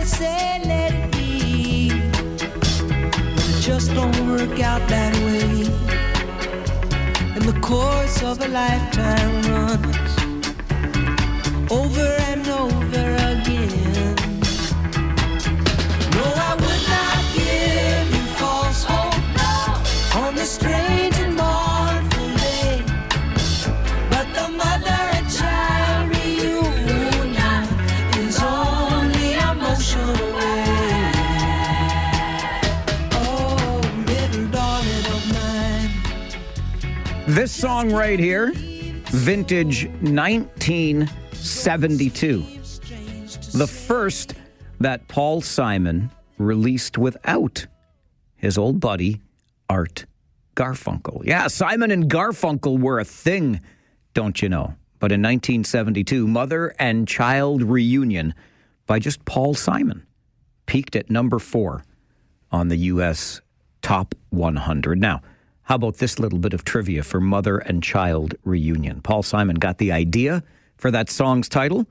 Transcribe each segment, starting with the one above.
always say let it be, but it just don't work out that way. And the course of a lifetime runs over and over again. No, I would not give you false hope on this strange and mournful day, but the mother and child reunion is only a motion away. Oh, little darling of mine. This song right here, vintage 1972. The first that Paul Simon released without his old buddy, Art Garfunkel. Yeah, Simon and Garfunkel were a thing, don't you know? But in 1972, Mother and Child Reunion by just Paul Simon peaked at number 4 on the U.S. Top 100. Now, how about this little bit of trivia for Mother and Child Reunion? Paul Simon got the idea for that song's title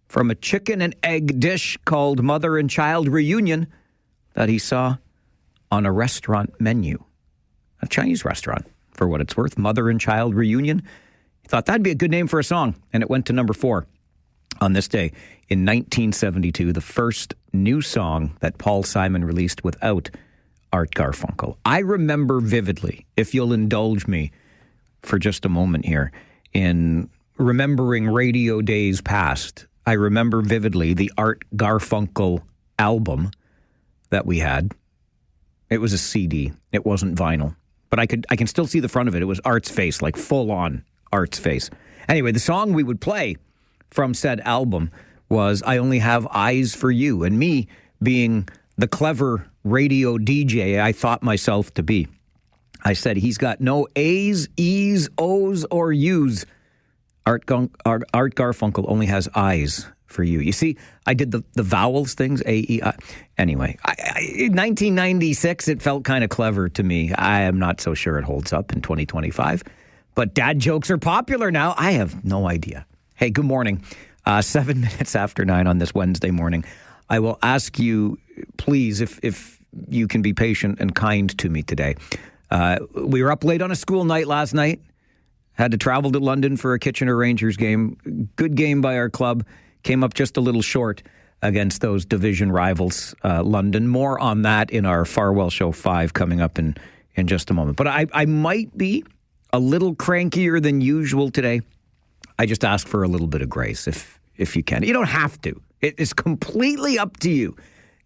from a chicken and egg dish called Mother and Child Reunion that he saw on a restaurant menu. A Chinese restaurant, for what it's worth. Mother and Child Reunion. He thought that'd be a good name for a song, and it went to number 4 on this day in 1972, the first new song that Paul Simon released without Art Garfunkel. I remember vividly, if you'll indulge me for just a moment here, in remembering radio days past. I remember vividly the Art Garfunkel album that we had. It was a CD. It wasn't vinyl. But I can still see the front of it. It was Art's face, like full-on Art's face. Anyway, the song we would play from said album was I Only Have Eyes for You. And me being the clever radio DJ I thought myself to be, I said, he's got no A's, E's, O's, or U's. Art Garfunkel only has eyes for you. You see, I did the vowels things, A, E, I. Anyway, in 1996, it felt kind of clever to me. I am not so sure it holds up in 2025. But dad jokes are popular now. I have no idea. Hey, good morning. 7 minutes after 9 on this Wednesday morning. I will ask you, please, if you can be patient and kind to me today. We were up late on a school night last night. Had to travel to London for a Kitchener Rangers game. Good game by our club. Came up just a little short against those division rivals, London. More on that in our Farwell Show 5 coming up in just a moment. But I might be a little crankier than usual today. I just ask for a little bit of grace if you can. You don't have to. It is completely up to you.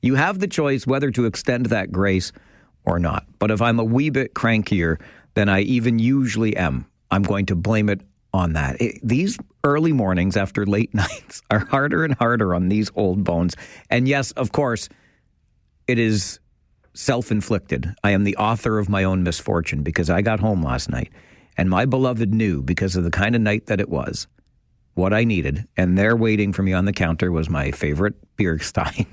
You have the choice whether to extend that grace or not. But if I'm a wee bit crankier than I even usually am, I'm going to blame it on that. These early mornings after late nights are harder and harder on these old bones. And yes, of course, it is self-inflicted. I am the author of my own misfortune because I got home last night and my beloved knew, because of the kind of night that it was, what I needed. And there waiting for me on the counter was my favorite beer stein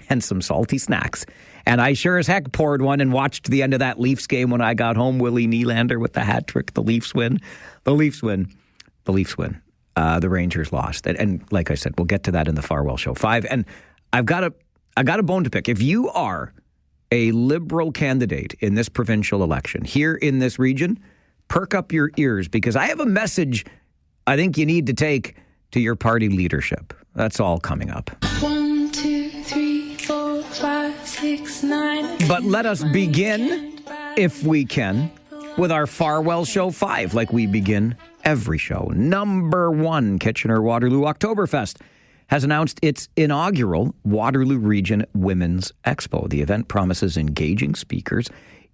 and some salty snacks. And I sure as heck poured one and watched the end of that Leafs game when I got home. Willie Nylander with the hat trick. The Leafs win. The Leafs win. The Leafs win. The Rangers lost. And like I said, we'll get to that in the Farwell Show 5. And I've got a bone to pick. If you are a Liberal candidate in this provincial election here in this region, perk up your ears because I have a message I think you need to take to your party leadership. That's all coming up. 1, 2, 3, 4, 5, 6, 9. But let us begin, if we can, with our Farwell Show 5, like we begin every show. Number 1, Kitchener Waterloo Oktoberfest has announced its inaugural Waterloo Region Women's Expo. The event promises engaging speakers,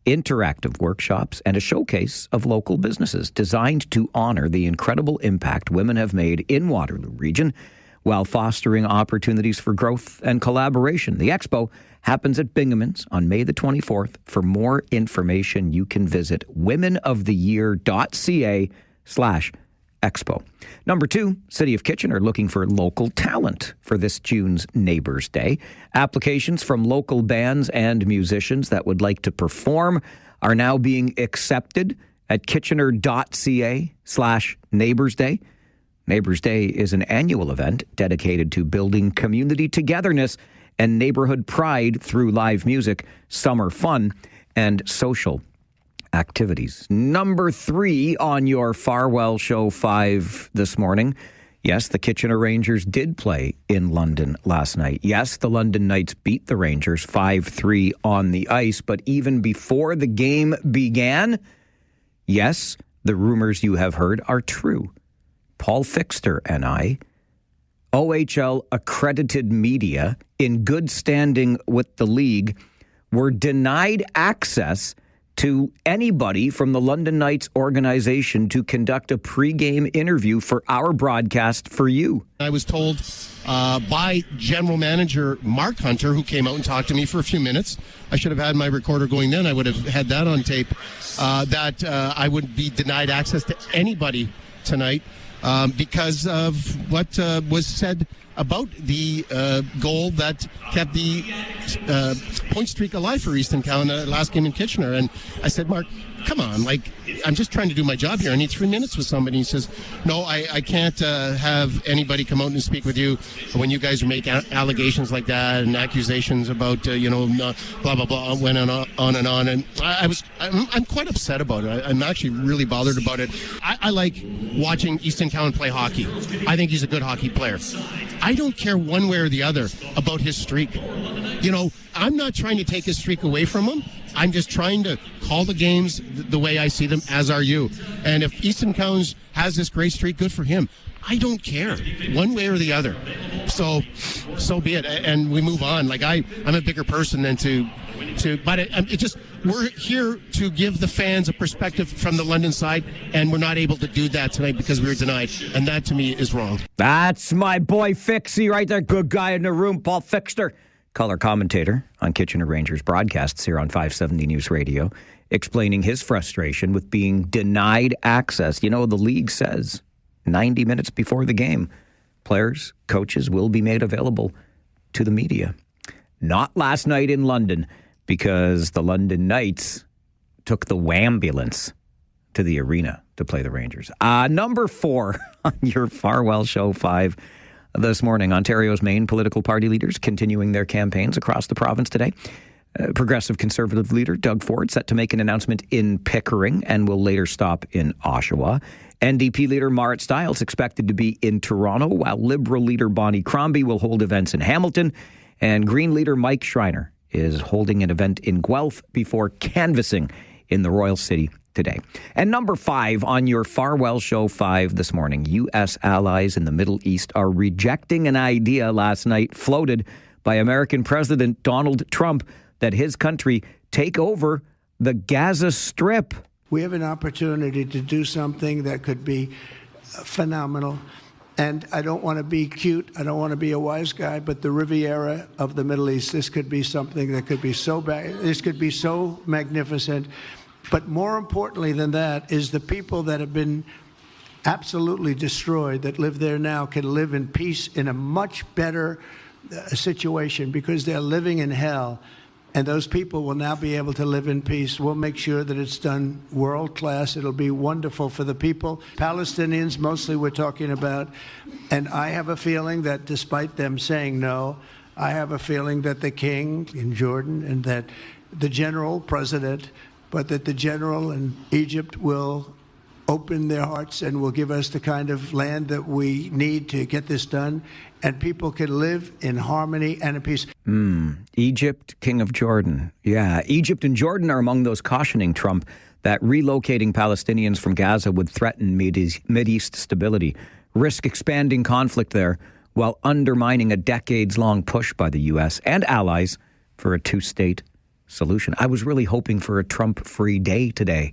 interactive workshops, and a showcase of local businesses designed to honor the incredible impact women have made in Waterloo Region while fostering opportunities for growth and collaboration. The expo happens at Binghamans on May the 24th. For more information, you can visit womenoftheyear.ca/expo. Number 2, City of Kitchener looking for local talent for this June's Neighbours Day. Applications from local bands and musicians that would like to perform are now being accepted at kitchener.ca/Neighbours Day. Neighbours Day is an annual event dedicated to building community togetherness and neighborhood pride through live music, summer fun, and social activities. Number 3 on your Farwell Show 5 this morning. Yes, the Kitchener Rangers did play in London last night. Yes, the London Knights beat the Rangers 5-3 on the ice. But even before the game began, yes, the rumors you have heard are true. Paul Fixter and I, OHL accredited media in good standing with the league, were denied access to anybody from the London Knights organization to conduct a pregame interview for our broadcast for you. I was told by General Manager Mark Hunter, who came out and talked to me for a few minutes. I should have had my recorder going then. I would have had that on tape, that I would be denied access to anybody tonight because of what was said about the goal that kept the point streak alive for Easton Cowan last game in Kitchener. And I said, Mark, come on, I'm just trying to do my job here. I need 3 minutes with somebody. He says, no, I can't have anybody come out and speak with you when you guys make allegations like that and accusations about, blah, blah, blah, went on and on. And I'm quite upset about it. I'm actually really bothered about it. I like watching Easton Cowan play hockey. I think he's a good hockey player. I don't care one way or the other about his streak. I'm not trying to take his streak away from him. I'm just trying to call the games the way I see them, as are you. And if Easton Cowan has this great streak, good for him. I don't care one way or the other. So be it. And we move on. I'm a bigger person than we're here to give the fans a perspective from the London side, and we're not able to do that tonight because we were denied. And that to me is wrong. That's my boy Fixie right there. Good guy in the room, Paul Fixter. Color commentator on Kitchener Rangers broadcasts here on 570 News Radio, explaining his frustration with being denied access. The league says 90 minutes before the game, players, coaches will be made available to the media. Not last night in London, because the London Knights took the Wambulance to the arena to play the Rangers. Number 4 on your Farwell Show 5 this morning. Ontario's main political party leaders continuing their campaigns across the province today. Progressive Conservative leader Doug Ford set to make an announcement in Pickering and will later stop in Oshawa. NDP leader Marit Stiles expected to be in Toronto, while Liberal leader Bonnie Crombie will hold events in Hamilton. And Green leader Mike Schreiner is holding an event in Guelph before canvassing in the Royal City today. And number 5 on your Farwell Show 5 this morning. U.S. allies in the Middle East are rejecting an idea last night floated by American President Donald Trump that his country take over the Gaza Strip. We have an opportunity to do something that could be phenomenal. And I don't want to be cute. I don't want to be a wise guy, but the Riviera of the Middle East, this could be something that could be so bad. This could be so magnificent. But more importantly than that is the people that have been absolutely destroyed that live there now can live in peace in a much better situation because they're living in hell. And those people will now be able to live in peace. We'll make sure that it's done world class. It'll be wonderful for the people. Palestinians, mostly we're talking about. And I have a feeling that despite them saying no, I have a feeling that the king in Jordan and that the general president, but that the general in Egypt will open their hearts and will give us the kind of land that we need to get this done, and people can live in harmony and in peace. Egypt, King of Jordan. Yeah, Egypt and Jordan are among those cautioning Trump that relocating Palestinians from Gaza would threaten Mideast stability, risk expanding conflict there, while undermining a decades-long push by the U.S. and allies for a two-state solution. I was really hoping for a Trump-free day today,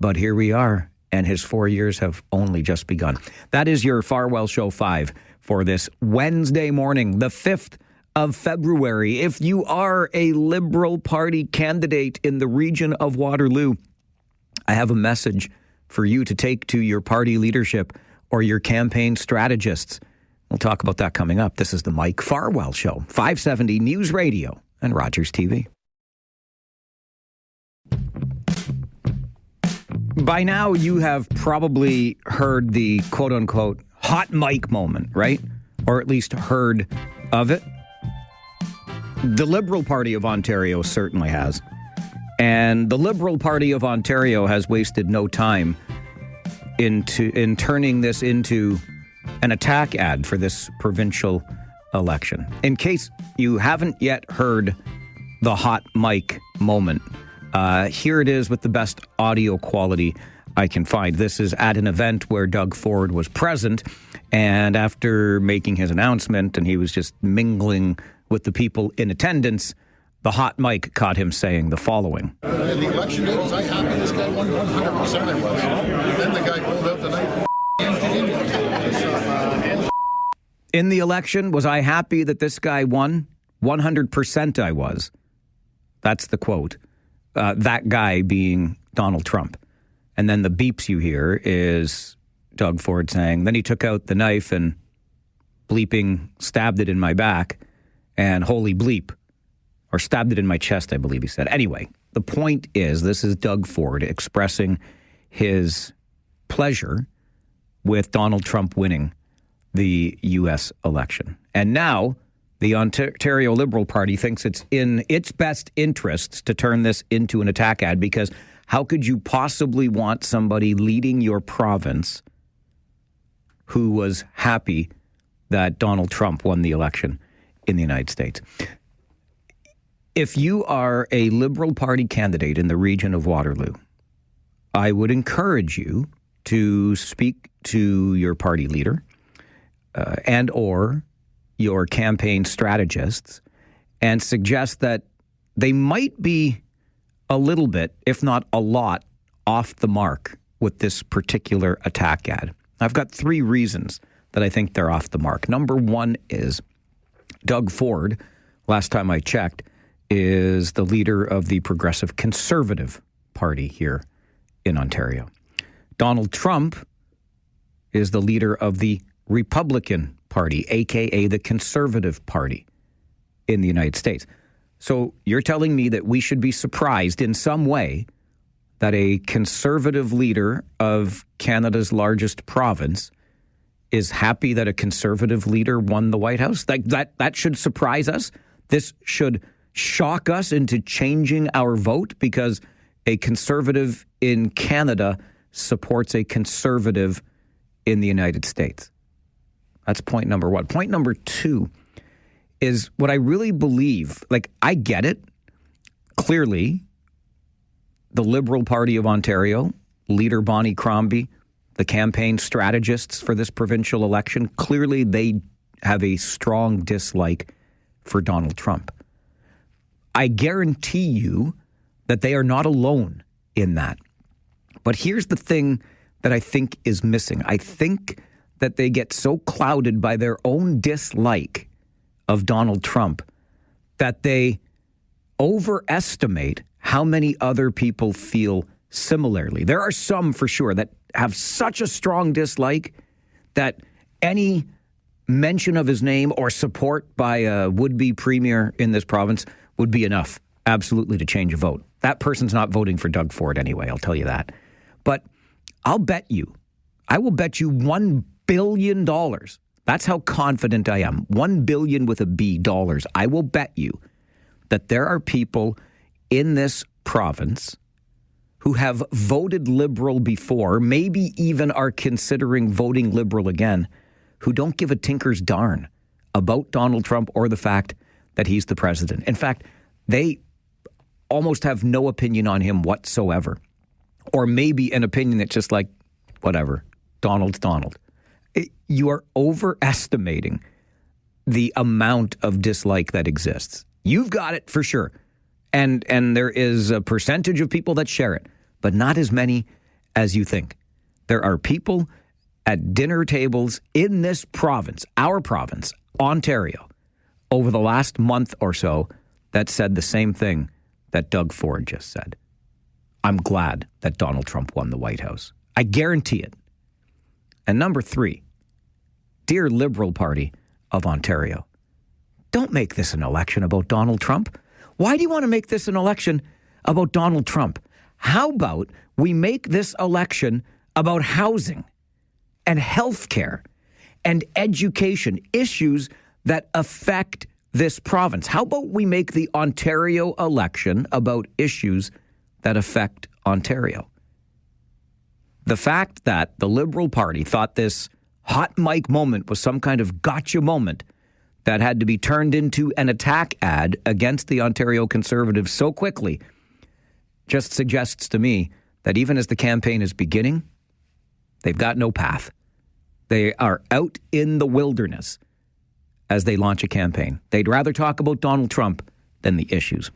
but here we are, and his 4 years have only just begun. That is your Farwell Show 5 for this Wednesday morning, the 5th of February. If you are a Liberal Party candidate in the region of Waterloo, I have a message for you to take to your party leadership or your campaign strategists. We'll talk about that coming up. This is the Mike Farwell Show, 570 News Radio and Rogers TV. By now, you have probably heard the quote-unquote hot mic moment, right? Or at least heard of it. The Liberal Party of Ontario certainly has. And the Liberal Party of Ontario has wasted no time in turning this into an attack ad for this provincial election. In case you haven't yet heard the hot mic moment, here it is with the best audio quality I can find. This is at an event where Doug Ford was present, and after making his announcement, and he was just mingling with the people in attendance, the hot mic caught him saying the following. In the election day, was I happy this guy won? 100% I was. Then the guy pulled out the knife and In the election, was I happy that this guy won? 100% I was. That's the quote. That guy being Donald Trump. And then the beeps you hear is Doug Ford saying, then he took out the knife and bleeping stabbed it in my back and holy bleep, or stabbed it in my chest, I believe he said. Anyway, the point is, this is Doug Ford expressing his pleasure with Donald Trump winning the U.S. election. And now the Ontario Liberal Party thinks it's in its best interests to turn this into an attack ad, because how could you possibly want somebody leading your province who was happy that Donald Trump won the election in the United States? If you are a Liberal Party candidate in the region of Waterloo, I would encourage you to speak to your party leader and or your campaign strategists and suggest that they might be a little bit, if not a lot, off the mark with this particular attack ad. I've got 3 reasons that I think they're off the mark. Number 1 is Doug Ford, last time I checked, is the leader of the Progressive Conservative Party here in Ontario. Donald Trump is the leader of the Republican Party, a.k.a. the Conservative Party in the United States. So you're telling me that we should be surprised in some way that a conservative leader of Canada's largest province is happy that a conservative leader won the White House? That should surprise us. This should shock us into changing our vote because a conservative in Canada supports a conservative in the United States. That's point number 1. Point number 2 is what I really believe. Like, I get it. Clearly, the Liberal Party of Ontario, leader Bonnie Crombie, the campaign strategists for this provincial election, clearly they have a strong dislike for Donald Trump. I guarantee you that they are not alone in that. But here's the thing that I think is missing. I think that they get so clouded by their own dislike of Donald Trump that they overestimate how many other people feel similarly. There are some for sure that have such a strong dislike that any mention of his name or support by a would-be premier in this province would be enough, absolutely, to change a vote. That person's not voting for Doug Ford anyway, I'll tell you that. But I will bet you $1 billion. That's how confident I am. 1 billion with a B dollars. I will bet you that there are people in this province who have voted Liberal before, maybe even are considering voting Liberal again, who don't give a tinker's darn about Donald Trump or the fact that he's the president. In fact, they almost have no opinion on him whatsoever. Or maybe an opinion that's just like, whatever, Donald's Donald. You are overestimating the amount of dislike that exists. You've got it for sure. And there is a percentage of people that share it, but not as many as you think. There are people at dinner tables in this province, our province, Ontario, over the last month or so that said the same thing that Doug Ford just said. I'm glad that Donald Trump won the White House. I guarantee it. And number 3, dear Liberal Party of Ontario, don't make this an election about Donald Trump. Why do you want to make this an election about Donald Trump? How about we make this election about housing and health care and education, issues that affect this province? How about we make the Ontario election about issues that affect Ontario? The fact that the Liberal Party thought this hot mic moment was some kind of gotcha moment that had to be turned into an attack ad against the Ontario Conservatives so quickly just suggests to me that even as the campaign is beginning, they've got no path. They are out in the wilderness as they launch a campaign. They'd rather talk about Donald Trump than the issues.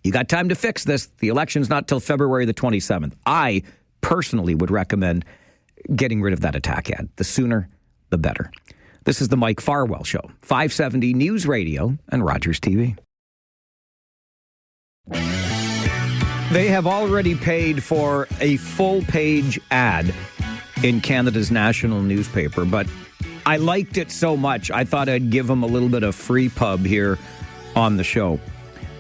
You got time to fix this. The election's not till February the 27th. I personally would recommend getting rid of that attack ad. The sooner, the better. This is the Mike Farwell Show, 570 News Radio and Rogers TV. They have already paid for a full-page ad in Canada's national newspaper, but I liked it so much, I thought I'd give them a little bit of free pub here on the show.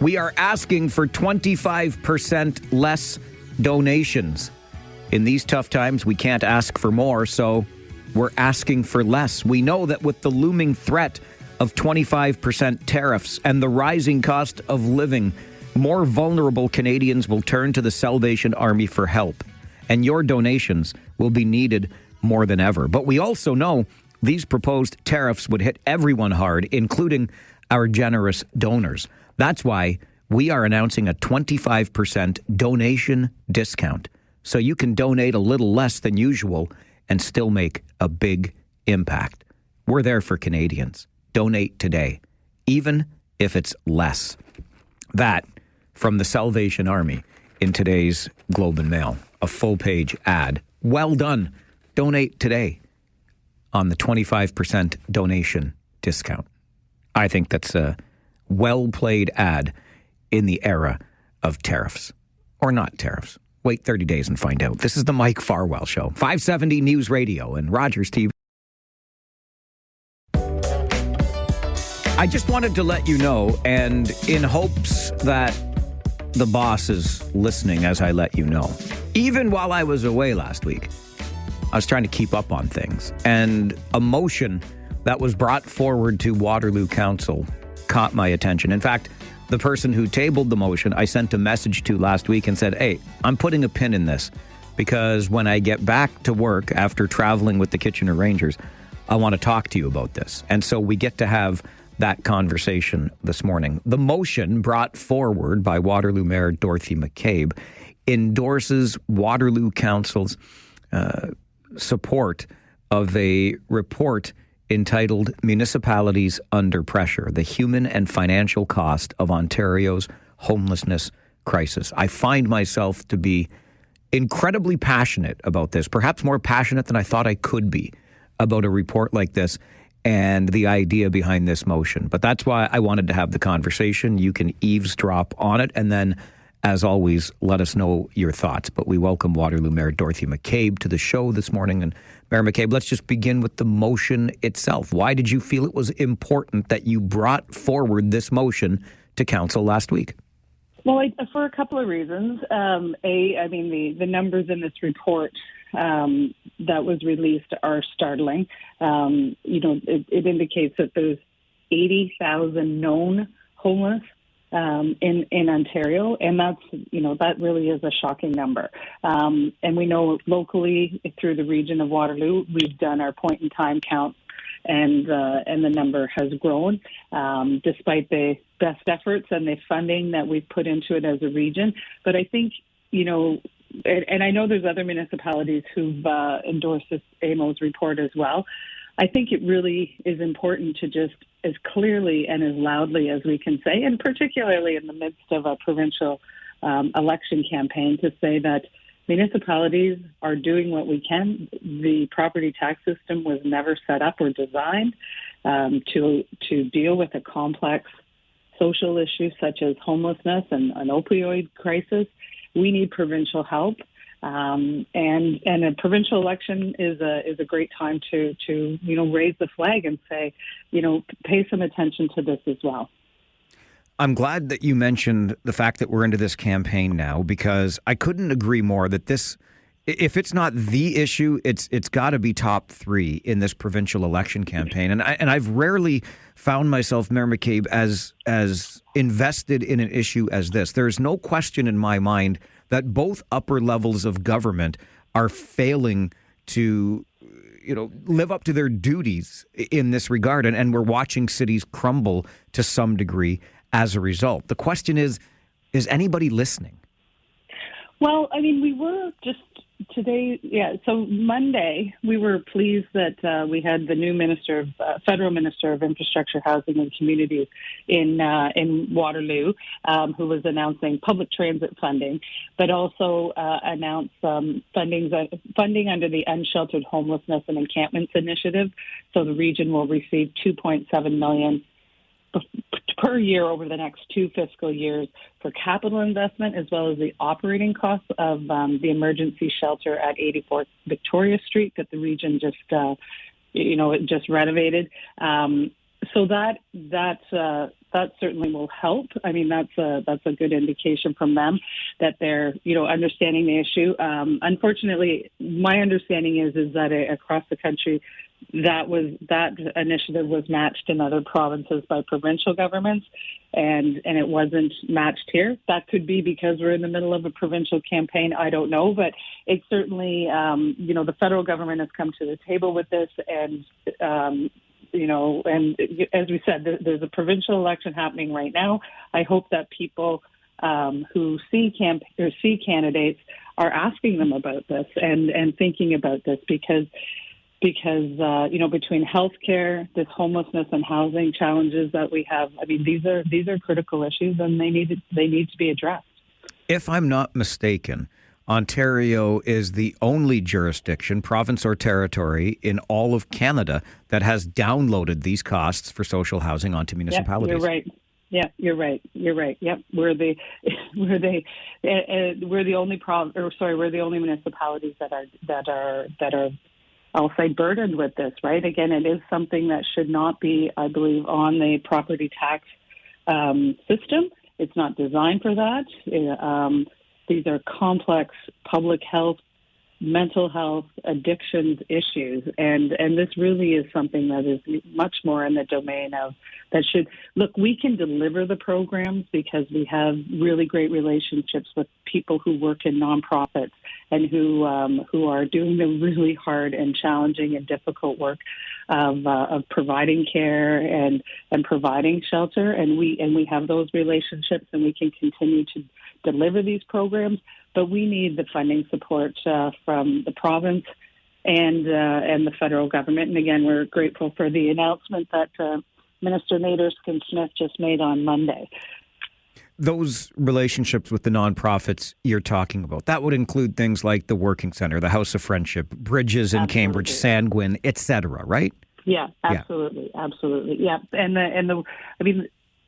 We are asking for 25% less donations. In these tough times, we can't ask for more, so we're asking for less. We know that with the looming threat of 25% tariffs and the rising cost of living, more vulnerable Canadians will turn to the Salvation Army for help, and your donations will be needed more than ever. But we also know these proposed tariffs would hit everyone hard, including our generous donors. That's why we are announcing a 25% donation discount, so you can donate a little less than usual and still make a big impact. We're there for Canadians. Donate today, even if it's less. That from the Salvation Army in today's Globe and Mail, a full-page ad. Well done. Donate today on the 25% donation discount. I think that's a well-played ad in the era of tariffs, or not tariffs. Wait 30 days and find out. This is the Mike Farwell Show, 570 News Radio and Rogers TV. I just wanted to let you know, and in hopes that the boss is listening as I let you know, even while I was away last week, I was trying to keep up on things, and a motion that was brought forward to Waterloo Council caught my attention. In fact, the person who tabled the motion, I sent a message to last week and said, hey, I'm putting a pin in this because when I get back to work after traveling with the Kitchener Rangers, I want to talk to you about this. And so we get to have that conversation this morning. The motion brought forward by Waterloo Mayor Dorothy McCabe endorses Waterloo Council's support of a report entitled Municipalities Under Pressure, the Human and Financial Cost of Ontario's Homelessness Crisis. I find myself to be incredibly passionate about this, perhaps more passionate than I thought I could be about a report like this and the idea behind this motion. But that's why I wanted to have the conversation. You can eavesdrop on it, and then, as always, let us know your thoughts. But we welcome Waterloo Mayor Dorothy McCabe to the show this morning. And Mayor McCabe, let's just begin with the motion itself. Why did you feel it was important that you brought forward this motion to council last week? Well, for a couple of reasons. The numbers in this report that was released are startling. It indicates that there's 80,000 known homeless in Ontario, and that really is a shocking number. And we know locally through the region of Waterloo, we've done our point-in-time count, and the number has grown despite the best efforts and the funding that we've put into it as a region. But I think, and I know there's other municipalities who've endorsed this AMO's report as well. I think it really is important to just as clearly and as loudly as we can say, and particularly in the midst of a provincial election campaign, to say that municipalities are doing what we can. The property tax system was never set up or designed to deal with a complex social issue such as homelessness and an opioid crisis. We need provincial help. And a provincial election is a great time to raise the flag and say, pay some attention to this as well. I'm glad that you mentioned the fact that we're into this campaign now, because I couldn't agree more that this If it's not the issue, it's got to be top three in this provincial election campaign. And I've rarely found myself, Mayor McCabe, as invested in an issue as this. There's no question in my mind that both upper levels of government are failing to, live up to their duties in this regard. And we're watching cities crumble to some degree as a result. The question is anybody listening? Well, I mean, we were just today, so Monday, we were pleased that we had the new federal minister of infrastructure, housing and communities in Waterloo, who was announcing public transit funding, but also announced funding under the Unsheltered Homelessness and Encampments Initiative. So the region will receive $2.7 million per year over the next 2 fiscal years for capital investment, as well as the operating costs of the emergency shelter at 84th Victoria Street that the region just renovated. So that certainly will help. I mean, that's a good indication from them that they're understanding the issue. Unfortunately, my understanding is that across the country, that initiative was matched in other provinces by provincial governments, and it wasn't matched here. That could be because we're in the middle of a provincial campaign. I don't know, but it's certainly the federal government has come to the table with this, and and as we said, there's a provincial election happening right now. I hope that people who see candidates are asking them about this and thinking about this because between healthcare, this homelessness and housing challenges that we have, I mean, these are critical issues and they need to be addressed. If I'm not mistaken, Ontario is the only jurisdiction, province or territory in all of Canada that has downloaded these costs for social housing onto municipalities. Yeah, you're right. Yeah, you're right. Yep, we're the only municipalities that are I'll say burdened with this, right? Again, it is something that should not be, I believe, on the property tax system. It's not designed for that. These are complex public health, mental health, addictions issues, and this really is something that is much more in the domain of that should look. We can deliver the programs because we have really great relationships with people who work in nonprofits and who are doing the really hard and challenging and difficult work of providing care and providing shelter, and we have those relationships, and we can continue to deliver these programs. But we need the funding support from the province and the federal government. And again, we're grateful for the announcement that Minister Nader Smith just made on Monday. Those relationships with the nonprofits you're talking about, that would include things like the Working Centre, the House of Friendship, Bridges in Cambridge, Sandwin, etc., right? Yeah, absolutely, absolutely. Yeah,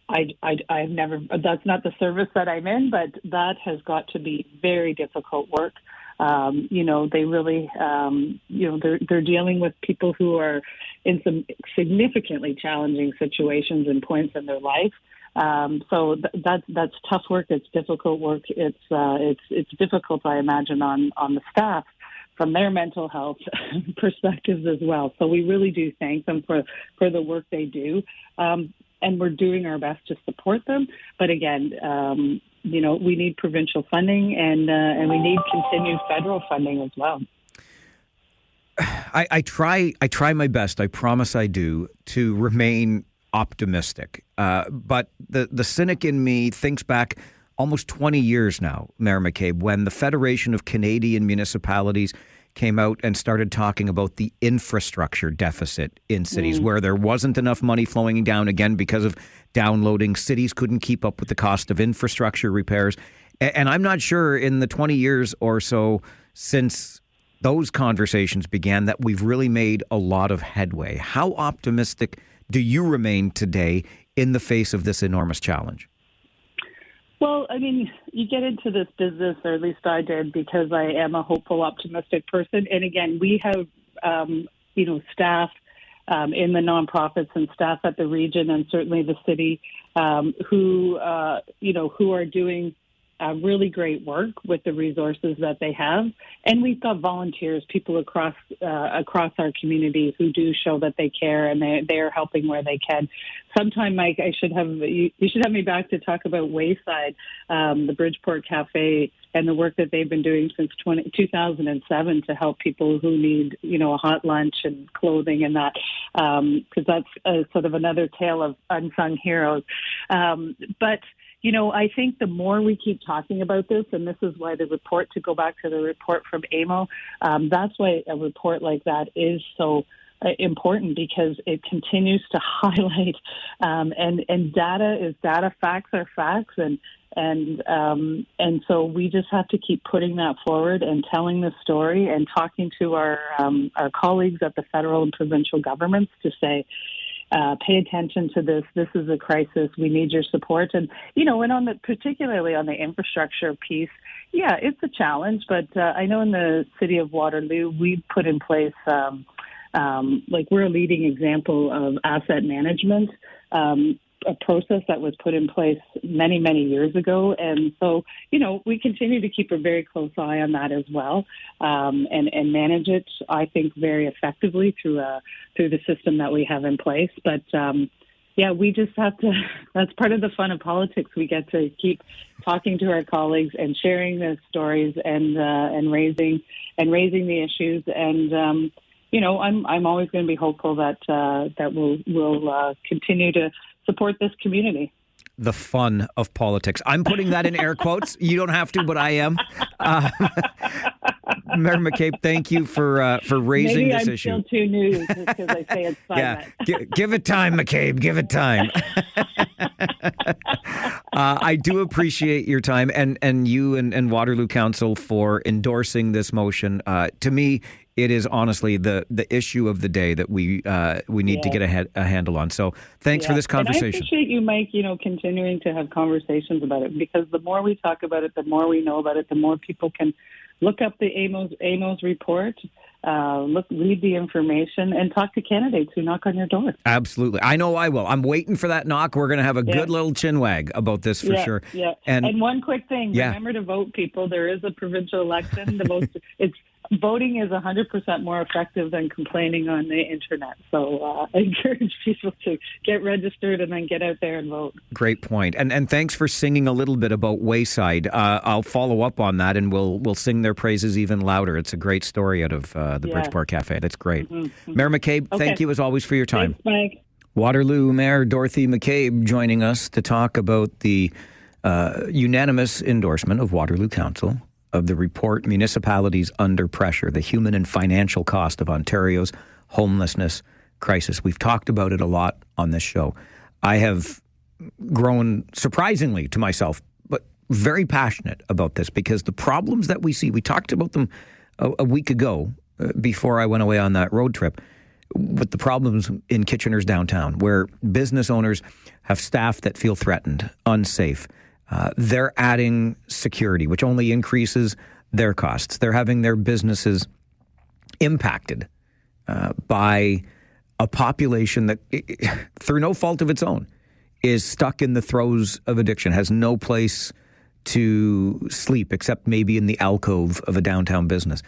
I've never, that's not the service that I'm in, but that has got to be very difficult work. They really, they're dealing with people who are in some significantly challenging situations and points in their life. So that's tough work. It's difficult work. It's difficult, I imagine, on the staff from their mental health perspectives as well. So we really do thank them for the work they do. And we're doing our best to support them. But again, we need provincial funding and we need continued federal funding as well. I try my best, I promise I do, to remain optimistic. But the cynic in me thinks back almost 20 years now, Mayor McCabe, when the Federation of Canadian Municipalities came out and started talking about the infrastructure deficit in cities where there wasn't enough money flowing down, again, because of downloading. Cities couldn't keep up with the cost of infrastructure repairs. And I'm not sure in the 20 years or so since those conversations began that we've really made a lot of headway. How optimistic do you remain today in the face of this enormous challenge? Well, I mean, you get into this business, or at least I did, because I am a hopeful, optimistic person. And again, we have, staff in the nonprofits and staff at the region and certainly the city who are doing really great work with the resources that they have, and we've got volunteers, people across our community who do show that they care, and they are helping where they can. Sometime, Mike, you should have me back to talk about Wayside, the Bridgeport Cafe, and the work that they've been doing since 2007 to help people who need, a hot lunch and clothing and that, because that's sort of another tale of unsung heroes. But I think the more we keep talking about this, and this is why the report, to go back to the report from AMO, that's why a report like that is so important, because it continues to highlight and data is data, facts are facts, and so we just have to keep putting that forward and telling the story and talking to our colleagues at the federal and provincial governments to say, pay attention to this. This is a crisis. We need your support. And, and particularly on the infrastructure piece, yeah, it's a challenge. But I know in the city of Waterloo, we've put in place, we're a leading example of asset management, a process that was put in place many, many years ago. And so, we continue to keep a very close eye on that as well, and manage it, I think, very effectively through the system that we have in place. But, we just have to, that's part of the fun of politics. We get to keep talking to our colleagues and sharing the stories and raising the issues. And, I'm always going to be hopeful that we'll continue to support this community. The fun of politics. I'm putting that in air quotes. You don't have to, but I am. Mayor McCabe, thank you for raising this issue. Maybe I'm still too new because I say it's fun. Yeah, give it time, McCabe. Give it time. I do appreciate your time and you and Waterloo Council for endorsing this motion. To me, it is honestly the issue of the day that we need to get a handle on. So thanks for this conversation. And I appreciate you, Mike, continuing to have conversations about it, because the more we talk about it, the more we know about it, the more people can look up the AMO's report, read the information, and talk to candidates who knock on your door. Absolutely. I know I will. I'm waiting for that knock. We're going to have a good little chinwag about this for sure. Yeah. And one quick thing. Remember to vote, people. There is a provincial election. Voting is 100% more effective than complaining on the internet. So I encourage people to get registered and then get out there and vote. Great point. And thanks for singing a little bit about Wayside. I'll follow up on that, and we'll sing their praises even louder. It's a great story out of the Bridgeport Cafe. That's great. Mm-hmm. Mayor McCabe, thank you as always for your time. Thanks, Mike. Waterloo Mayor Dorothy McCabe joining us to talk about the unanimous endorsement of Waterloo Council of the report, Municipalities Under Pressure, the Human and Financial Cost of Ontario's Homelessness Crisis. We've talked about it a lot on this show. I have grown, surprisingly to myself, but very passionate about this, because the problems that we see, we talked about them a week ago before I went away on that road trip, with the problems in Kitchener's downtown, where business owners have staff that feel threatened, unsafe. They're adding security, which only increases their costs. They're having their businesses impacted by a population that, through no fault of its own, is stuck in the throes of addiction, has no place to sleep except maybe in the alcove of a downtown business.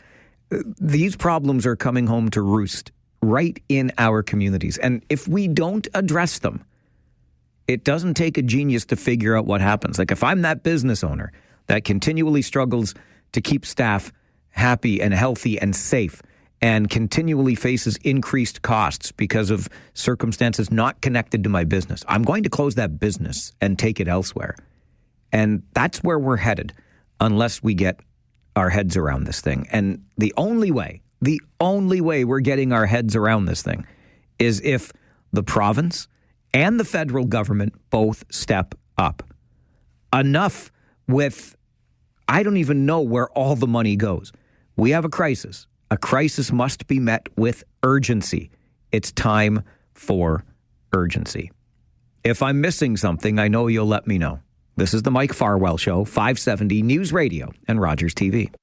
These problems are coming home to roost right in our communities. And if we don't address them, it doesn't take a genius to figure out what happens. Like, if I'm that business owner that continually struggles to keep staff happy and healthy and safe and continually faces increased costs because of circumstances not connected to my business, I'm going to close that business and take it elsewhere. And that's where we're headed unless we get our heads around this thing. And the only way we're getting our heads around this thing is if the province and the federal government both step up. Enough with, I don't even know where all the money goes. We have a crisis. A crisis must be met with urgency. It's time for urgency. If I'm missing something, I know you'll let me know. This is the Mike Farwell Show, 570 News Radio and Rogers TV.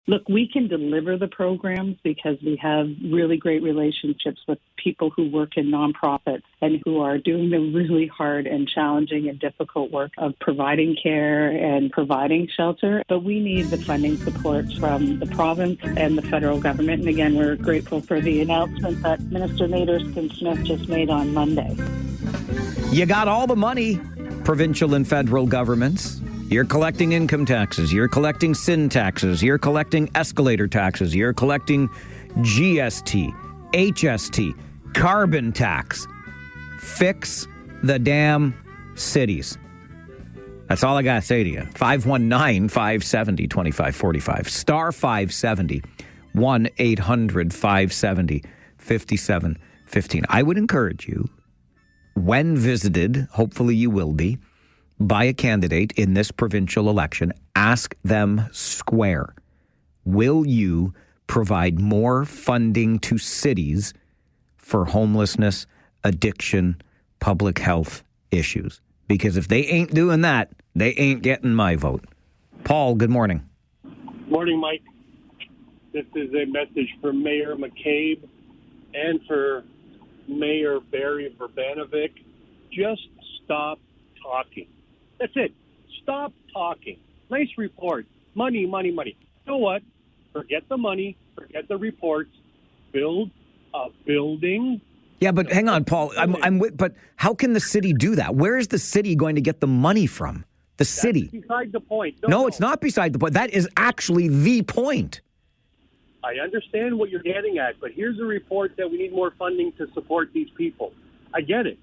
Look, we can deliver the programs because we have really great relationships with people who work in nonprofits and who are doing the really hard and challenging and difficult work of providing care and providing shelter. But we need the funding support from the province and the federal government. And again, we're grateful for the announcement that Minister Naderskin-Smith just made on Monday. You got all the money, provincial and federal governments. You're collecting income taxes. You're collecting sin taxes. You're collecting escalator taxes. You're collecting GST, HST, carbon tax. Fix the damn cities. That's all I got to say to you. 519-570-2545. Star 570. 1-800-570-5715. I would encourage you, when visited, hopefully you will be, by a candidate in this provincial election, ask them square. Will you provide more funding to cities for homelessness, addiction, public health issues? Because if they ain't doing that, they ain't getting my vote. Paul, good morning. Morning, Mike. This is a message for Mayor McCabe and for Mayor Barry Verbanovic. Just stop talking. That's it. Stop talking. Nice report. Money, money, money. You know what? Forget the money. Forget the reports. Build a building. Yeah, but hang on, Paul. But how can the city do that? Where is the city going to get the money from? The city. That's beside the point. No, it's not beside the point. That is actually the point. I understand what you're getting at, but here's a report that we need more funding to support these people. I get it.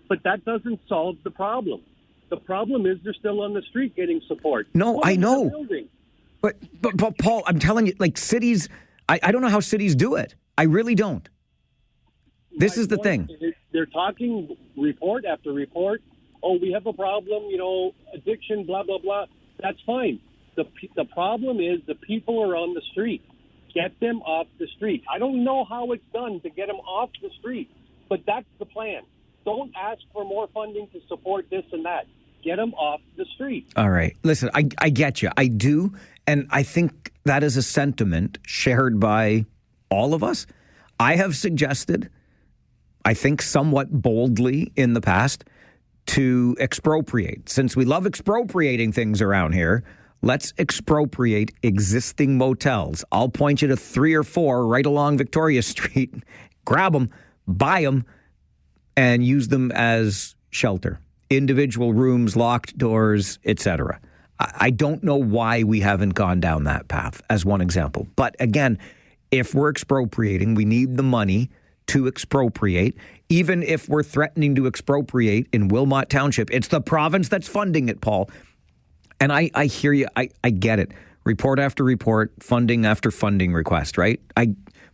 But that doesn't solve the problem. The problem is they're still on the street getting support. No, I know. But Paul, I'm telling you, like cities, I don't know how cities do it. I really don't. This is the thing. They're talking report after report. Oh, we have a problem, addiction, blah, blah, blah. That's fine. The problem is the people are on the street. Get them off the street. I don't know how it's done to get them off the street, but that's the plan. Don't ask for more funding to support this and that. Get them off the street. All right. Listen, I get you. I do. And I think that is a sentiment shared by all of us. I have suggested, I think somewhat boldly in the past, to expropriate. Since we love expropriating things around here, let's expropriate existing motels. I'll point you to 3 or 4 right along Victoria Street. Grab them, buy them, and use them as shelter. Individual rooms, locked doors, etc. I don't know why we haven't gone down that path, as one example. But again, if we're expropriating, we need the money to expropriate. Even if we're threatening to expropriate in Wilmot Township, it's the province that's funding it, Paul. And I hear you. I get it. Report after report, funding after funding request, right?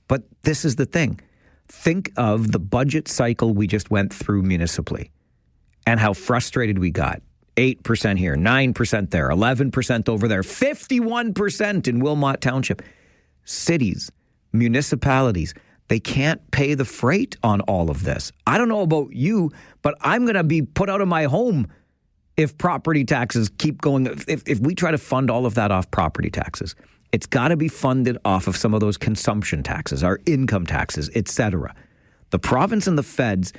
But this is the thing. Think of the budget cycle we just went through municipally and how frustrated we got. 8% here, 9% there, 11% over there, 51% in Wilmot Township. Cities, municipalities, they can't pay the freight on all of this. I don't know about you, but I'm going to be put out of my home if property taxes keep going. If we try to fund all of that off property taxes, it's got to be funded off of some of those consumption taxes, our income taxes, etc. The province and the feds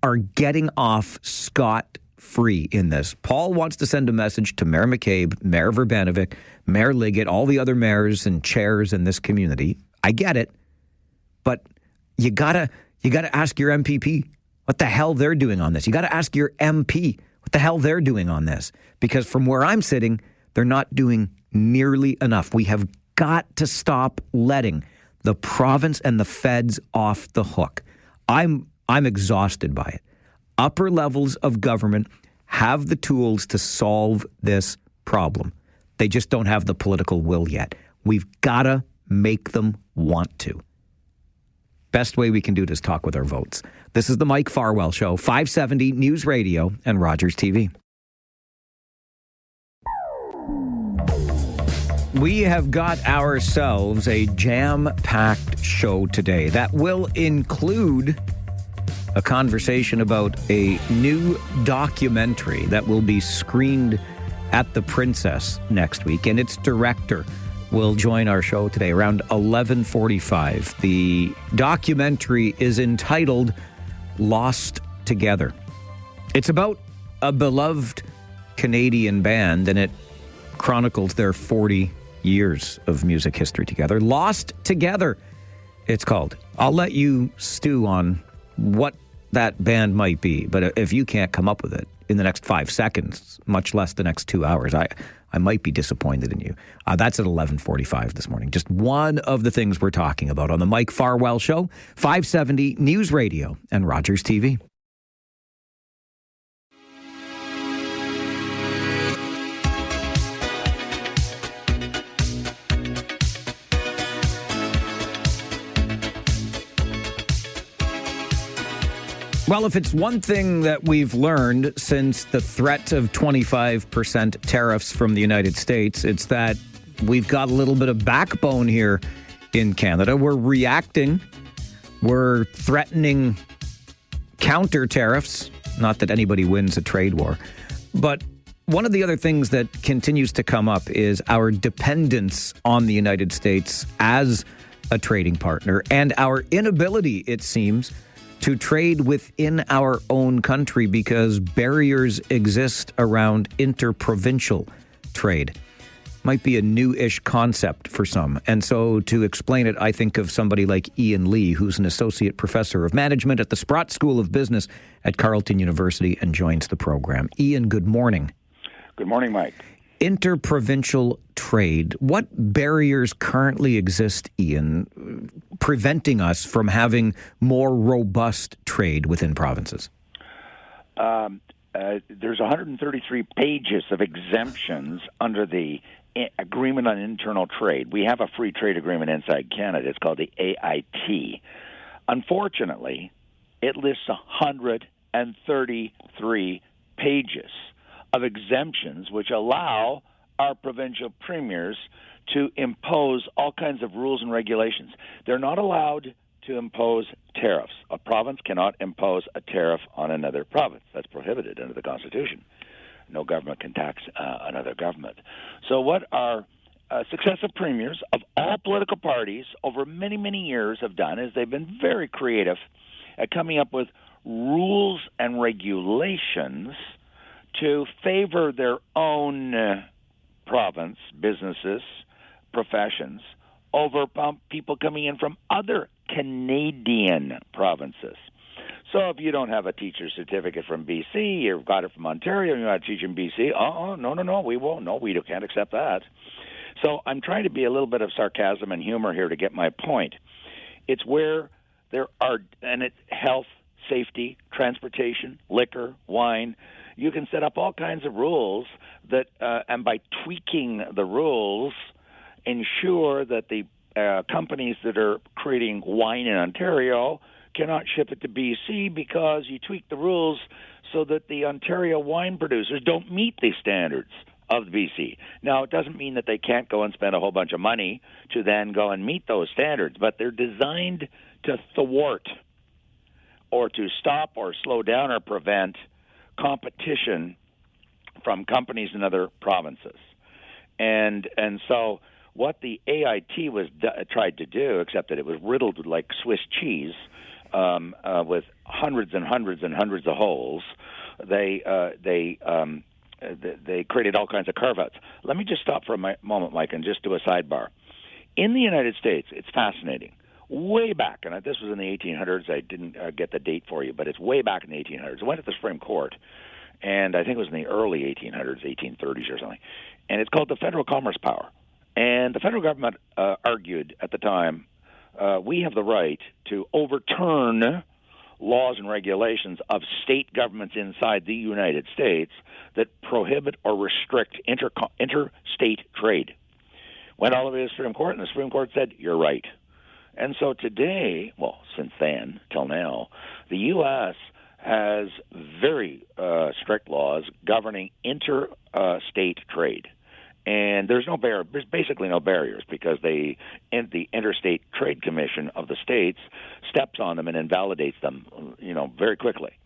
are getting off scot-free in this. Paul wants to send a message to Mayor McCabe, Mayor Verbanovic, Mayor Liggett, all the other mayors and chairs in this community. I get it, but you gotta ask your MPP what the hell they're doing on this. You got to ask your MP what the hell they're doing on this, because from where I'm sitting, they're not doing nearly enough. We have got to stop letting the province and the feds off the hook. I'm exhausted by it. Upper levels of government have the tools to solve this problem. They just don't have the political will yet. We've got to make them want to. Best way we can do it is talk with our votes. This is the Mike Farwell Show, 570 News Radio and Rogers TV. We have got ourselves a jam-packed show today that will include a conversation about a new documentary that will be screened at the Princess next week, and its director, will join our show today around 11:45. The documentary is entitled Lost Together. It's about a beloved Canadian band, and it chronicles their 40 years of music history together. Lost Together, it's called. I'll let you stew on what that band might be, but if you can't come up with it in the next 5 seconds, much less the next 2 hours, I might be disappointed in you. That's at 11:45 this morning. Just one of the things we're talking about on the Mike Farwell Show, 570 News Radio and Rogers TV. Well, if it's one thing that we've learned since the threat of 25% tariffs from the United States, it's that we've got a little bit of backbone here in Canada. We're reacting. We're threatening counter tariffs. Not that anybody wins a trade war. But one of the other things that continues to come up is our dependence on the United States as a trading partner and our inability, it seems, to trade within our own country because barriers exist around interprovincial trade. Might be a new-ish concept for some. And so to explain it, I think of somebody like Ian Lee, who's an associate professor of management at the Sprott School of Business at Carleton University and joins the program. Ian, good morning. Good morning, Mike. Interprovincial trade. What barriers currently exist, Ian, preventing us from having more robust trade within provinces? There's 133 pages of exemptions under the Agreement on Internal Trade. We have a free trade agreement inside Canada. It's called the AIT. Unfortunately, it lists 133 pages of exemptions which allow our provincial premiers to impose all kinds of rules and regulations. They're not allowed to impose tariffs. A province cannot impose a tariff on another province. That's prohibited under the Constitution. No government can tax another government. So what our successive premiers of all political parties over many, many years have done is they've been very creative at coming up with rules and regulations to favor their own province, businesses, professions, over people coming in from other Canadian provinces. So if you don't have a teacher's certificate from BC, you've got it from Ontario, and you're not teaching BC, no, we won't. No, we can't accept that. So I'm trying to be a little bit of sarcasm and humor here to get my point. It's where there are, and it's health, safety, transportation, liquor, wine. You can set up all kinds of rules that, and by tweaking the rules, ensure that the companies that are creating wine in Ontario cannot ship it to BC because you tweak the rules so that the Ontario wine producers don't meet the standards of BC. Now, it doesn't mean that they can't go and spend a whole bunch of money to then go and meet those standards, but they're designed to thwart or to stop or slow down or prevent competition from companies in other provinces. And so what the AIT was tried to do, except that it was riddled with like Swiss cheese, with hundreds and hundreds and hundreds of holes, they created all kinds of carve-outs. Let me just stop for a moment, Mike, and just do a sidebar. In the United States, it's fascinating. Way back, and this was in the 1800s, I didn't get the date for you, but it's way back in the 1800s. It went to the Supreme Court, and I think it was in the early 1800s, 1830s or something, and it's called the Federal Commerce Power. And the federal government argued at the time, we have the right to overturn laws and regulations of state governments inside the United States that prohibit or restrict interstate trade. Went all the way to the Supreme Court, and the Supreme Court said, you're right. And so today, well, since then, till now, the U.S. has very strict laws governing interstate trade. And there's basically no barriers because the Interstate Trade Commission of the states steps on them and invalidates them, very quickly.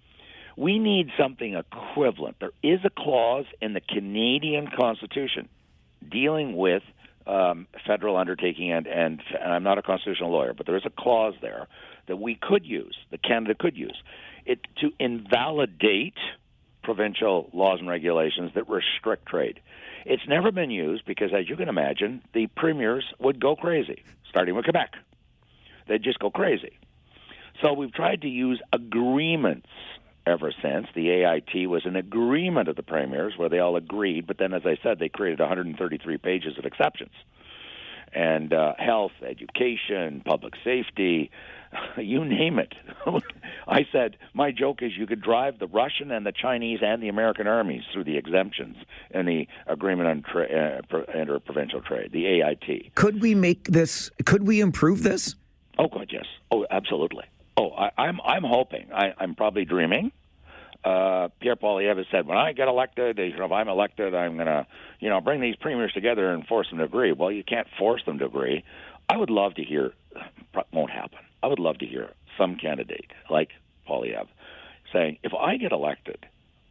We need something equivalent. There is a clause in the Canadian Constitution dealing with federal undertaking, and I'm not a constitutional lawyer, but there is a clause there that we could use, that Canada could use, it to invalidate provincial laws and regulations that restrict trade. It's never been used because, as you can imagine, the premiers would go crazy, starting with Quebec. They'd just go crazy. So we've tried to use agreements ever since. The AIT was an agreement of the premiers where they all agreed, but then, as I said, they created 133 pages of exceptions. And health, education, public safety, you name it. I said, my joke is you could drive the Russian and the Chinese and the American armies through the exemptions in the Agreement on Interprovincial Trade, the AIT. Could we improve this? Oh, God, yes. Oh, absolutely. Oh, I'm hoping. I'm probably dreaming. Pierre Poilievre has said, when I get elected, if I'm elected, I'm going to, bring these premiers together and force them to agree. Well, you can't force them to agree. I would love to hear, won't happen. I would love to hear some candidate like Poilievre saying, if I get elected,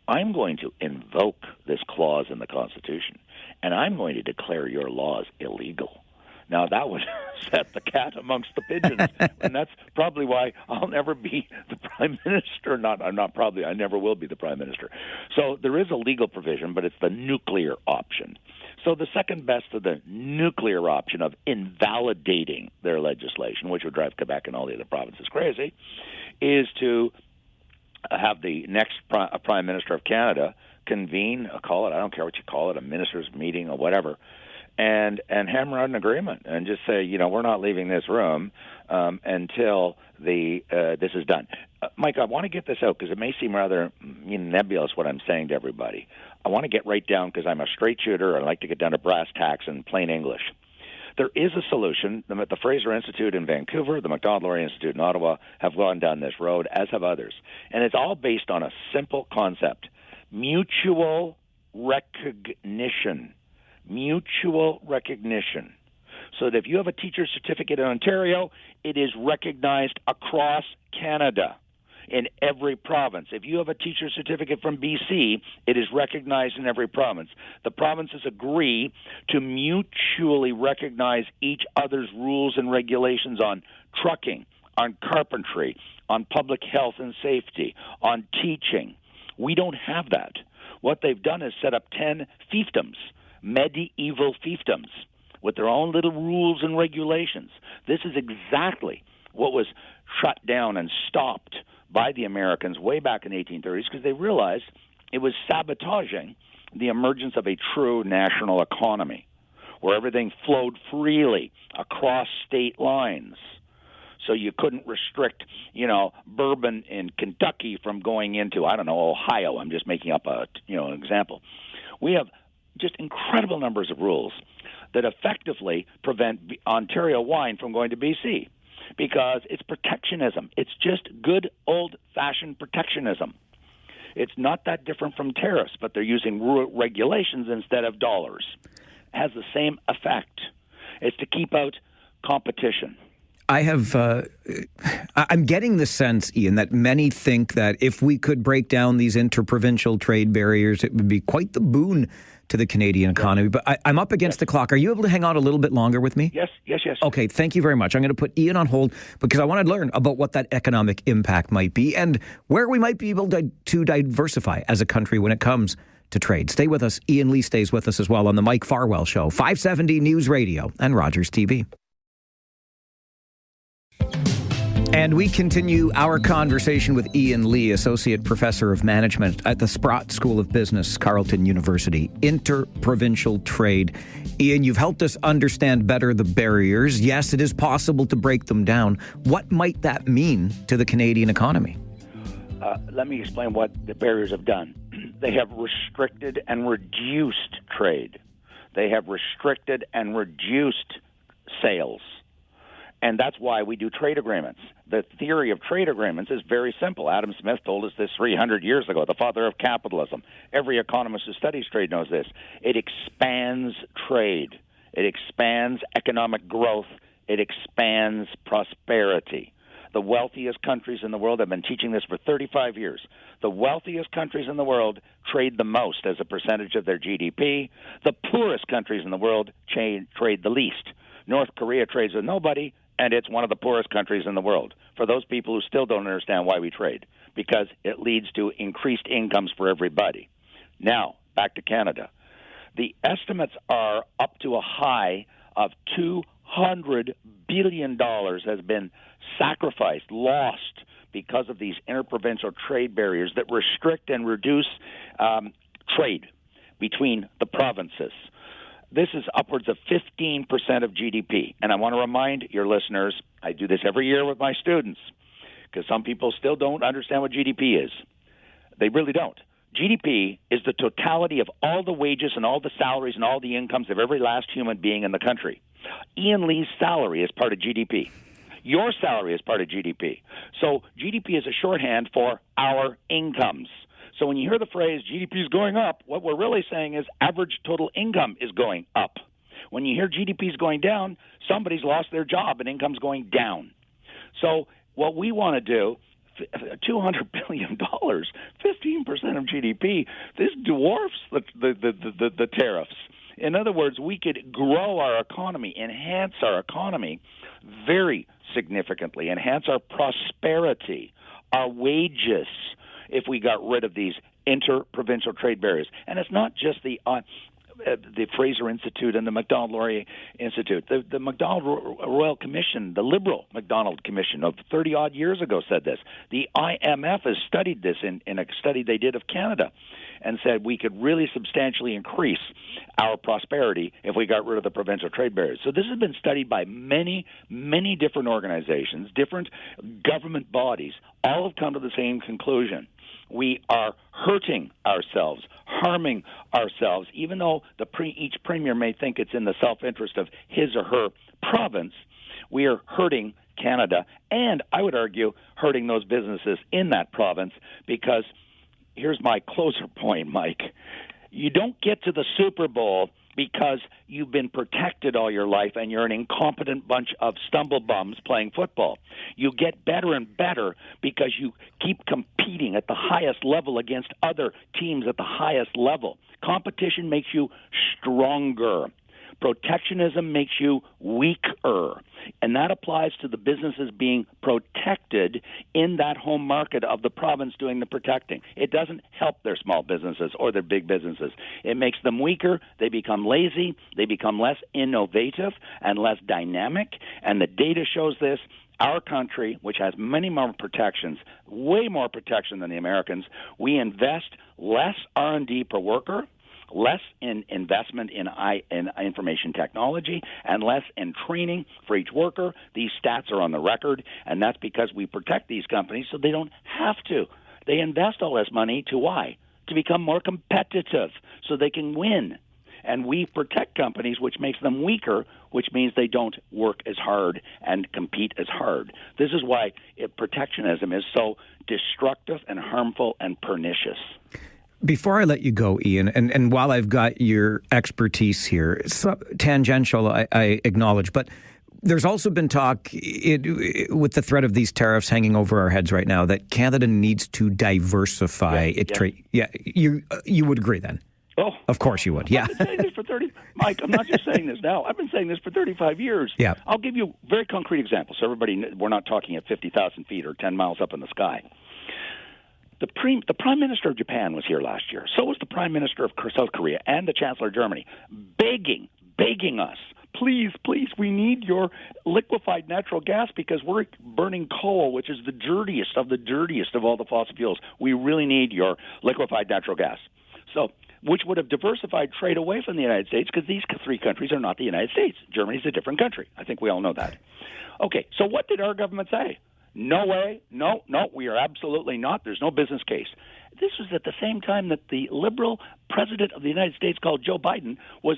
I'm going to invoke this clause in the Constitution, and I'm going to declare your laws illegal. Now, that would set the cat amongst the pigeons, and that's probably why I'll never be the prime minister. I never will be the prime minister. So there is a legal provision, but it's the nuclear option. So the second best of the nuclear option of invalidating their legislation, which would drive Quebec and all the other provinces crazy, is to have the next prime minister of Canada convene, I don't care what you call it, a minister's meeting or whatever, and hammer out an agreement and just say, we're not leaving this room until this is done. Mike, I want to get this out because it may seem rather nebulous what I'm saying to everybody. I want to get right down because I'm a straight shooter. I like to get down to brass tacks in plain English. There is a solution. The Fraser Institute in Vancouver, the Macdonald-Laurier Institute in Ottawa have gone down this road, as have others. And it's all based on a simple concept: mutual recognition. Mutual recognition. So that if you have a teacher's certificate in Ontario, it is recognized across Canada in every province. If you have a teacher's certificate from BC, it is recognized in every province. The provinces agree to mutually recognize each other's rules and regulations on trucking, on carpentry, on public health and safety, on teaching. We don't have that. What they've done is set up 10 fiefdoms, medieval fiefdoms, with their own little rules and regulations. This is exactly what was shut down and stopped by the Americans way back in the 1830s because they realized it was sabotaging the emergence of a true national economy where everything flowed freely across state lines. So you couldn't restrict, bourbon in Kentucky from going into, Ohio. I'm just making up an example. We have just incredible numbers of rules that effectively prevent Ontario wine from going to BC because it's protectionism. It's just good old-fashioned protectionism. It's not that different from tariffs, but they're using regulations instead of dollars. It has the same effect. It's to keep out competition. I'm getting the sense, Ian, that many think that if we could break down these interprovincial trade barriers, it would be quite the boon to the Canadian economy. But I'm up against the clock. Are you able to hang on a little bit longer with me? Yes. Okay, thank you very much. I'm going to put Ian on hold because I want to learn about what that economic impact might be and where we might be able to diversify as a country when it comes to trade. Stay with us. Ian Lee stays with us as well on the Mike Farwell Show, 570 News Radio and Rogers TV. And we continue our conversation with Ian Lee, Associate Professor of Management at the Sprott School of Business, Carleton University. Interprovincial trade. Ian, you've helped us understand better the barriers. Yes, it is possible to break them down. What might that mean to the Canadian economy? Let me explain what the barriers have done. They have restricted and reduced trade. They have restricted and reduced sales. And that's why we do trade agreements. The theory of trade agreements is very simple. Adam Smith told us this 300 years ago, the father of capitalism. Every economist who studies trade knows this. It expands trade. It expands economic growth. It expands prosperity. the wealthiest countries in the world, I've been teaching this for 35 years, the wealthiest countries in the world trade the most as a percentage of their GDP. The poorest countries in the world trade the least. North Korea trades with nobody, and it's one of the poorest countries in the world. For those people who still don't understand why we trade, because it leads to increased incomes for everybody. Now, back to Canada. The estimates are up to a high of $200 billion has been sacrificed, lost, because of these interprovincial trade barriers that restrict and reduce trade between the provinces. This is upwards of 15% of GDP. And I want to remind your listeners, I do this every year with my students, because some people still don't understand what GDP is. They really don't. GDP is the totality of all the wages and all the salaries and all the incomes of every last human being in the country. Ian Lee's salary is part of GDP. Your salary is part of GDP. So GDP is a shorthand for our incomes. So when you hear the phrase GDP is going up, what we're really saying is average total income is going up. When you hear GDP is going down, somebody's lost their job and income's going down. So what we want to do, $200 billion, 15% of GDP, this dwarfs the tariffs. In other words, we could grow our economy, enhance our economy very significantly, enhance our prosperity, our wages, if we got rid of these interprovincial trade barriers. And it's not just the Fraser Institute and the Macdonald-Laurier Institute. The Macdonald Royal Commission, the Liberal Macdonald Commission of 30-odd years ago said this. The IMF has studied this in a study they did of Canada and said we could really substantially increase our prosperity if we got rid of the provincial trade barriers. So this has been studied by many, many different organizations, different government bodies. All have come to the same conclusion. We are hurting ourselves, harming ourselves, even though each premier may think it's in the self-interest of his or her province. We are hurting Canada, and I would argue hurting those businesses in that province, because here's my closer point, Mike. You don't get to the Super Bowl because you've been protected all your life and you're an incompetent bunch of stumble-bums playing football. You get better and better because you keep competing at the highest level against other teams at the highest level. Competition makes you stronger. Protectionism makes you weaker. And that applies to the businesses being protected in that home market of the province doing the protecting. It doesn't help their small businesses or their big businesses. It makes them weaker. They become lazy. They become less innovative and less dynamic. And the data shows this. Our country, which has many more protections, way more protection than the Americans, we invest less R&D per worker, less in investment in information technology, and less in training for each worker. These stats are on the record, and that's because we protect these companies so they don't have to. They invest all this money to why? To become more competitive so they can win. And we protect companies, which makes them weaker, which means they don't work as hard and compete as hard. This is why protectionism is so destructive and harmful and pernicious. Before I let you go, Ian, and while I've got your expertise here, it's tangential, I acknowledge, but there's also been talk with the threat of these tariffs hanging over our heads right now that Canada needs to diversify its trade. Yeah, you would agree then? Oh, of course you would. Yeah. I've been saying this for Mike, I'm not just saying this now. I've been saying this for 35 years. Yeah. I'll give you very concrete examples. So everybody, we're not talking at 50,000 feet or 10 miles up in the sky. The Prime Minister of Japan was here last year. So was the Prime Minister of South Korea and the Chancellor of Germany, begging us, please, we need your liquefied natural gas because we're burning coal, which is the dirtiest of all the fossil fuels. We really need your liquefied natural gas. So, which would have diversified trade away from the United States, because these three countries are not the United States. Germany's a different country. I think we all know that. Okay, so what did our government say? No way. No, we are absolutely not. There's no business case. This was at the same time that the liberal president of the United States, called Joe Biden, was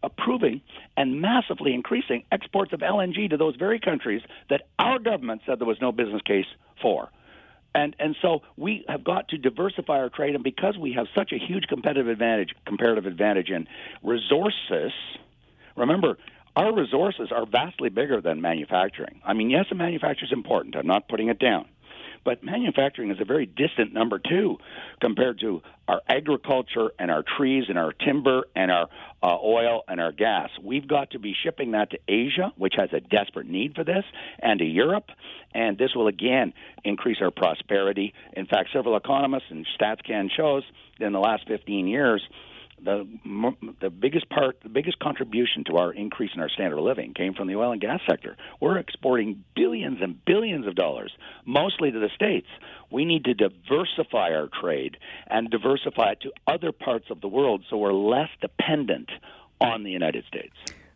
approving and massively increasing exports of LNG to those very countries that our government said there was no business case for. And so we have got to diversify our trade, and because we have such a huge comparative advantage in resources, remember, our resources are vastly bigger than manufacturing. I mean, yes, the manufacturing is important. I'm not putting it down. But manufacturing is a very distant number two compared to our agriculture and our trees and our timber and our oil and our gas. We've got to be shipping that to Asia, which has a desperate need for this, and to Europe. And this will, again, increase our prosperity. In fact, several economists and StatsCan shows that in the last 15 years, the biggest contribution to our increase in our standard of living came from the oil and gas sector. We're exporting billions and billions of dollars, mostly to the States. We need to diversify our trade and diversify it to other parts of the world so we're less dependent on the United States.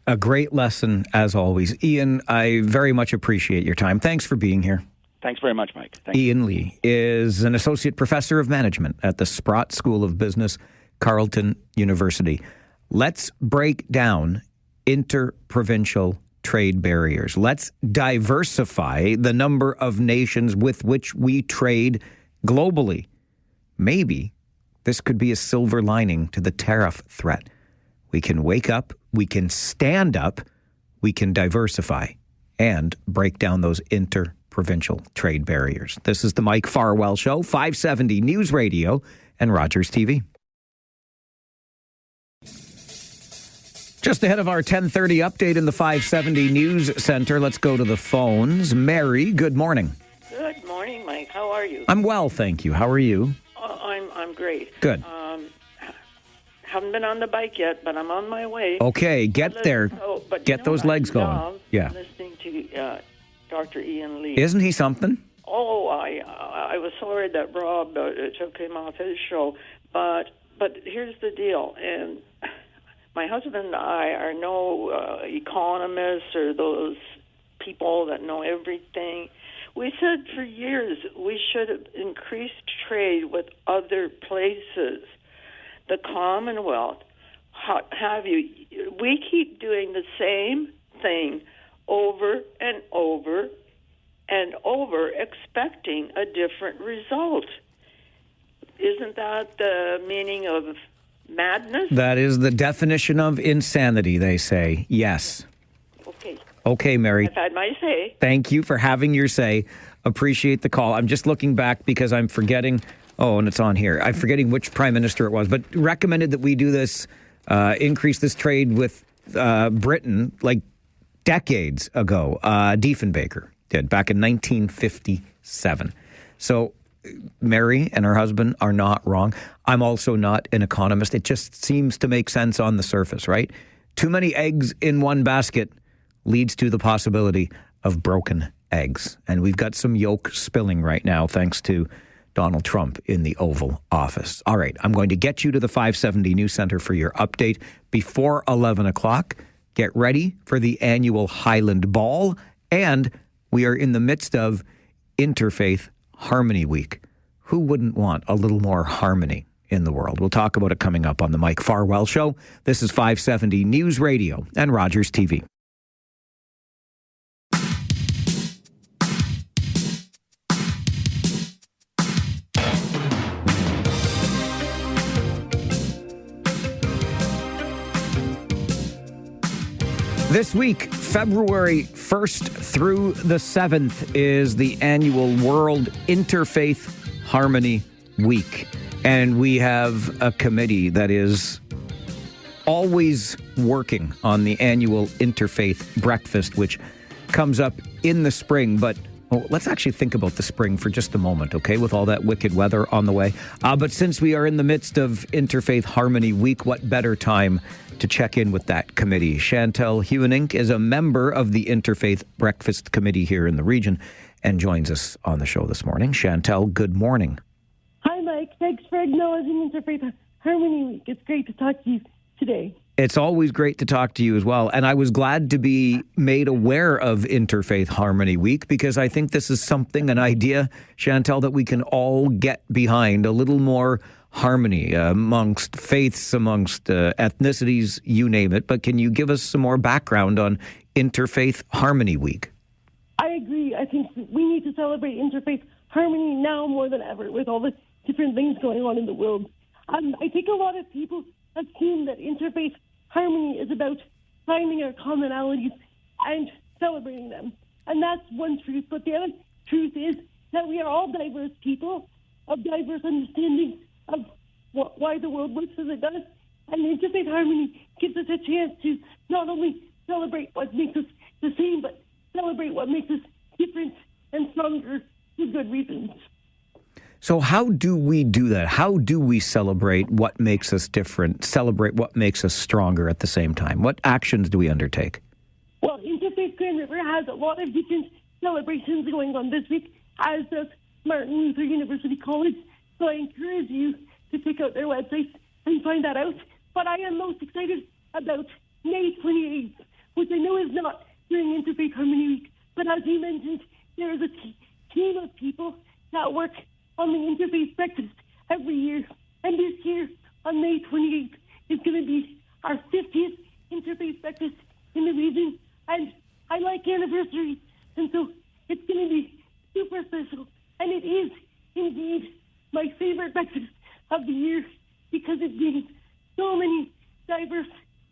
A great lesson, as always. Ian, I very much appreciate your time. Thanks for being here. Thanks very much, Mike. Thank Ian Lee is an associate professor of management at the Sprott School of Business, Carleton University. Let's break down interprovincial trade barriers. Let's diversify the number of nations with which we trade globally. Maybe this could be a silver lining to the tariff threat. We can wake up, we can stand up, we can diversify and break down those interprovincial trade barriers. This is the Mike Farwell Show, 570 News Radio and Rogers TV. Just ahead of our 10:30 update in the 570 News Center, let's go to the phones. Mary, good morning. Good morning, Mike. How are you? I'm well, thank you. How are you? I'm great. Good. Haven't been on the bike yet, but I'm on my way. Okay, get there. Get those legs going. Yeah. Listening to Dr. Ian Lee. Isn't he something? Oh, I was sorry that Rob took him off his show, but here's the deal, and my husband and I are no economists or those people that know everything. We said for years we should have increased trade with other places, the Commonwealth. We keep doing the same thing over and over and over, expecting a different result. Isn't that the meaning of madness? That is the definition of insanity, they say. Yes. Okay. Okay, Mary. I've had my say. Thank you for having your say. Appreciate the call. I'm just looking back because I'm forgetting. Oh, and it's on here. I'm forgetting which prime minister it was, but recommended that we do this, increase this trade with Britain like decades ago. Diefenbaker did back in 1957. So Mary and her husband are not wrong. I'm also not an economist. It just seems to make sense on the surface, right? Too many eggs in one basket leads to the possibility of broken eggs. And we've got some yolk spilling right now thanks to Donald Trump in the Oval Office. All right, I'm going to get you to the 570 News Center for your update before 11 o'clock. Get ready for the annual Highland Ball. And we are in the midst of Interfaith Harmony Week. Who wouldn't want a little more harmony in the world? We'll talk about it coming up on the Mike Farwell Show. This is 570 News Radio and Rogers TV. This week, February 1st through the 7th, is the annual World Interfaith Harmony Week. And we have a committee that is always working on the annual Interfaith Breakfast, which comes up in the spring. But let's actually think about the spring for just a moment, okay, with all that wicked weather on the way. But since we are in the midst of Interfaith Harmony Week, what better time to check in with that committee? Chantel Hewenink is a member of the Interfaith Breakfast Committee here in the region and joins us on the show this morning. Chantel, good morning. Hi, Mike. Thanks for acknowledging Interfaith Harmony Week. It's great to talk to you today. It's always great to talk to you as well. And I was glad to be made aware of Interfaith Harmony Week because I think this is something, an idea, Chantel, that we can all get behind, a little more harmony amongst faiths, amongst ethnicities, you name it. But can you give us some more background on Interfaith Harmony Week? I agree. I think we need to celebrate interfaith harmony now more than ever with all the different things going on in the world. I think a lot of people assume that interfaith harmony is about finding our commonalities and celebrating them. And that's one truth. But the other truth is that we are all diverse people of diverse understanding of why the world works as it does. And Interfaith Harmony gives us a chance to not only celebrate what makes us the same, but celebrate what makes us different and stronger for good reasons. So how do we do that? How do we celebrate what makes us different, celebrate what makes us stronger at the same time? What actions do we undertake? Well, Interfaith Grand River has a lot of different celebrations going on this week, as does Martin Luther University College. So I encourage you to check out their website and find that out. But I am most excited about May 28th, which I know is not during Interfaith Harmony Week. But as you mentioned, there is a team of people that work on the Interfaith Breakfast every year. And this year, on May 28th, is going to be our 50th Interfaith Breakfast in the region. And I like anniversaries, and so it's going to be super special. And it is indeed my favorite breakfast of the year because it brings so many diverse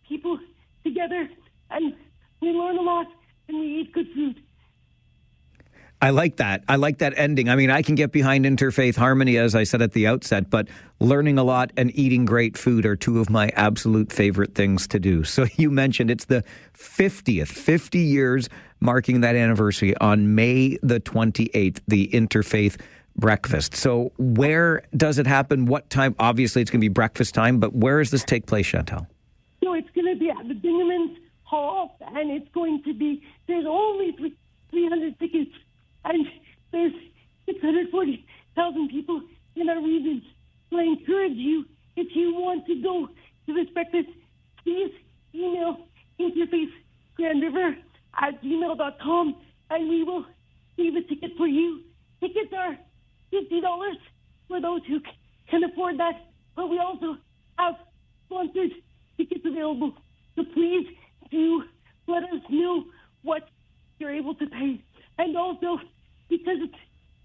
people together, and we learn a lot and we eat good food. I like that. I like that ending. I mean, I can get behind Interfaith Harmony, as I said at the outset, but learning a lot and eating great food are two of my absolute favorite things to do. So you mentioned it's the 50th, 50 years marking that anniversary on May the 28th, the Interfaith Breakfast. So where does it happen? What time? Obviously, it's going to be breakfast time, but where does this take place, Chantal? So it's going to be at the Bingaman's Hall, and it's going to be, there's only 300 tickets. And there's 640,000 people in our region. So I encourage you, if you want to go to this breakfast, please email interfaithgrandriver@gmail.com and we will leave a ticket for you. Tickets are $50 for those who can afford that, but we also have sponsored tickets available. So please do let us know what you're able to pay. And also, because it's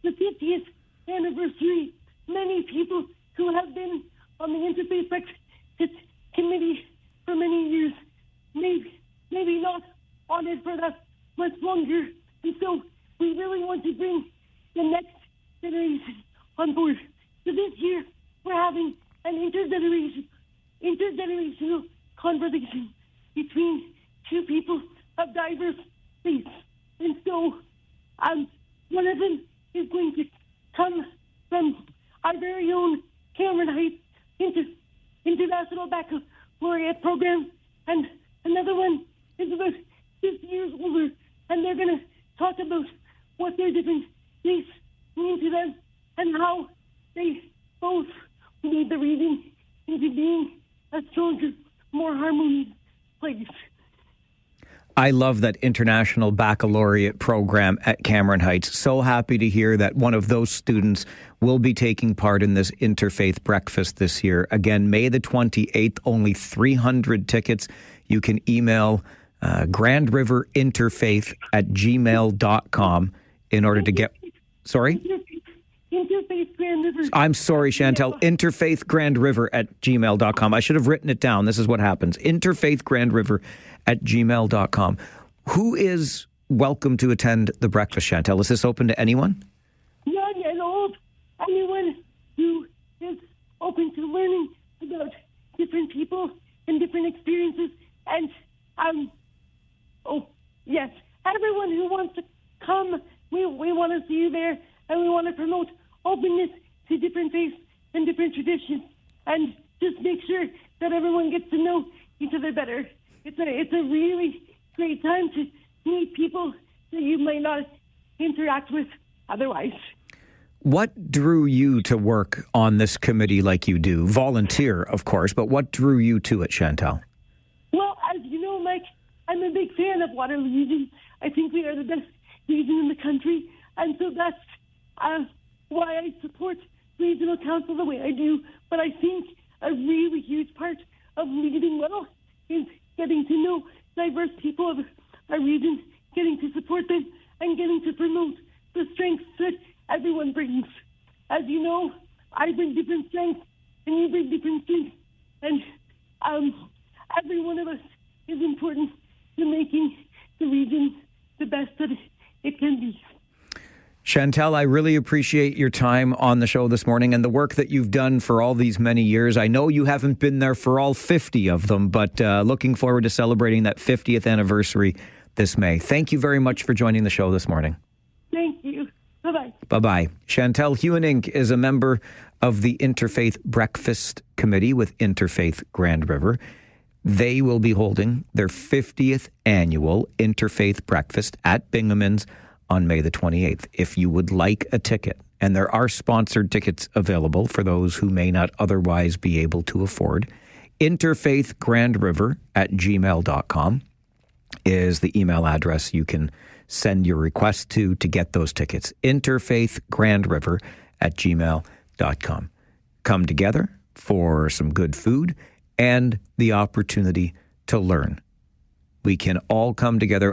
the 50th anniversary, many people who have been on the Interfaith Breakfast Committee for many years maybe not on it for that much longer. And so we really want to bring the next generation on board. So this year, we're having an intergenerational conversation between two people of diverse faiths. And so one of them is going to come from our very own Cameron Heights International Baccalaureate program, and another one is about 50 years older, and they're going to talk about what their different faiths mean to them and how they both lead the region into being a stronger, more harmonious place. I love that International Baccalaureate program at Cameron Heights. So happy to hear that one of those students will be taking part in this Interfaith Breakfast this year. Again, May the 28th, only 300 tickets. You can email grandriverinterfaith@gmail.com in order to get... Sorry? Interfaith Grand River. I'm sorry, Chantal. Interfaithgrandriver@gmail.com. I should have written it down. This is what happens. Interfaithgrandriver@gmail.com. Who is welcome to attend the breakfast, Chantal? Is this open to anyone? Young and old. Anyone who is open to learning about different people and different experiences. And, yes, everyone who wants to come, we want to see you there, and we want to promote openness to different faiths and different traditions, and just make sure that everyone gets to know each other better. It's a really great time to meet people that you might not interact with otherwise. What drew you to work on this committee like you do? Volunteer, of course, but what drew you to it, Chantal? Well, as you know, Mike, I'm a big fan of Waterloo region. I think we are the best region in the country, and so that's why I support regional council the way I do. But I think a really huge part of leading well is getting to know diverse people of our region, getting to support them, and getting to promote the strengths that everyone brings. As you know, I bring different strengths, and you bring different strengths, and every one of us is important Chantel, I really appreciate your time on the show this morning and the work that you've done for all these many years. I know you haven't been there for all 50 of them, but looking forward to celebrating that 50th anniversary this May. Thank you very much for joining the show this morning. Thank you. Bye-bye. Bye-bye. Chantel Hewenink is a member of the Interfaith Breakfast Committee with Interfaith Grand River. They will be holding their 50th annual Interfaith Breakfast at Binghamton's on May the 28th. If you would like a ticket, and there are sponsored tickets available for those who may not otherwise be able to afford, interfaithgrandriver@gmail.com is the email address you can send your request to get those tickets. interfaithgrandriver@gmail.com. Come together for some good food and the opportunity to learn. We can all come together.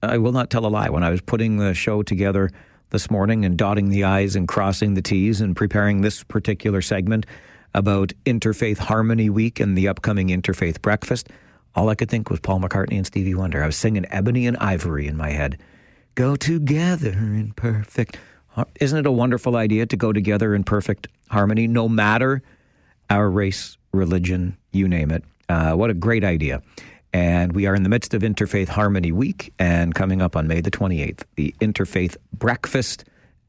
I will not tell a lie. When I was putting the show together this morning and dotting the I's and crossing the T's and preparing this particular segment about Interfaith Harmony Week and the upcoming Interfaith Breakfast, all I could think was Paul McCartney and Stevie Wonder. I was singing Ebony and Ivory in my head. Go together in perfect. Isn't it a wonderful idea to go together in perfect harmony, no matter our race, religion, you name it? What a great idea. And we are in the midst of Interfaith Harmony Week, and coming up on May the 28th, the Interfaith Breakfast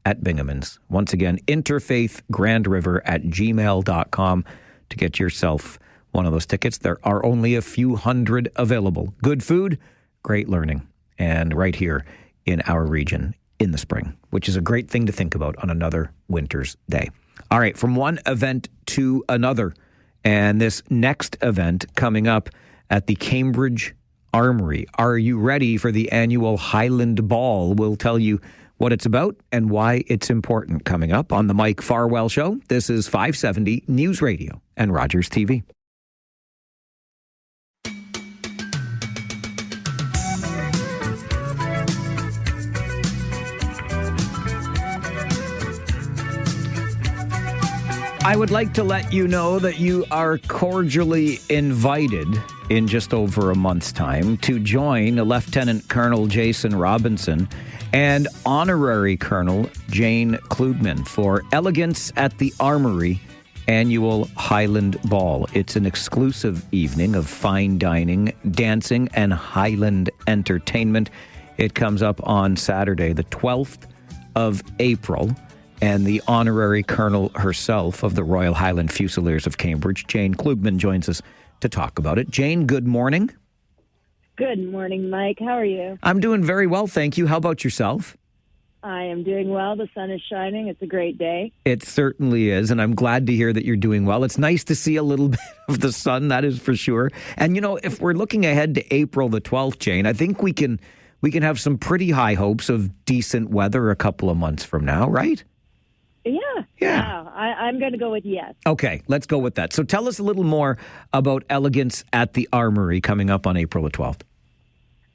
at Binghamton's. Once again, interfaithgrandriver@gmail.com to get yourself one of those tickets. There are only a few hundred available. Good food, great learning, and right here in our region in the spring, which is a great thing to think about on another winter's day. All right, from one event to another, and this next event coming up at the Cambridge Armoury. Are you ready for the annual Highland Ball? We'll tell you what it's about and why it's important coming up on the Mike Farwell Show. This is 570 News Radio and Rogers TV. I would like to let you know that you are cordially invited in just over a month's time to join Lieutenant Colonel Jason Robinson and Honorary Colonel Jane Klugman for Elegance at the Armoury annual Highland Ball. It's an exclusive evening of fine dining, dancing, and Highland entertainment. It comes up on Saturday, the 12th of April. And the Honorary Colonel herself of the Royal Highland Fusiliers of Cambridge, Jane Klugman, joins us to talk about it. Jane, good morning. Good morning, Mike. How are you? I'm doing very well, thank you. How about yourself? I am doing well. The sun is shining. It's a great day. It certainly is, and I'm glad to hear that you're doing well. It's nice to see a little bit of the sun, that is for sure. And, you know, if we're looking ahead to April the 12th, Jane, I think we can have some pretty high hopes of decent weather a couple of months from now, right? Yeah. I'm going to go with yes. Okay, let's go with that. So tell us a little more about Elegance at the Armoury coming up on April the 12th.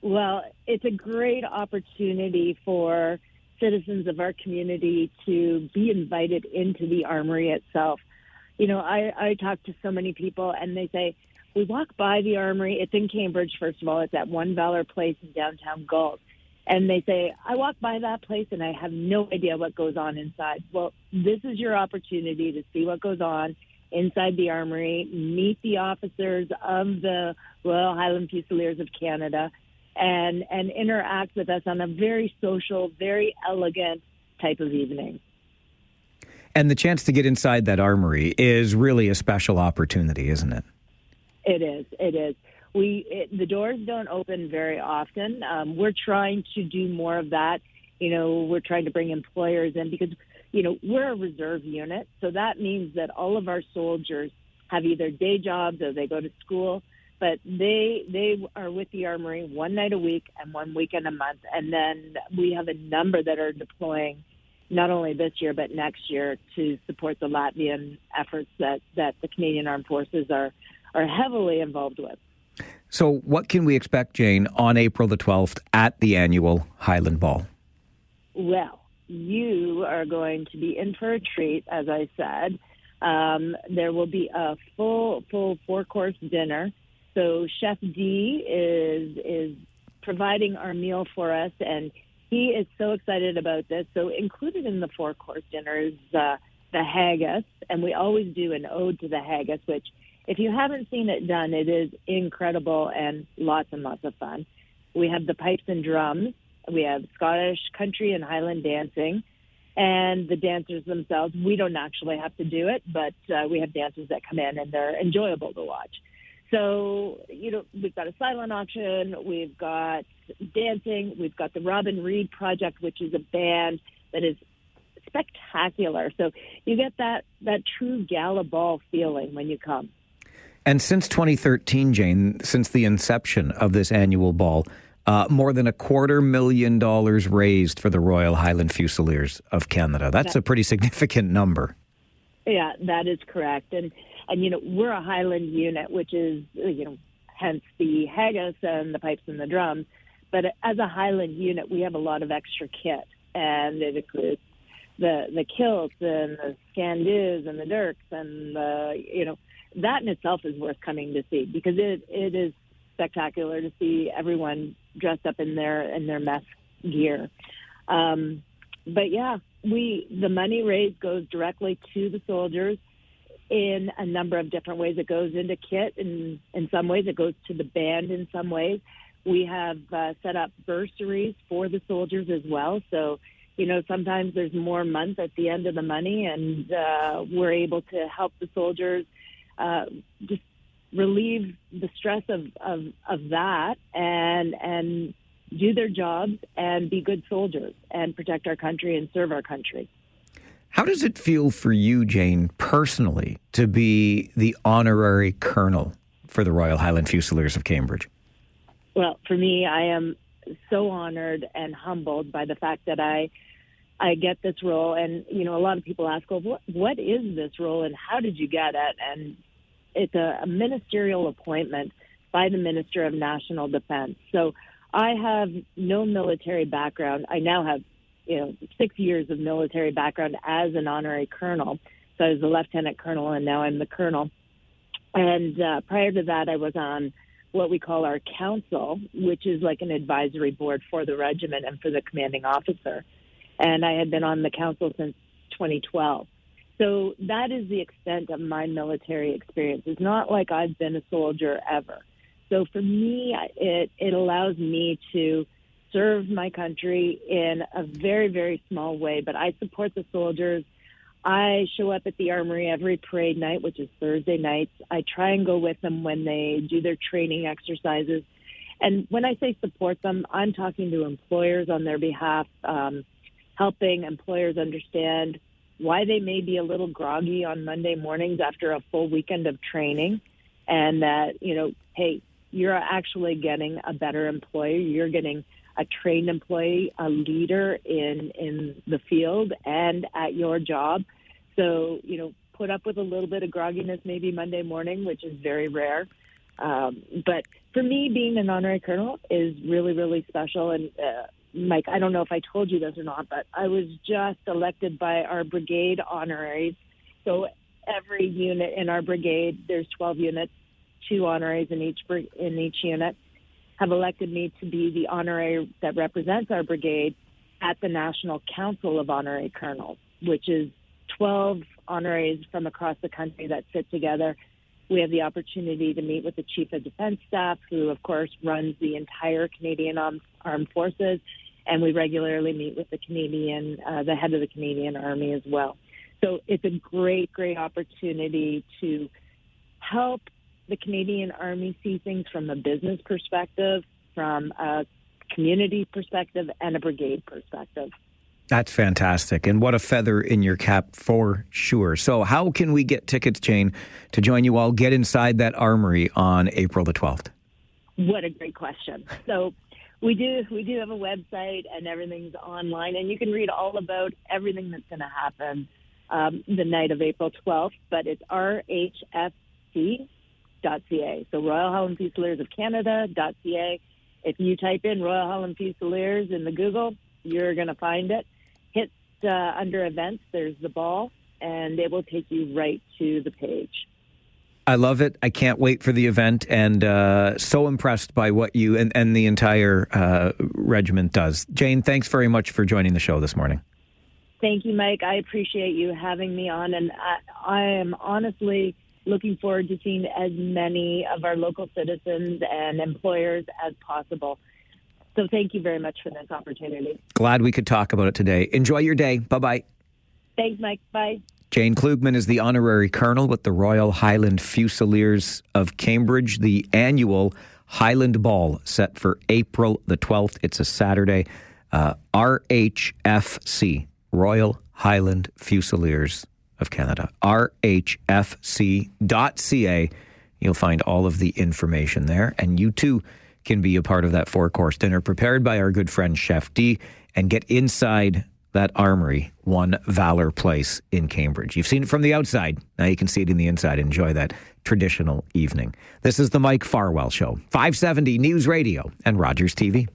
Well, it's a great opportunity for citizens of our community to be invited into the Armoury itself. You know, I talk to so many people and they say, we walk by the Armoury. It's in Cambridge, first of all. It's at One Valor Place in downtown Galt. And they say, I walk by that place and I have no idea what goes on inside. Well, this is your opportunity to see what goes on inside the Armoury, meet the officers of the Royal Highland Fusiliers of Canada, and interact with us on a very social, very elegant type of evening. And the chance to get inside that Armoury is really a special opportunity, isn't it? It is. The doors don't open very often. We're trying to do more of that. You know, we're trying to bring employers in because, you know, we're a reserve unit. So that means that all of our soldiers have either day jobs or they go to school, but they are with the Armoury one night a week and 1 weekend a month. And then we have a number that are deploying not only this year but next year to support the Latvian efforts that the Canadian Armed Forces are heavily involved with. So what can we expect, Jane, on April the 12th at the annual Highland Ball? Well, you are going to be in for a treat, as I said. There will be a full 4-course dinner. So Chef D is providing our meal for us, and he is so excited about this. So included in the four-course dinner is the haggis, and we always do an ode to the haggis, which if you haven't seen it done, it is incredible and lots of fun. We have the pipes and drums. We have Scottish country and Highland dancing. And the dancers themselves, we don't actually have to do it, but we have dancers that come in and they're enjoyable to watch. So, we've got a silent auction, we've got dancing, we've got the Robin Reed Project, which is a band that is spectacular. So you get that true gala ball feeling when you come. And since 2013, Jane, since the inception of this annual ball, more than $250,000 raised for the Royal Highland Fusiliers of Canada. That's a pretty significant number. Yeah, that is correct. And we're a Highland unit, which is, hence the haggis and the pipes and the drums. But as a Highland unit, we have a lot of extra kit. And it includes the kilts and the scandoos and the dirks. And, that in itself is worth coming to see because it is spectacular to see everyone dressed up in their mess gear. But yeah, the money raised goes directly to the soldiers in a number of different ways. It goes into kit, and in some ways it goes to the band in some ways. We have set up bursaries for the soldiers as well. So, sometimes there's more months at the end of the money, and we're able to help the soldiers just relieve the stress of that and do their jobs and be good soldiers and protect our country and serve our country. How does it feel for you, Jane, personally, to be the honorary colonel for the Royal Highland Fusiliers of Cambridge? Well, for me, I am so honored and humbled by the fact that I get this role. And, a lot of people ask, well, what is this role and how did you get it? And it's a ministerial appointment by the Minister of National Defense. So I have no military background. I now have, 6 years of military background as an honorary colonel. So I was a lieutenant colonel, and now I'm the colonel. And prior to that, I was on what we call our council, which is like an advisory board for the regiment and for the commanding officer. And I had been on the council since 2012. So that is the extent of my military experience. It's not like I've been a soldier ever. So for me, it allows me to serve my country in a very, very small way. But I support the soldiers. I show up at the Armoury every parade night, which is Thursday nights. I try and go with them when they do their training exercises. And when I say support them, I'm talking to employers on their behalf, helping employers understand why they may be a little groggy on Monday mornings after a full weekend of training, and that, hey, you're actually getting a better employee. You're getting a trained employee, a leader in the field and at your job. So, put up with a little bit of grogginess maybe Monday morning, which is very rare. But for me, being an honorary colonel is really, really special. And Mike, I don't know if I told you this or not, but I was just elected by our brigade honoraries. So every unit in our brigade, there's 12 units, 2 honoraries in each unit, have elected me to be the honorary that represents our brigade at the National Council of Honorary Colonels, which is 12 honoraries from across the country that sit together. We have the opportunity to meet with the Chief of Defense Staff, who, of course, runs the entire Canadian Armed Forces, and we regularly meet with the head of the Canadian Army as well. So it's a great, great opportunity to help the Canadian Army see things from a business perspective, from a community perspective, and a brigade perspective. That's fantastic. And what a feather in your cap for sure. So how can we get tickets, Jane, to join you all, get inside that armory on April the 12th? What a great question. So we do have a website, and everything's online, and you can read all about everything that's going to happen the night of April 12th, but it's rhfc.ca. So Royal Highland Fusiliers of Canada.ca. If you type in Royal Highland Fusiliers in the Google, you're going to find it. Hit under events, there's the ball, and it will take you right to the page. I love it. I can't wait for the event, and so impressed by what you and the entire regiment does. Jane, thanks very much for joining the show this morning. Thank you, Mike. I appreciate you having me on, and I am honestly looking forward to seeing as many of our local citizens and employers as possible. So thank you very much for this opportunity. Glad we could talk about it today. Enjoy your day. Bye-bye. Thanks, Mike. Bye. Jane Klugman is the honorary colonel with the Royal Highland Fusiliers of Cambridge. The annual Highland Ball set for April the 12th. It's a Saturday. RHFC, Royal Highland Fusiliers of Canada. RHFC.ca. You'll find all of the information there. And you too can be a part of that 4-course dinner prepared by our good friend Chef D and get inside that armory, One Valor Place in Cambridge. You've seen it from the outside. Now you can see it in the inside. Enjoy that traditional evening. This is the Mike Farwell Show, 570 News Radio and Rogers TV.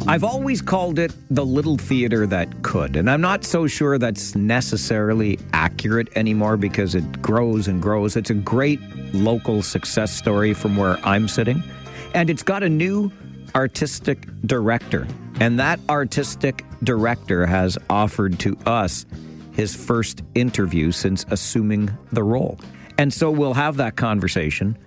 I've always called it the little theater that could, and I'm not so sure that's necessarily accurate anymore because it grows and grows. It's a great local success story from where I'm sitting, and it's got a new artistic director, and that artistic director has offered to us his first interview since assuming the role. And so we'll have that conversation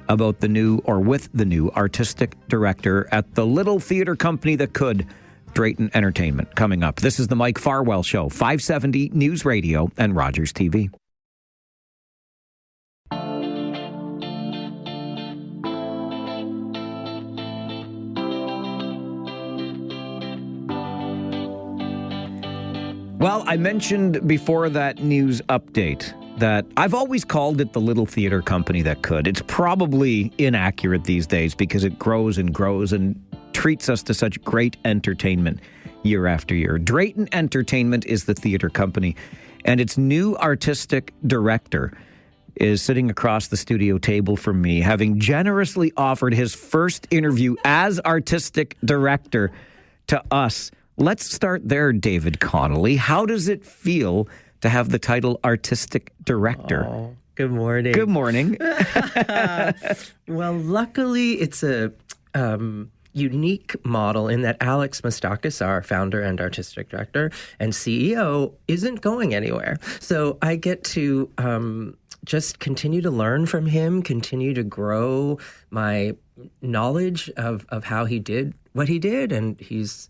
about the new, or with the new artistic director at the little theater company that could, Drayton Entertainment, coming up. This is the Mike Farwell Show, 570 News Radio and Rogers TV. Well, I mentioned before that news update that I've always called it the little theater company that could. It's probably inaccurate these days because it grows and grows and treats us to such great entertainment year after year. Drayton Entertainment is the theater company, and its new artistic director is sitting across the studio table from me, having generously offered his first interview as artistic director to us. Let's start there, David Connolly. How does it feel to have the title artistic director? Oh, good morning. Good morning. Well, luckily, it's a unique model in that Alex Mastakis, our founder and artistic director and CEO, isn't going anywhere. So I get to just continue to learn from him, continue to grow my knowledge of how he did what he did, and he's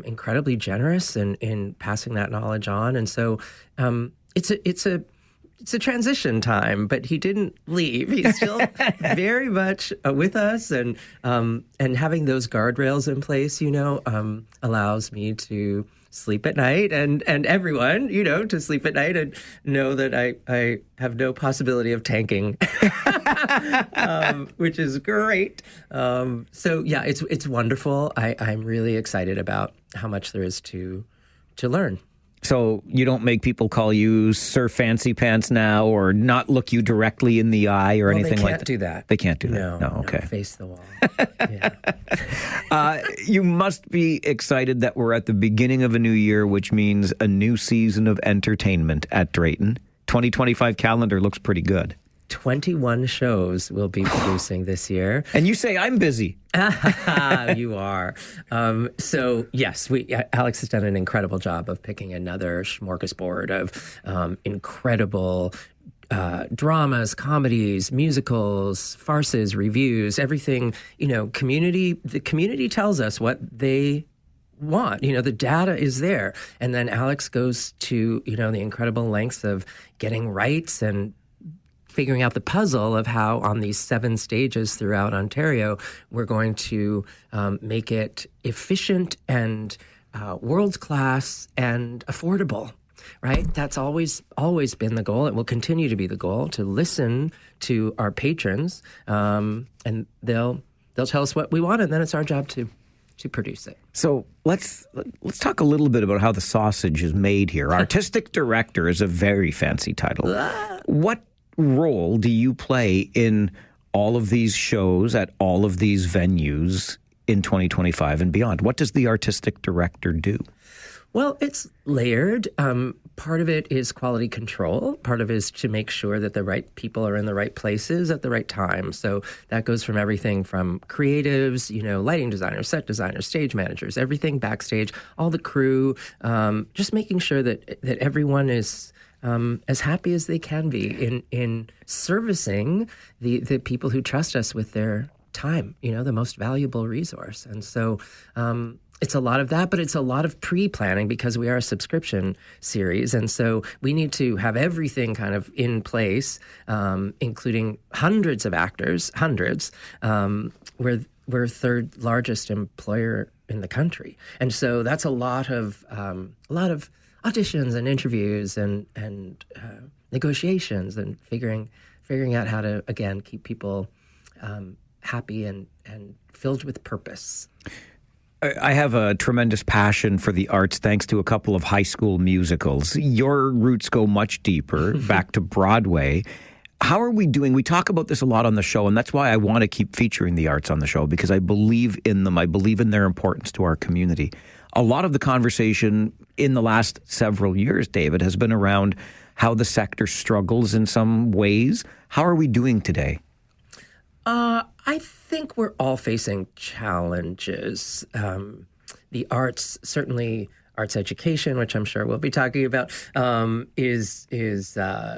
incredibly generous in passing that knowledge on. And so it's a transition time, but he didn't leave. He's still very much with us, and having those guardrails in place, allows me to sleep at night and everyone, to sleep at night and know that I have no possibility of tanking, which is great. So yeah, it's wonderful. I'm really excited about how much there is to learn. So you don't make people call you Sir Fancy Pants now, or not look you directly in the eye or anything like that? They can't do that. They can't do that? No, okay. No, face the wall. Yeah. You must be excited that we're at the beginning of a new year, which means a new season of entertainment at Drayton. 2025 calendar looks pretty good. 21 shows we'll be producing this year. And you say I'm busy. You are. So yes, Alex has done an incredible job of picking another smorgasbord of incredible dramas, comedies, musicals, farces, reviews, everything. The community tells us what they want. The data is there. And then Alex goes to, the incredible lengths of getting rights and figuring out the puzzle of how on these 7 stages throughout Ontario, we're going to make it efficient and world-class and affordable, right? That's always been the goal. It will continue to be the goal, to listen to our patrons, and they'll tell us what we want, and then it's our job to produce it. So let's talk a little bit about how the sausage is made here. Artistic director is a very fancy title. What role do you play in all of these shows at all of these venues in 2025 and beyond? What does the artistic director do? Well, it's layered. Part of it is quality control. Part of it is to make sure that the right people are in the right places at the right time. So that goes from everything from creatives, lighting designers, set designers, stage managers, everything backstage, all the crew, just making sure that everyone is as happy as they can be in servicing the people who trust us with their time, the most valuable resource. And so it's a lot of that, but it's a lot of pre-planning because we are a subscription series. And so we need to have everything kind of in place, including hundreds of actors, we're third largest employer in the country. And so that's a lot of auditions and interviews and negotiations and figuring out how to, again, keep people happy and filled with purpose. I have a tremendous passion for the arts thanks to a couple of high school musicals. Your roots go much deeper, back to Broadway. How are we doing? We talk about this a lot on the show, and that's why I want to keep featuring the arts on the show, because I believe in them. I believe in their importance to our community. A lot of the conversation in the last several years, David, has been around how the sector struggles in some ways. How are we doing today? I think we're all facing challenges. The arts, certainly arts education, which I'm sure we'll be talking about, is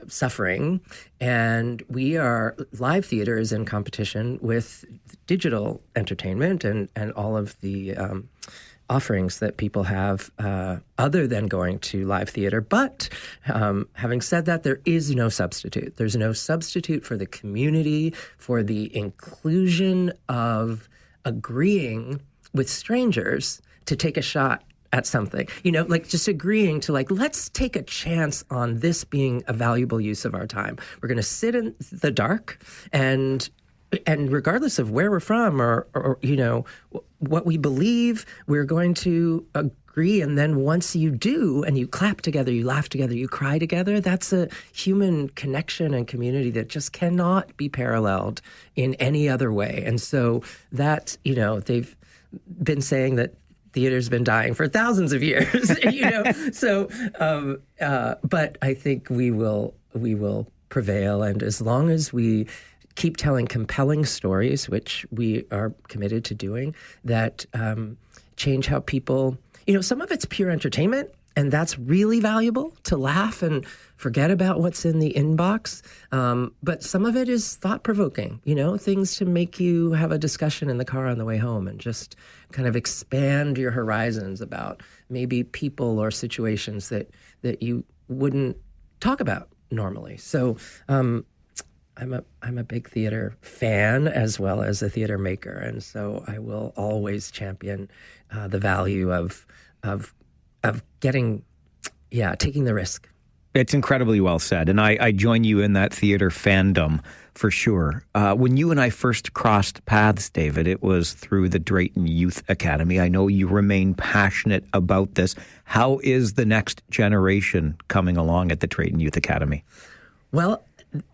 suffering. And live theater is in competition with digital entertainment and all of the offerings that people have other than going to live theater. But having said that, there is no substitute. There's no substitute for the community, for the inclusion of agreeing with strangers to take a shot at something, just agreeing to let's take a chance on this being a valuable use of our time. We're going to sit in the dark and regardless of where we're from or what we believe, we're going to agree. And then once you do, and you clap together, you laugh together, you cry together, that's a human connection and community that just cannot be paralleled in any other way. And so that, they've been saying that theater's been dying for thousands of years, So, but I think we will prevail. And as long as we keep telling compelling stories, which we are committed to doing, that change how people, some of it's pure entertainment, and that's really valuable to laugh and forget about what's in the inbox. But some of it is thought-provoking, things to make you have a discussion in the car on the way home and just kind of expand your horizons about maybe people or situations that you wouldn't talk about normally. So, I'm a big theater fan as well as a theater maker, and so I will always champion the value of taking the risk. It's incredibly well said, and I join you in that theater fandom for sure. When you and I first crossed paths, David, it was through the Drayton Youth Academy. I know you remain passionate about this. How is the next generation coming along at the Drayton Youth Academy? Well,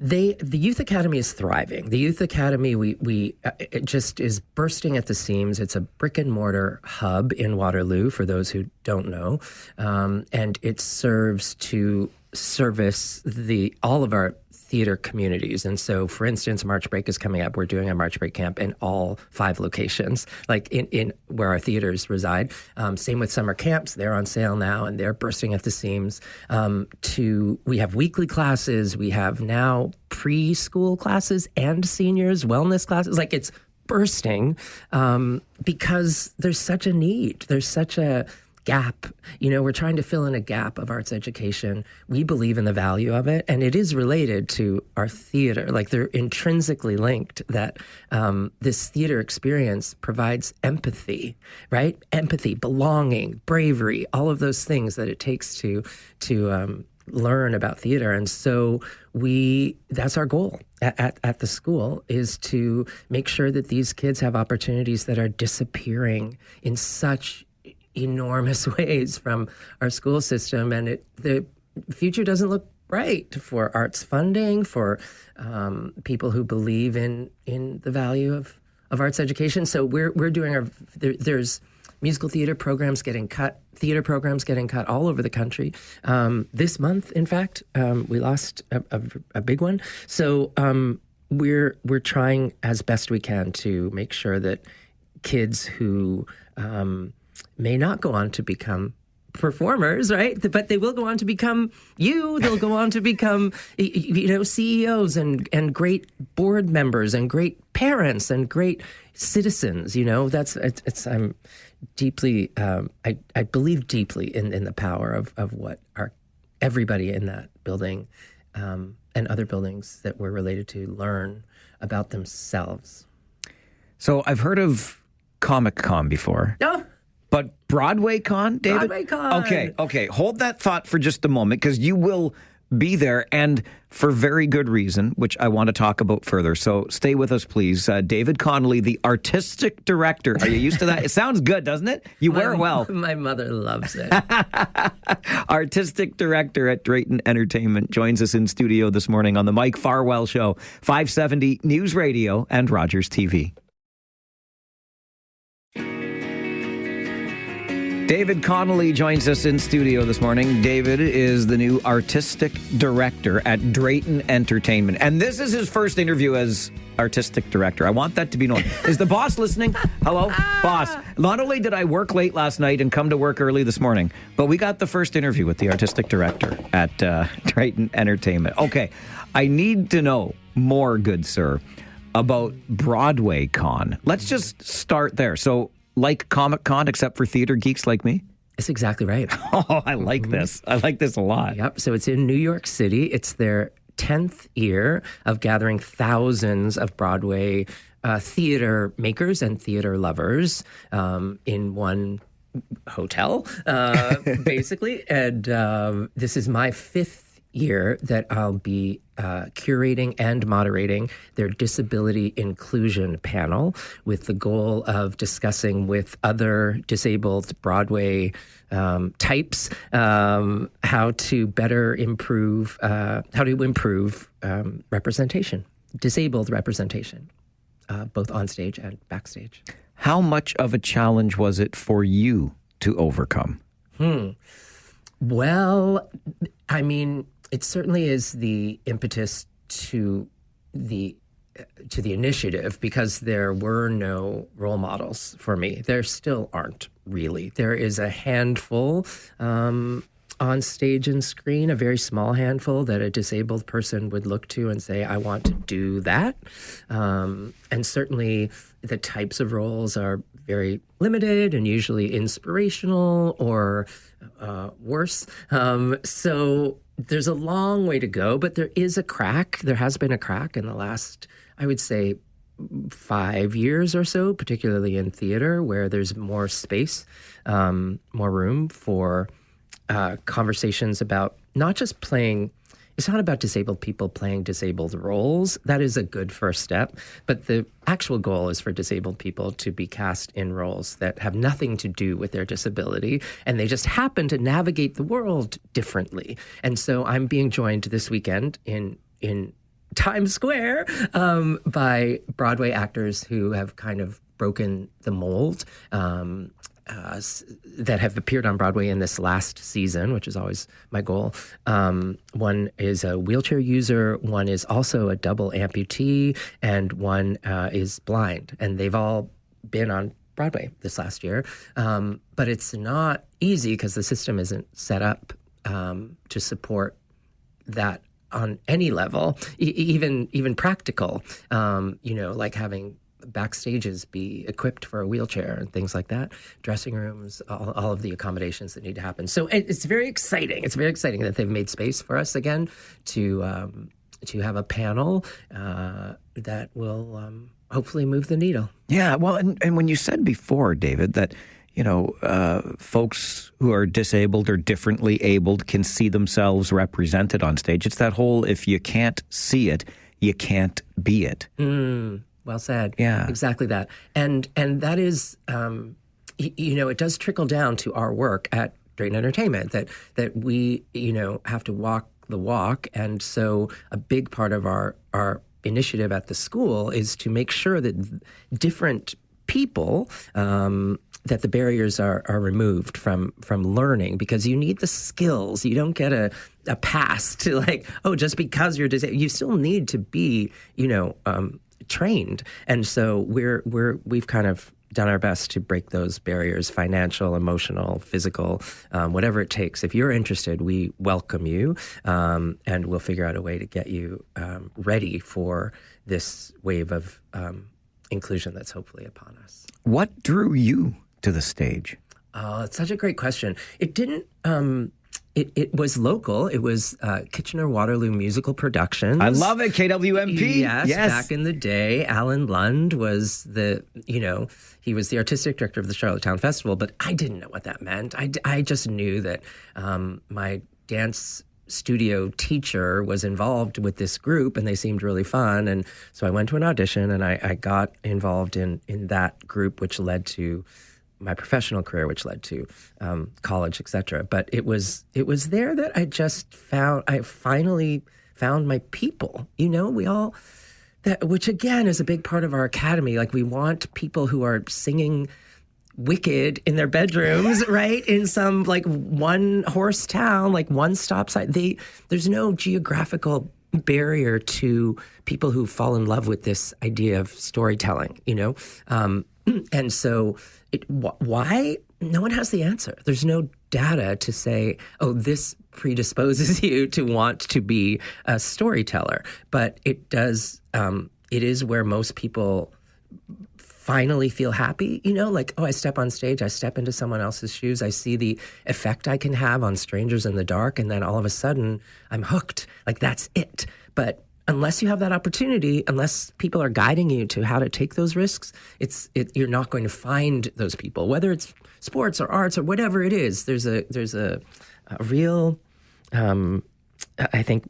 the Youth Academy is thriving. The Youth Academy, it just is bursting at the seams. It's a brick and mortar hub in Waterloo, for those who don't know, and it serves to service all of our theater communities. And so, for instance, March Break is coming up. We're doing a March Break camp in all 5 locations, in where our theaters reside. Same with summer camps. They're on sale now, and they're bursting at the seams. We have weekly classes. We have now preschool classes and seniors wellness classes. It's bursting because there's such a need. There's such a gap. We're trying to fill in a gap of arts education. We believe in the value of it, and it is related to our theater. They're intrinsically linked, that this theater experience provides empathy, right? Empathy, belonging, bravery, all of those things that it takes to learn about theater. And so that's our goal at the school, is to make sure that these kids have opportunities that are disappearing in such enormous ways from our school system, and the future doesn't look bright for arts funding, for people who believe in the value of arts education. So we're doing there's musical theater programs getting cut, theater programs getting cut all over the country. This month, in fact, we lost a big one. So we're trying as best we can to make sure that kids who may not go on to become performers, right? But they will go on to become they'll go on to become, CEOs and great board members and great parents and great citizens. I'm deeply, I believe deeply in the power of what everybody in that building and other buildings that we're related to learn about themselves. So I've heard of Comic Con before. Oh. But Broadway Con, David? Broadway Con. Okay. Hold that thought for just a moment, because you will be there, and for very good reason, which I want to talk about further. So stay with us, please. David Connolly, the artistic director. Are you used to that? It sounds good, doesn't it? You wear it well. My mother loves it. Artistic director at Drayton Entertainment joins us in studio this morning on the Mike Farwell Show, 570 News Radio and Rogers TV. David Connolly joins us in studio this morning. David is the new artistic director at Drayton Entertainment. And this is his first interview as artistic director. I want that to be known. Is the boss listening? Hello? Boss. Not only did I work late last night and come to work early this morning, but we got the first interview with the artistic director at Drayton Entertainment. Okay, I need to know more, good sir, about Broadway Con. Let's just start there. So, like Comic Con, except for theater geeks like me? That's exactly right. Oh, I like this. I like this a lot. Yep. So it's in New York City. It's their 10th year of gathering thousands of Broadway theater makers and theater lovers in one hotel, basically. And this is my 5th year that I'll be curating and moderating their disability inclusion panel, with the goal of discussing with other disabled Broadway types how to better improve representation, disabled representation, both on stage and backstage. How much of a challenge was it for you to overcome? Well, I mean, it certainly is the impetus to the initiative, because there were no role models for me. There still aren't, really. There is a handful on stage and screen, a very small handful that a disabled person would look to and say, I want to do that. And certainly the types of roles are very limited and usually inspirational or worse. So there's a long way to go, but there is a crack. There has been a crack in the last, I would say, 5 years or so, particularly in theater, where there's more space, more room for conversations about not just playing. It's not about disabled people playing disabled roles. That is a good first step. But the actual goal is for disabled people to be cast in roles that have nothing to do with their disability, and they just happen to navigate the world differently. And so I'm being joined this weekend in Times Square by Broadway actors who have kind of broken the mold, that have appeared on Broadway in this last season, which is always my goal. One is a wheelchair user, one is also a double amputee, and one is blind. And they've all been on Broadway this last year. But it's not easy because the system isn't set up to support that on any level, even practical, like having backstages be equipped for a wheelchair and things like that, dressing rooms, all of the accommodations that need to happen. So it's very exciting. It's very exciting that they've made space for us again to have a panel that will hopefully move the needle. Yeah, well, and when you said before, David, that folks who are disabled or differently abled can see themselves represented on stage. It's that whole, if you can't see it, you can't be it. Well said. Yeah. Exactly that. And that is, it does trickle down to our work at Drayton Entertainment, that we, have to walk the walk. And so a big part of our initiative at the school is to make sure that different people, that the barriers are removed from learning, because you need the skills. You don't get a pass to just because you're disabled. You still need to be, trained. And so we've kind of done our best to break those barriers, financial, emotional, physical, whatever it takes. If you're interested, we welcome you, and we'll figure out a way to get you ready for this wave of inclusion that's hopefully upon us. What drew you to the stage? Oh, it's such a great question. It didn't... It was local. It was Kitchener-Waterloo Musical Productions. I love it, KWMP. Yes, back in the day, Alan Lund was he was the artistic director of the Charlottetown Festival, but I didn't know what that meant. I just knew that my dance studio teacher was involved with this group, and they seemed really fun. And so I went to an audition, and I got involved in that group, which led to my professional career, which led to college, etc. But it was there that I finally found my people. We all, which again is a big part of our academy. Like, we want people who are singing Wicked in their bedrooms, right? In some one horse town, one stop sign. There's no geographical barrier to people who fall in love with this idea of storytelling, and so why? No one has the answer. There's no data to say, oh, this predisposes you to want to be a storyteller. But it does, it is where most people finally feel happy, I step on stage, I step into someone else's shoes, I see the effect I can have on strangers in the dark, and then all of a sudden I'm hooked. That's it. But unless you have that opportunity, unless people are guiding you to how to take those risks, you're not going to find those people. Whether it's sports or arts or whatever it is, there's a real, I think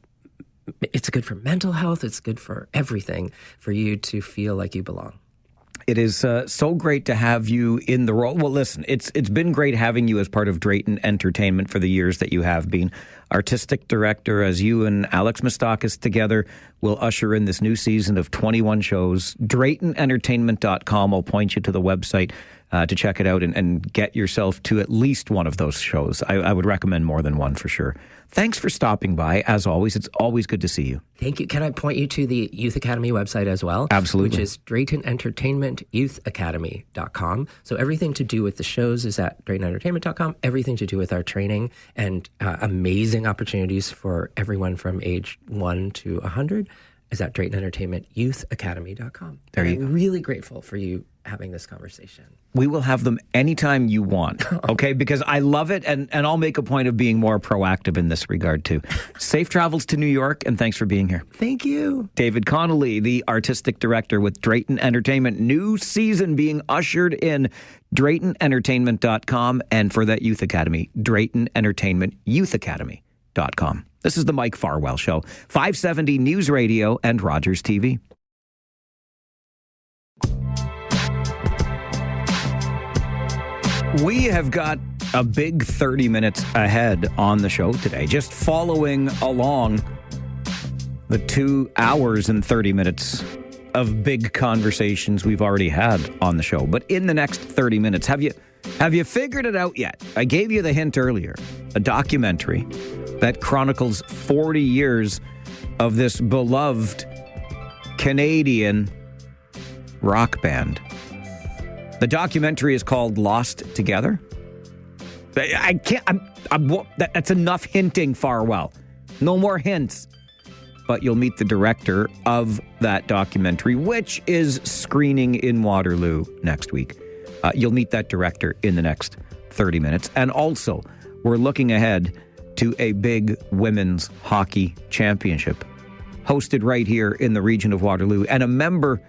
it's good for mental health. It's good for everything, for you to feel like you belong. It is so great to have you in the role. Well, listen, it's been great having you as part of Drayton Entertainment for the years that you have been. Artistic director, as you and Alex Mistakis together will usher in this new season of 21 shows. DraytonEntertainment.com. I'll point you to the website to check it out and get yourself to at least one of those shows. I would recommend more than one for sure. Thanks for stopping by. As always, it's always good to see you. Thank you. Can I point you to the Youth Academy website as well? Absolutely. Which is DraytonEntertainmentYouthAcademy.com. So everything to do with the shows is at DraytonEntertainment.com. Everything to do with our training and amazing opportunities for everyone from age 1 to 100 is at DraytonEntertainmentYouthAcademy.com. I'm really grateful for you having this conversation. We will have them anytime you want, okay? Because I love it, and I'll make a point of being more proactive in this regard, too. Safe travels to New York, and thanks for being here. Thank you. David Connolly, the artistic director with Drayton Entertainment. New season being ushered in. DraytonEntertainment.com, and for that Youth Academy, DraytonEntertainmentYouthAcademy.com. This is the Mike Farwell Show, 570 News Radio and Rogers TV. We have got a big 30 minutes ahead on the show today, just following along the 2 hours and 30 minutes of big conversations we've already had on the show. But in the next 30 minutes, have you figured it out yet? I gave you the hint earlier, a documentary that chronicles 40 years of this beloved Canadian rock band. The documentary is called Lost Together. That's enough hinting, Farwell. No more hints. But you'll meet the director of that documentary, which is screening in Waterloo next week. You'll meet that director in the next 30 minutes. And also, we're looking ahead to a big women's hockey championship hosted right here in the region of Waterloo, and a member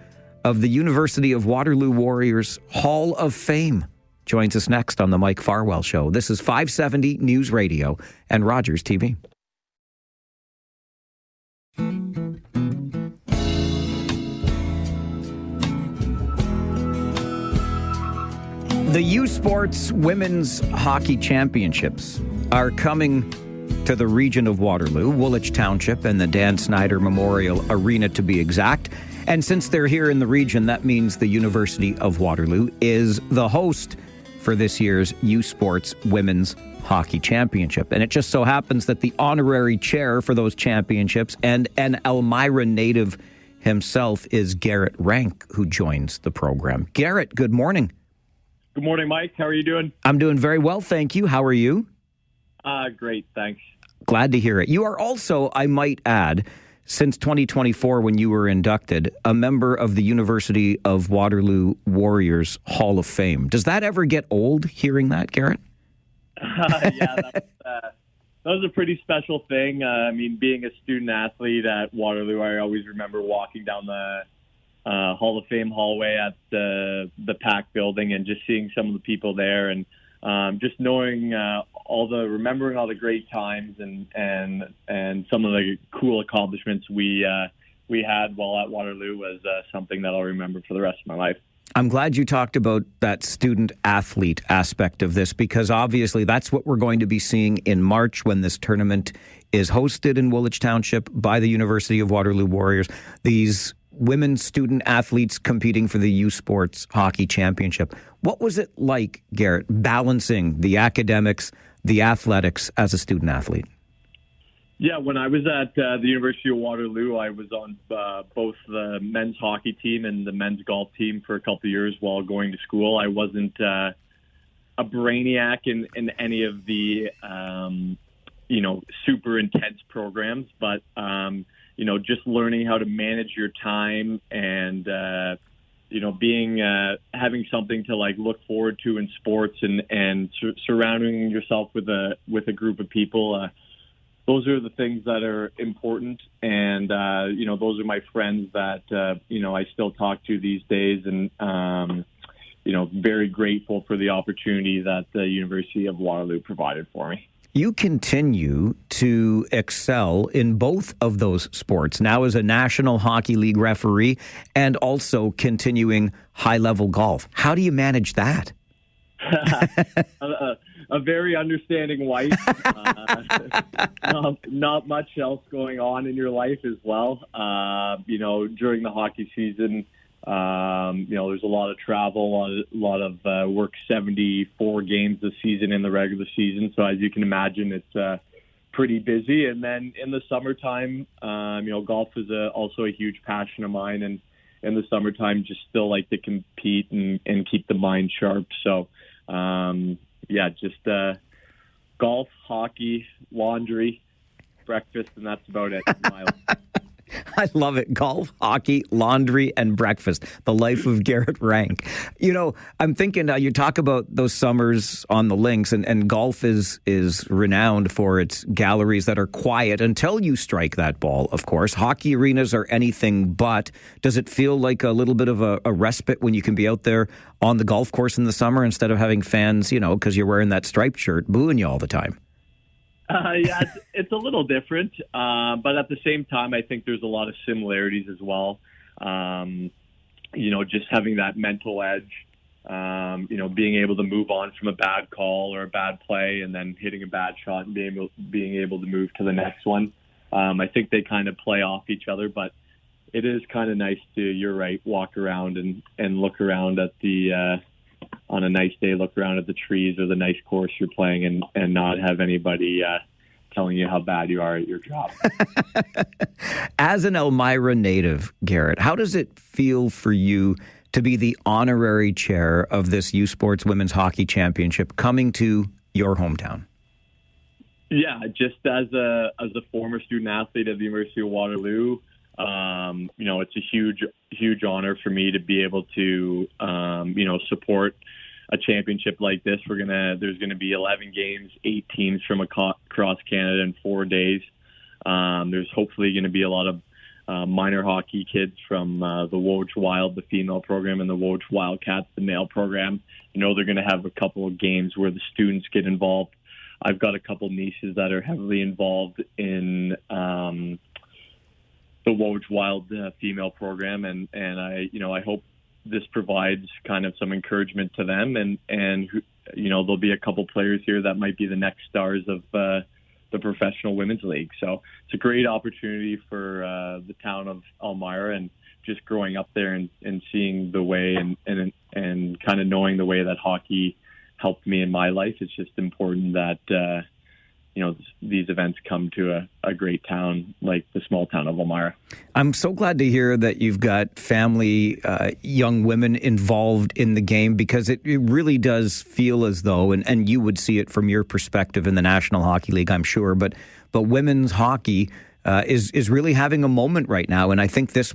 of the University of Waterloo Warriors Hall of Fame joins us next on the Mike Farwell Show. This is 570 News Radio and Rogers TV. The USports Women's Hockey Championships are coming to the region of Waterloo, Woolwich Township, and the Dan Snyder Memorial Arena to be exact. And since they're here in the region, that means the University of Waterloo is the host for this year's USports Women's Hockey Championship. And it just so happens that the honorary chair for those championships and an Elmira native himself is Garrett Rank, who joins the program. Garrett, good morning. Good morning, Mike. How are you doing? I'm doing very well, thank you. How are you? Great, thanks. Glad to hear it. You are also, I might add, since 2024 when you were inducted, a member of the University of Waterloo Warriors Hall of Fame. Does that ever get old, hearing that, Garrett? Yeah, that was a pretty special thing. I mean, being a student athlete at Waterloo, I always remember walking down the Hall of Fame hallway at the PAC building and just seeing some of the people there, and just knowing remembering all the great times and some of the cool accomplishments we had while at Waterloo was something that I'll remember for the rest of my life. I'm glad you talked about that student-athlete aspect of this, because obviously that's what we're going to be seeing in March when this tournament is hosted in Woolwich Township by the University of Waterloo Warriors. These women student-athletes competing for the USports Hockey Championship. What was it like, Garrett, balancing the academics, the athletics as a student-athlete? Yeah, when I was at the University of Waterloo, I was on both the men's hockey team and the men's golf team for a couple of years while going to school. I wasn't a brainiac in any of the, super intense programs, but, just learning how to manage your time and, having something to look forward to in sports and surrounding yourself with a group of people. Those are the things that are important, and those are my friends that I still talk to these days, and very grateful for the opportunity that the University of Waterloo provided for me. You continue to excel in both of those sports, now as a National Hockey League referee and also continuing high-level golf. How do you manage that? A very understanding wife. Not much else going on in your life as well. During the hockey season, there's a lot of travel, a lot of work, 74 games this season in the regular season. So as you can imagine, it's pretty busy. And then in the summertime, golf is also a huge passion of mine. And in the summertime, just still like to compete and keep the mind sharp. So, golf, hockey, laundry, breakfast, and that's about it. I love it. Golf, hockey, laundry, and breakfast. The life of Garrett Rank. I'm thinking you talk about those summers on the links, and golf is renowned for its galleries that are quiet until you strike that ball, of course. Hockey arenas are anything but. Does it feel like a little bit of a respite when you can be out there on the golf course in the summer instead of having fans, because you're wearing that striped shirt, booing you all the time? It's a little different, but at the same time, I think there's a lot of similarities as well. Just having that mental edge, being able to move on from a bad call or a bad play and then hitting a bad shot and being able to move to the next one. I think they kind of play off each other, but it is kind of nice to, you're right, walk around and look around at on a nice day, look around at the trees or the nice course you're playing and not have anybody telling you how bad you are at your job. As an Elmira native, Garrett, how does it feel for you to be the honorary chair of this USports Women's Hockey Championship coming to your hometown? Yeah, just as a former student athlete at the University of Waterloo, it's a huge honor for me to be able to, support a championship like this. There's gonna be 11 games, 8 teams from across Canada in 4 days. There's hopefully going to be a lot of minor hockey kids from the Woolwich Wild, the female program, and the Woolwich Wildcats, the male program. They're going to have a couple of games where the students get involved. I've got a couple nieces that are heavily involved in the Woolwich Wild female program, and I hope this provides kind of some encouragement to them, and there'll be a couple players here that might be the next stars of the professional women's league. So it's a great opportunity for the town of Elmira and just growing up there and seeing the way and kind of knowing the way that hockey helped me in my life. It's just important that these events come to a great town like the small town of Elmira. I'm so glad to hear that you've got family, young women involved in the game, because it really does feel as though, and you would see it from your perspective in the National Hockey League, I'm sure, but women's hockey is really having a moment right now, and I think this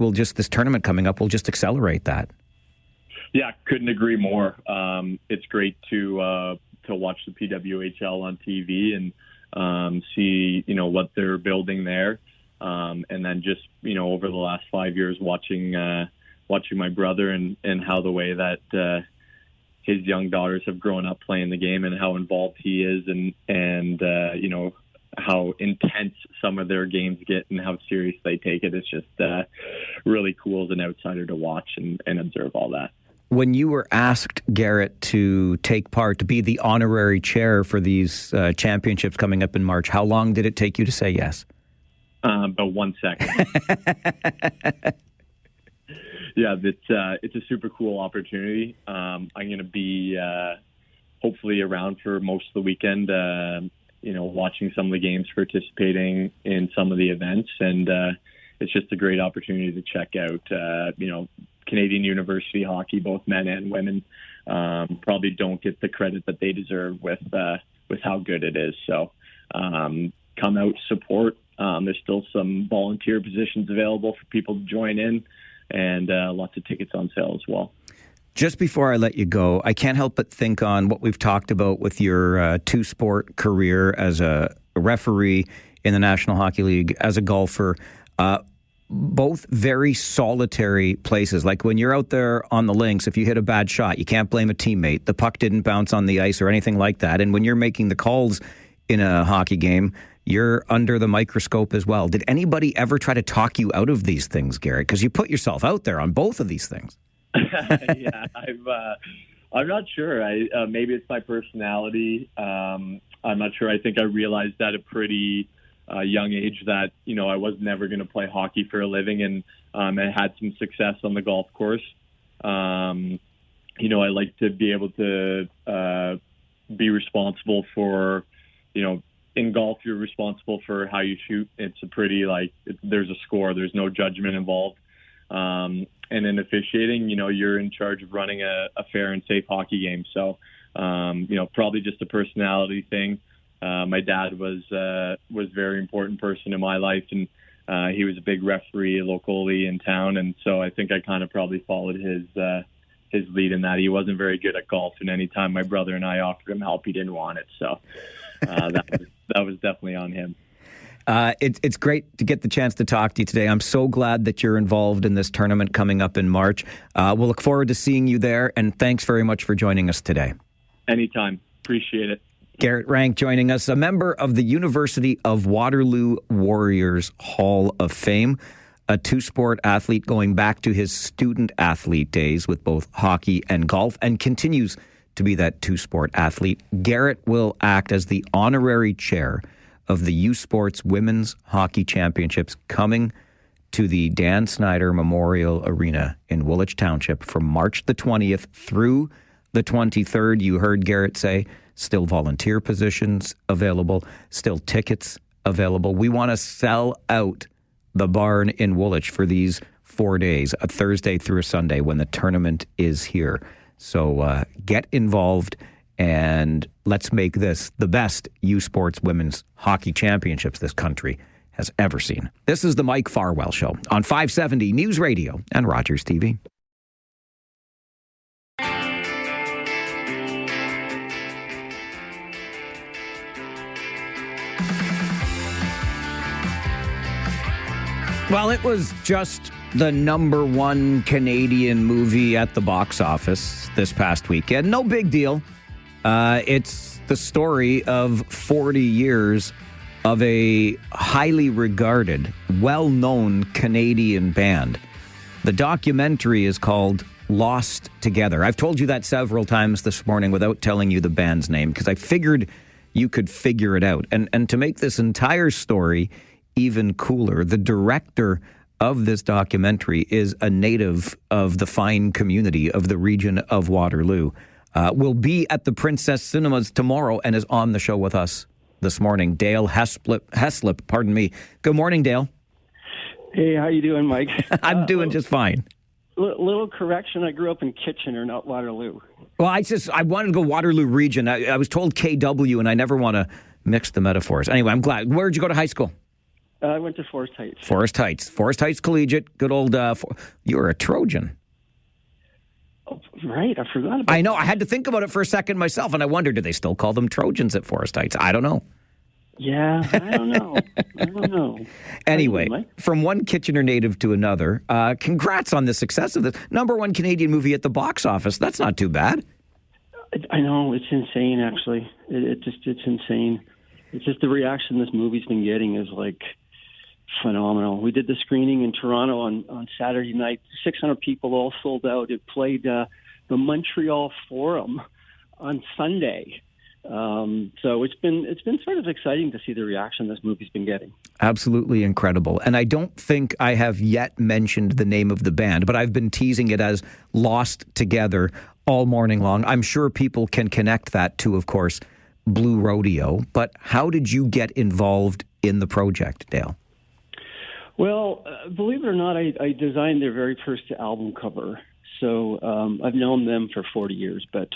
tournament coming up will just accelerate that. Yeah, couldn't agree more. It's great to watch the PWHL on TV and see what they're building there, and then just over the last 5 years watching my brother and how the way that his young daughters have grown up playing the game and how involved he is and how intense some of their games get and how serious they take it. It's just really cool as an outsider to watch and observe all that. When you were asked, Garrett, to take part, to be the honorary chair for these championships coming up in March, how long did it take you to say yes? About 1 second. Yeah, it's a super cool opportunity. I'm going to be hopefully around for most of the weekend, watching some of the games, participating in some of the events, and it's just a great opportunity to check out, Canadian university hockey, both men and women, probably don't get the credit that they deserve with how good it is. So come out, support. There's still some volunteer positions available for people to join in, and lots of tickets on sale as well. Just before I let you go, I can't help but think on what we've talked about with your two-sport career as a referee in the National Hockey League, as a golfer. Both very solitary places. Like when you're out there on the links, if you hit a bad shot, you can't blame a teammate. The puck didn't bounce on the ice or anything like that. And when you're making the calls in a hockey game, you're under the microscope as well. Did anybody ever try to talk you out of these things, Garrett? Because you put yourself out there on both of these things. Yeah, I'm not sure. Maybe it's my personality. I'm not sure. I think I realized at a pretty young age that I was never going to play hockey for a living, and I had some success on the golf course. I like to be able to be responsible for, in golf you're responsible for how you shoot. It's a pretty there's a score. There's no judgment involved. And in officiating, you're in charge of running a fair and safe hockey game. So, probably just a personality thing. My dad was a very important person in my life, and he was a big referee locally in town, and so I think I kind of probably followed his lead in that. He wasn't very good at golf, and anytime my brother and I offered him help, he didn't want it. So that was definitely on him. It's great to get the chance to talk to you today. I'm so glad that you're involved in this tournament coming up in March. We'll look forward to seeing you there, and thanks very much for joining us today. Anytime. Appreciate it. Garrett Rank joining us, a member of the University of Waterloo Warriors Hall of Fame, a two-sport athlete going back to his student athlete days with both hockey and golf, and continues to be that two-sport athlete. Garrett will act as the honorary chair of the USports Women's Hockey Championships coming to the Dan Snyder Memorial Arena in Woolwich Township from March the 20th through the 23rd. You heard Garrett say still volunteer positions available, still tickets available. We want to sell out the barn in Woolwich for these 4 days, a Thursday through a Sunday when the tournament is here. So get involved and let's make this the best USports Women's Hockey Championships this country has ever seen. This is the Mike Farwell Show on 570 News Radio and Rogers TV. Well, it was just the #1 Canadian movie at the box office this past weekend. No big deal. It's the story of 40 years of a highly regarded, well-known Canadian band. The documentary is called Lost Together. I've told you that several times this morning without telling you the band's name because I figured you could figure it out. And to make this entire story even cooler, the director of this documentary is a native of the fine community of the region of Waterloo. Will be at the Princess Cinemas tomorrow and is on the show with us this morning. Dale Heslip, pardon me. Good morning, Dale. Hey, how you doing, Mike? I'm doing just fine. Little correction, I grew up in Kitchener, not Waterloo. Well, I wanted to go Waterloo region. I was told KW, and I never want to mix the metaphors. Anyway, I'm glad. Where did you go to high school? I went to Forest Heights. Forest Heights Collegiate. Good old, you were a Trojan. Oh, right, I forgot about I know. I had to think about it for a second myself, and I wondered, do they still call them Trojans at Forest Heights? I don't know. Yeah, I don't know. Anyway, from one Kitchener native to another, congrats on the success of this. #1 Canadian movie at the box office. That's not too bad. I know, it's insane, actually. It's insane. It's just the reaction this movie's been getting is, like, phenomenal. We did the screening in Toronto on Saturday night. 600 people, all sold out. It played the Montreal Forum on Sunday. So it's been sort of exciting to see the reaction this movie's been getting. Absolutely incredible. And I don't think I have yet mentioned the name of the band, but I've been teasing it as Lost Together all morning long. I'm sure people can connect that to, of course, Blue Rodeo. But how did you get involved in the project, Dale? Well, believe it or not, I designed their very first album cover. So I've known them for 40 years, but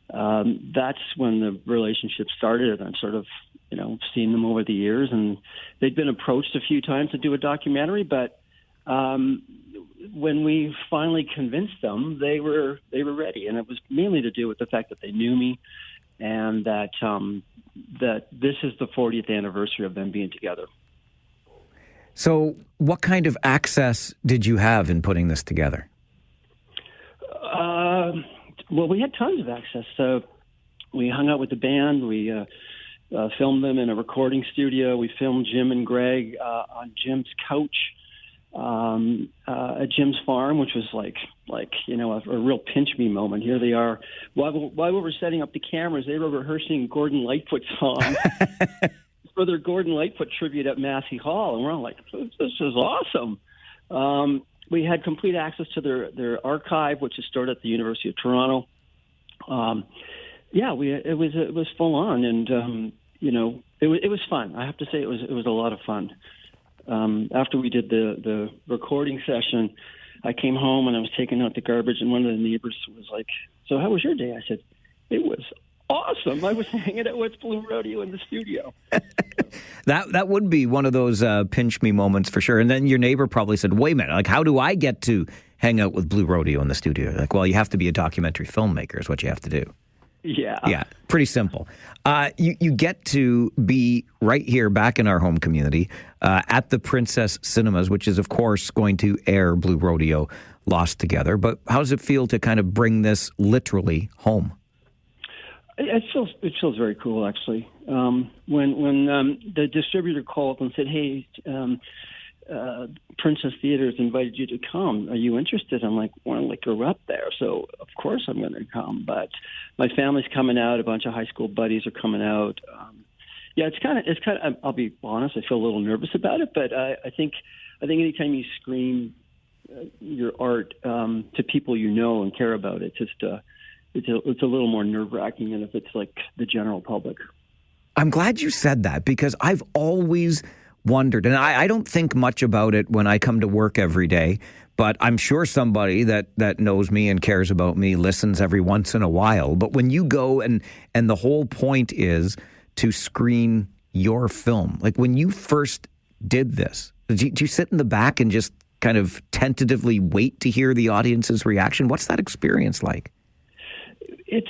that's when the relationship started. I've sort of, seen them over the years, and they'd been approached a few times to do a documentary, but when we finally convinced them, they were ready, and it was mainly to do with the fact that they knew me, and that this is the 40th anniversary of them being together. So what kind of access did you have in putting this together? Well, we had tons of access. So we hung out with the band. We filmed them in a recording studio. We filmed Jim and Greg on Jim's couch at Jim's farm, which was like a real pinch me moment. Here they are. While we were setting up the cameras, they were rehearsing Gordon Lightfoot's song for their Gordon Lightfoot tribute at Massey Hall, and we're all like, "This is awesome." We had complete access to their archive, which is stored at the University of Toronto. It was full on, and it was fun. I have to say, it was a lot of fun. After we did the recording session, I came home and I was taking out the garbage, and one of the neighbors was like, "So how was your day?" I said, "It was awesome. I was hanging out with Blue Rodeo in the studio." That would be one of those pinch me moments for sure. And then your neighbor probably said, "Wait a minute, like, how do I get to hang out with Blue Rodeo in the studio?" Like, well, you have to be a documentary filmmaker is what you have to do. Yeah, pretty simple. You get to be right here back in our home community at the Princess Cinemas, which is, of course, going to air Blue Rodeo Lost Together. But how does it feel to kind of bring this literally home? It feels very cool, actually. When the distributor called and said, "Hey, Princess Theatres invited you to come. Are you interested?" I'm like, "Well, I grew up there, so of course I'm going to come." But my family's coming out. A bunch of high school buddies are coming out. It's kind of. I'll be honest. I feel a little nervous about it, but I think anytime you screen your art to people you know and care about, it's a little more nerve-wracking than if it's like the general public. I'm glad you said that, because I've always wondered, and I don't think much about it when I come to work every day, but I'm sure somebody that knows me and cares about me listens every once in a while. But when you go and the whole point is to screen your film, like when you first did this, did you sit in the back and just kind of tentatively wait to hear the audience's reaction? What's that experience like? It's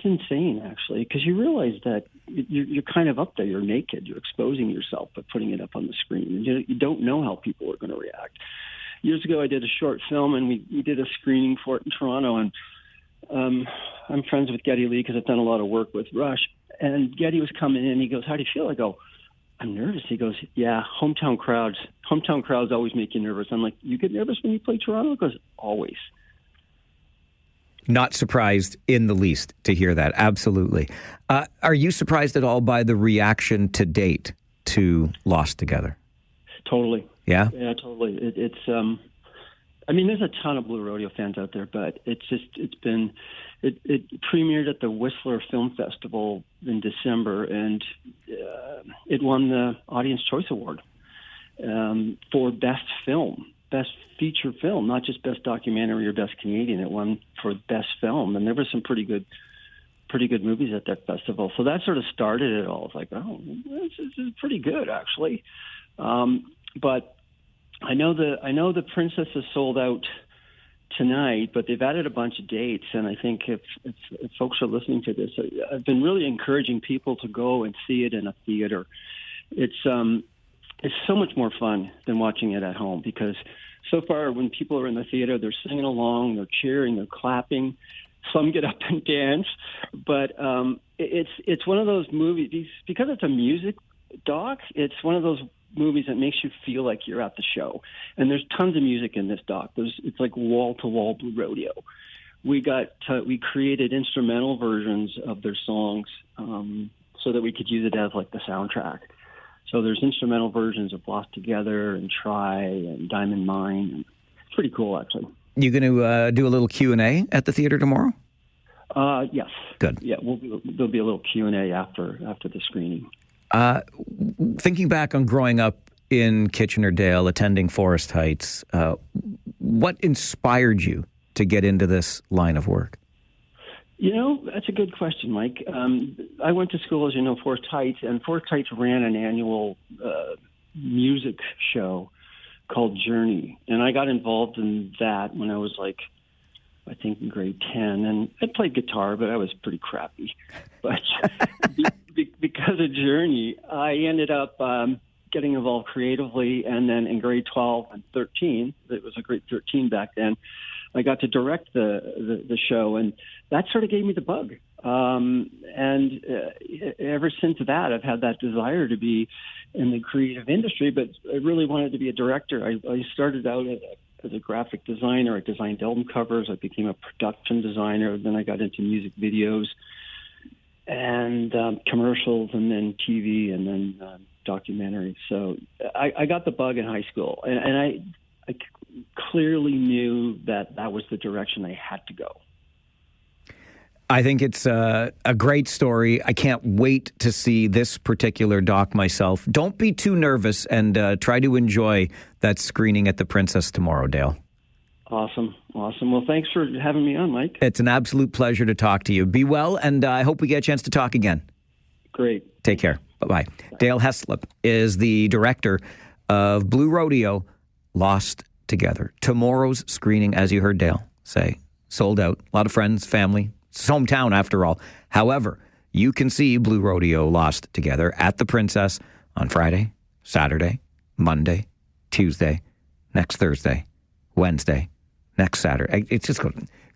insane, actually, because you realize that you're kind of up there. You're naked. You're exposing yourself by putting it up on the screen. And you don't know how people are going to react. Years ago, I did a short film, and we did a screening for it in Toronto. And I'm friends with Geddy Lee because I've done a lot of work with Rush. And Geddy was coming in. He goes, "How do you feel?" I go, "I'm nervous." He goes, "Yeah, hometown crowds always make you nervous." I'm like, "You get nervous when you play Toronto?" He goes, "Always." Not surprised in the least to hear that. Absolutely. Are you surprised at all by the reaction to date to Lost Together? Totally. Yeah? Yeah, totally. It's I mean, there's a ton of Blue Rodeo fans out there, but it premiered at the Whistler Film Festival in December, and it won the Audience Choice Award for Best Film, Best Feature Film, not just Best Documentary or Best Canadian. It won for Best Film, and there were some pretty good movies at that festival. So that sort of started it all. It's like, oh, this is pretty good, actually. But I know the Princess is sold out tonight, but they've added a bunch of dates, and I think if folks are listening to this, I've been really encouraging people to go and see it in a theater. It's so much more fun than watching it at home, because so far when people are in the theater, they're singing along, they're cheering, they're clapping. Some get up and dance, but it's one of those movies, because it's a music doc. It's one of those movies that makes you feel like you're at the show. And there's tons of music in this doc. It's like wall-to-wall Blue Rodeo. We created instrumental versions of their songs so that we could use it as like the soundtrack. So there's instrumental versions of Lost Together and Try and Diamond Mine. It's pretty cool, actually. You going to do a little Q&A at the theater tomorrow? Yes. Good. Yeah, there'll be a little Q&A after the screening. Thinking back on growing up in Kitchener-Dale, attending Forest Heights, what inspired you to get into this line of work? You know, that's a good question, Mike. I went to school, as you know, Forest Heights, and Forest Heights ran an annual music show called Journey, and I got involved in that when I was I think in grade 10, and I played guitar, but I was pretty crappy. But because of Journey, I ended up getting involved creatively, and then in grade 12 and 13, it was a grade 13 back then, I got to direct the show, and that sort of gave me the bug. And ever since that, I've had that desire to be in the creative industry, but I really wanted to be a director. I started out as a graphic designer. I designed album covers. I became a production designer. Then I got into music videos and commercials, and then TV, and then documentaries. So I got the bug in high school, and I clearly knew that was the direction I had to go. I think it's a great story. I can't wait to see this particular doc myself. Don't be too nervous, and try to enjoy that screening at the Princess tomorrow, Dale. Awesome. Well, thanks for having me on, Mike. It's an absolute pleasure to talk to you. Be well, and I hope we get a chance to talk again. Great. Take care. Bye-bye. Dale Heslop is the director of Blue Rodeo, Lost Together. Tomorrow's screening, as you heard Dale say, sold out. A lot of friends, family. It's hometown, after all. However, you can see Blue Rodeo Lost Together at the Princess on Friday, Saturday, Monday, Tuesday, next Thursday, Wednesday, next Saturday. It's just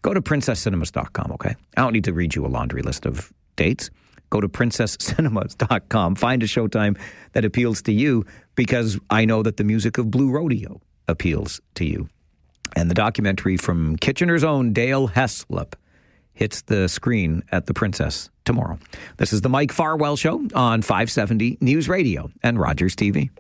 go to princesscinemas.com, okay? I don't need to read you a laundry list of dates. Go to princesscinemas.com. Find a showtime that appeals to you, because I know that the music of Blue Rodeo appeals to you. And the documentary from Kitchener's own Dale Heslop hits the screen at the Princess tomorrow. This is the Mike Farwell Show on 570 News Radio and Rogers TV.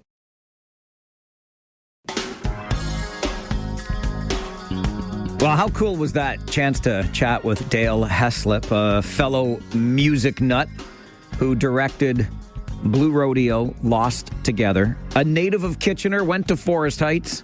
Well, how cool was that chance to chat with Dale Heslop, a fellow music nut who directed Blue Rodeo, Lost Together. A native of Kitchener, went to Forest Heights,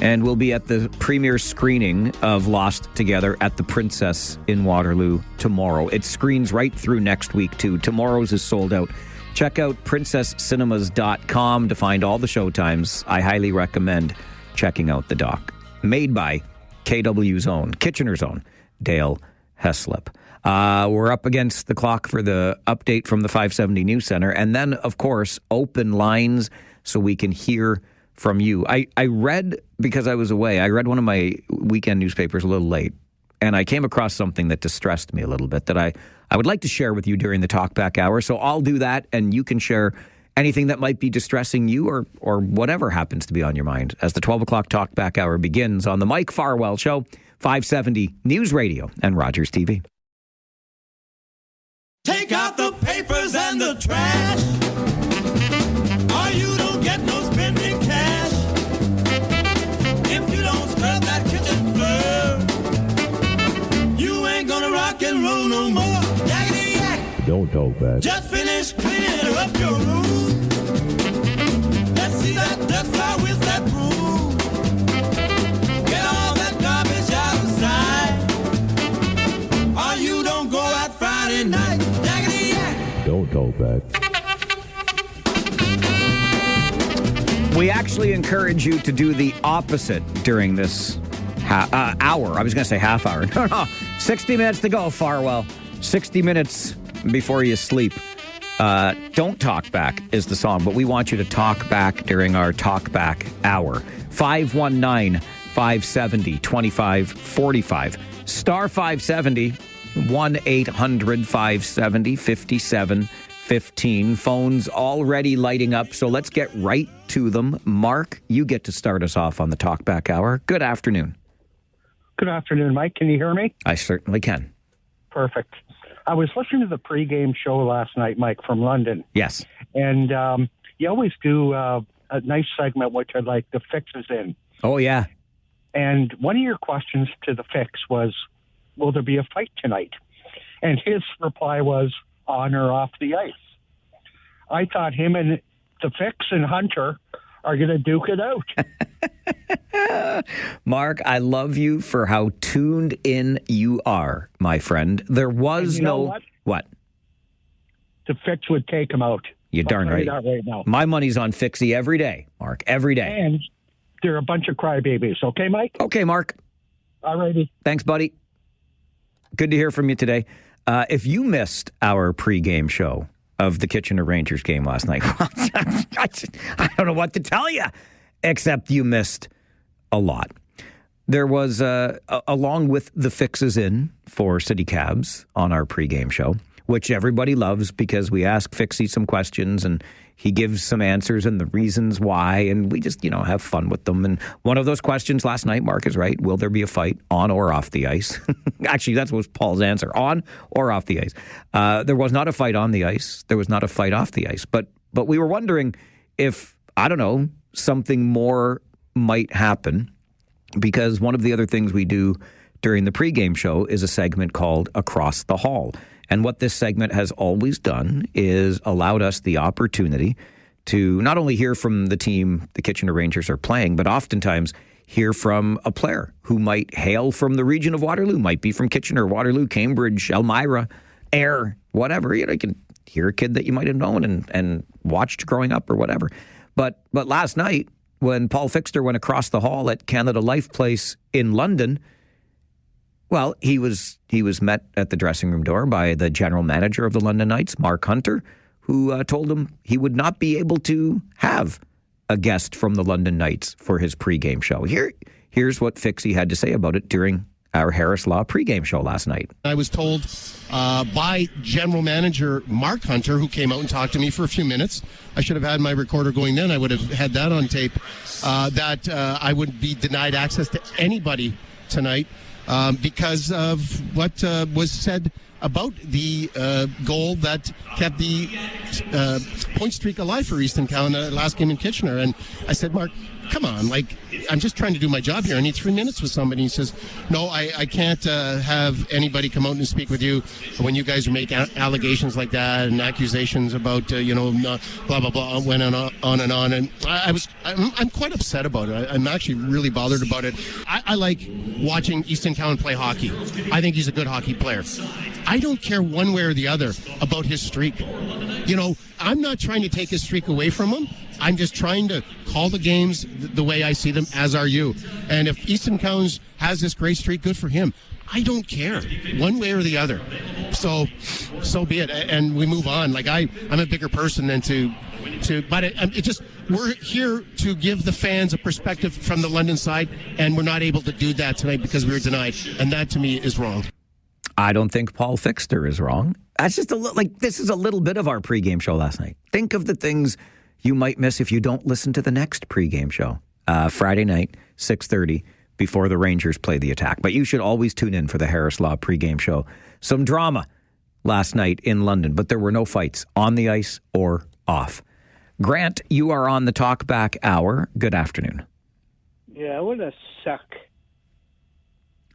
and will be at the premiere screening of Lost Together at the Princess in Waterloo tomorrow. It screens right through next week, too. Tomorrow's is sold out. Check out princesscinemas.com to find all the showtimes. I highly recommend checking out the doc. Made by KW's own, Kitchener's own, Dale Heslop. We're up against the clock for the update from the 570 News Center. And then, of course, open lines so we can hear from you. I read, because I was away, I read one of my weekend newspapers a little late, and I came across something that distressed me a little bit that I would like to share with you during the Talkback Hour. So I'll do that, and you can share anything that might be distressing you or whatever happens to be on your mind as the 12 o'clock Talkback Hour begins on the Mike Farwell Show, 570 News Radio and Rogers TV. Take out the papers and the trash, or you don't get no spending cash. Don't talk back. Just finished cleaning up your room. Let's see that dust fly with that broom. Get all that garbage outside. Or you don't go out Friday night. Jaggedy yak. Don't talk back. We actually encourage you to do the opposite during this hour. I was going to say half hour. No. 60 minutes to go, Farwell. 60 minutes before you sleep. Don't Talk Back is the song, but we want you to talk back during our Talkback Hour. 519-570-2545. Star 570, 1-800-570-5715. Phones already lighting up, so let's get right to them. Mark, you get to start us off on the Talkback Hour. Good afternoon. Good afternoon, Mike. Can you hear me? I certainly can. Perfect. I was listening to the pregame show last night, Mike, from London. Yes. And you always do a nice segment, which I like, the fixes in. Oh, yeah. And one of your questions to the fix was, will there be a fight tonight? And his reply was, on or off the ice. I thought him and the fix and Hunter are going to duke it out. Mark, I love you for how tuned in you are, my friend. There was you know what? The fix would take him out. You're darn right. Right now. My money's on Fixie every day, Mark, every day. And they're a bunch of crybabies. Okay, Mike? Okay, Mark. All righty. Thanks, buddy. Good to hear from you today. If you missed our pregame show of the Kitchener Rangers game last night, I don't know what to tell you, except you missed a lot. There was, along with the fixes in for City Cabs on our pregame show, which everybody loves because we ask Fixie some questions and he gives some answers and the reasons why, and we just, have fun with them. And one of those questions last night, Mark is right, will there be a fight on or off the ice? Actually, that was Paul's answer, on or off the ice. There was not a fight on the ice. There was not a fight off the ice. But we were wondering if, I don't know, something more might happen, because one of the other things we do during the pregame show is a segment called Across the Hall. And what this segment has always done is allowed us the opportunity to not only hear from the team the Kitchener Rangers are playing, but oftentimes hear from a player who might hail from the region of Waterloo, might be from Kitchener, Waterloo, Cambridge, Elmira, Ayr, whatever. You can hear a kid that you might have known and watched growing up or whatever. But last night, when Paul Fixter went across the hall at Canada Life Place in London, well, he was met at the dressing room door by the general manager of the London Knights, Mark Hunter, who told him he would not be able to have a guest from the London Knights for his pregame show. Here's what Fixie had to say about it during our Harris Law pregame show last night. I was told by general manager Mark Hunter, who came out and talked to me for a few minutes. I should have had my recorder going then. I would have had that on tape, that I would be denied access to anybody tonight. Because of what was said about the goal that kept the point streak alive for Easton Cowan last game in Kitchener. And I said, Mark, come on, I'm just trying to do my job here. I need 3 minutes with somebody. He says, no, I can't have anybody come out and speak with you when you guys are making allegations like that and accusations about, blah, blah, blah, went on and on. And I'm quite upset about it. I'm actually really bothered about it. I like watching Easton Cowan play hockey. I think he's a good hockey player. I don't care one way or the other about his streak. I'm not trying to take his streak away from him. I'm just trying to call the games the way I see them, as are you. And if Easton Cowan has this great streak, good for him. I don't care one way or the other. So be it. And we move on. I'm a bigger person than but we're here to give the fans a perspective from the London side, and we're not able to do that tonight because we were denied. And that to me is wrong. I don't think Paul Fixter is wrong. That's just this is a little bit of our pregame show last night. Think of the things you might miss if you don't listen to the next pregame show, Friday night, 6:30, before the Rangers play the Attack. But you should always tune in for the Harris Law pregame show. Some drama last night in London, but there were no fights on the ice or off. Grant, you are on the Talkback Hour. Good afternoon. Yeah, what a suck.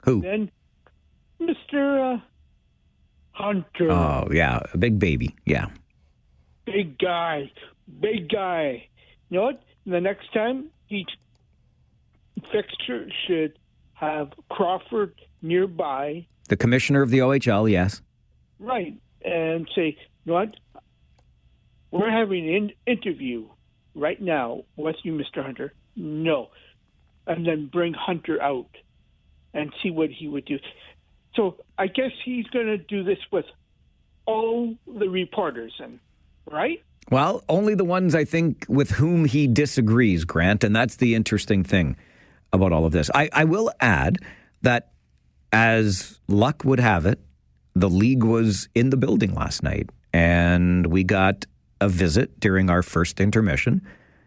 Who? Then Mr. Hunter. Oh, yeah, a big baby, yeah. Big guy. You know what? The next time each fixture should have Crawford nearby. The commissioner of the OHL, yes. Right. And say, you know what? We're having an interview right now with you, Mr. Hunter. No. And then bring Hunter out and see what he would do. So I guess he's going to do this with all the reporters, and right? Well, only the ones, I think, with whom he disagrees, Grant, and that's the interesting thing about all of this. I will add that, as luck would have it, the league was in the building last night, and we got a visit during our first intermission.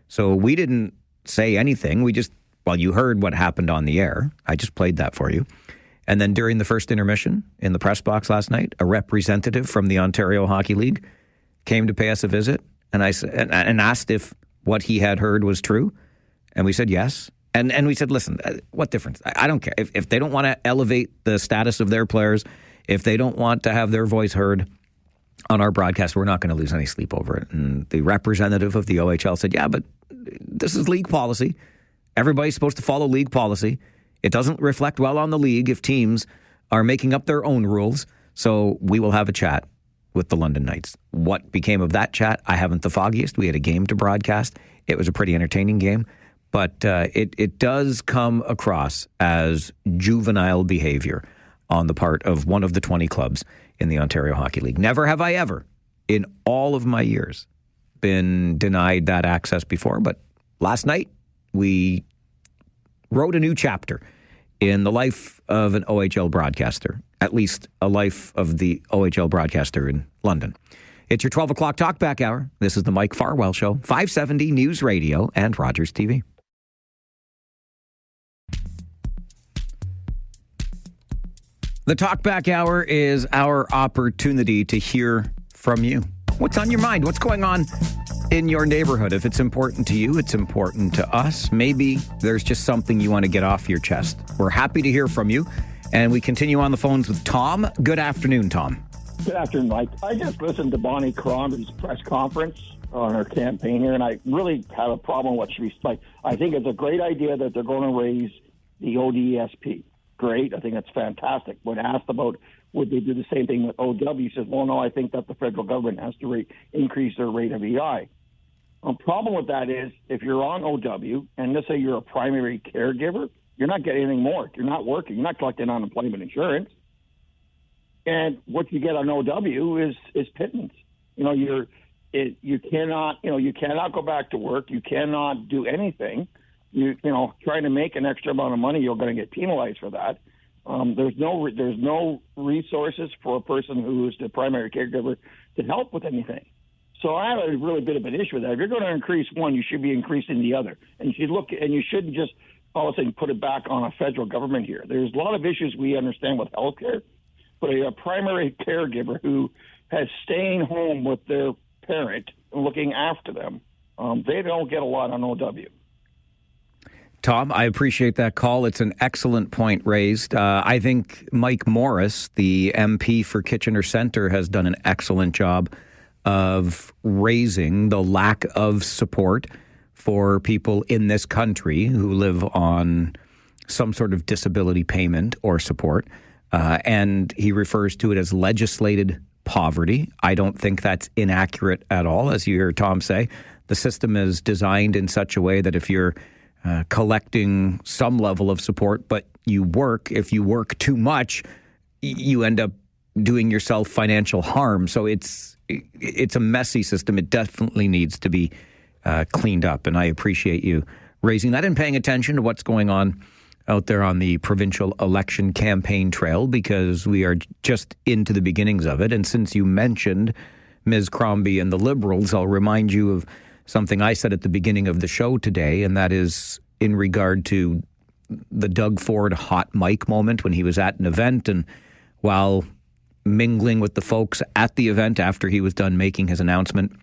So we didn't say anything. We just, well, you heard what happened on the air. I just played that for you. And then during the first intermission in the press box last night, a representative from the Ontario Hockey League came to pay us a visit, and and asked if what he had heard was true. And we said yes. And we said, listen, what difference? I don't care. If they don't want to elevate the status of their players, if they don't want to have their voice heard on our broadcast, we're not going to lose any sleep over it. And the representative of the OHL said, yeah, but this is league policy. Everybody's supposed to follow league policy. It doesn't reflect well on the league if teams are making up their own rules. So we will have a chat with the London Knights. What became of that chat, I haven't the foggiest. We had a game to broadcast. It was a pretty entertaining game. But it does come across as juvenile behavior on the part of one of the 20 clubs in the Ontario Hockey League. Never have I ever, in all of my years, been denied that access before. But last night, we wrote a new chapter in the life of an OHL broadcaster, at least a life of the OHL broadcaster in London. It's your 12 o'clock Talkback Hour. This is the Mike Farwell Show, 570 News Radio and Rogers TV. The Talkback Hour is our opportunity to hear from you. What's on your mind? What's going on in your neighborhood? If it's important to you, it's important to us. Maybe there's just something you want to get off your chest. We're happy to hear from you. And we continue on the phones with Tom. Good afternoon, Tom. Good afternoon, Mike. I just listened to Bonnie Crombie's press conference on her campaign here, and I really have a problem with what she's like. I think it's a great idea that they're going to raise the ODSP. Great. I think that's fantastic. When asked about would they do the same thing with OW, he says, well, no, I think that the federal government has to increase their rate of EI. The problem with that is if you're on OW, and let's say you're a primary caregiver, you're not getting anything more. You're not working. You're not collecting unemployment insurance. And what you get on OW is pittance. You know, you cannot go back to work. You cannot do anything. You know, trying to make an extra amount of money, you're going to get penalized for that. There's no resources for a person who is the primary caregiver to help with anything. So I have a really bit of an issue with that. If you're going to increase one, you should be increasing the other, and you shouldn't just all of a sudden put it back on a federal government here. There's a lot of issues we understand with healthcare, but a primary caregiver who has staying home with their parent and looking after them, they don't get a lot on OW. Tom, I appreciate that call. It's an excellent point raised. I think Mike Morris, the MP for Kitchener Centre, has done an excellent job of raising the lack of support for people in this country who live on some sort of disability payment or support. And he refers to it as legislated poverty. I don't think that's inaccurate at all. As you hear Tom say, the system is designed in such a way that if you're collecting some level of support, but if you work too much, you end up doing yourself financial harm. So it's a messy system. It definitely needs to be cleaned up. And I appreciate you raising that and paying attention to what's going on out there on the provincial election campaign trail, because we are just into the beginnings of it. And since you mentioned Ms. Crombie and the Liberals, I'll remind you of something I said at the beginning of the show today, and that is in regard to the Doug Ford hot mic moment when he was at an event, and while mingling with the folks at the event after he was done making his announcement,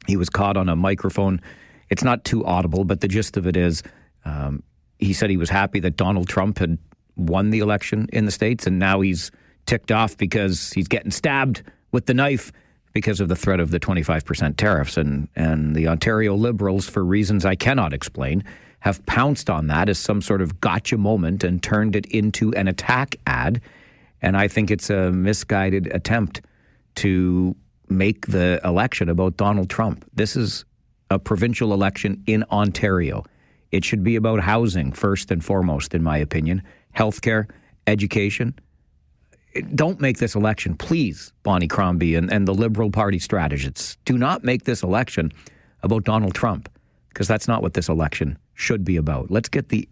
he was caught on a microphone. It's not too audible, but the gist of it is he said he was happy that Donald Trump had won the election in the States, and now he's ticked off because he's getting stabbed with the knife because of the threat of the 25% tariffs. And the Ontario Liberals, for reasons I cannot explain, have pounced on that as some sort of gotcha moment and turned it into an attack ad. And I think it's a misguided attempt to make the election about Donald Trump. This is a provincial election in Ontario. It should be about housing first and foremost, in my opinion. Healthcare, education. Don't make this election, please, Bonnie Crombie and the Liberal Party strategists. Do not make this election about Donald Trump, because that's not what this election should be about. Let's get the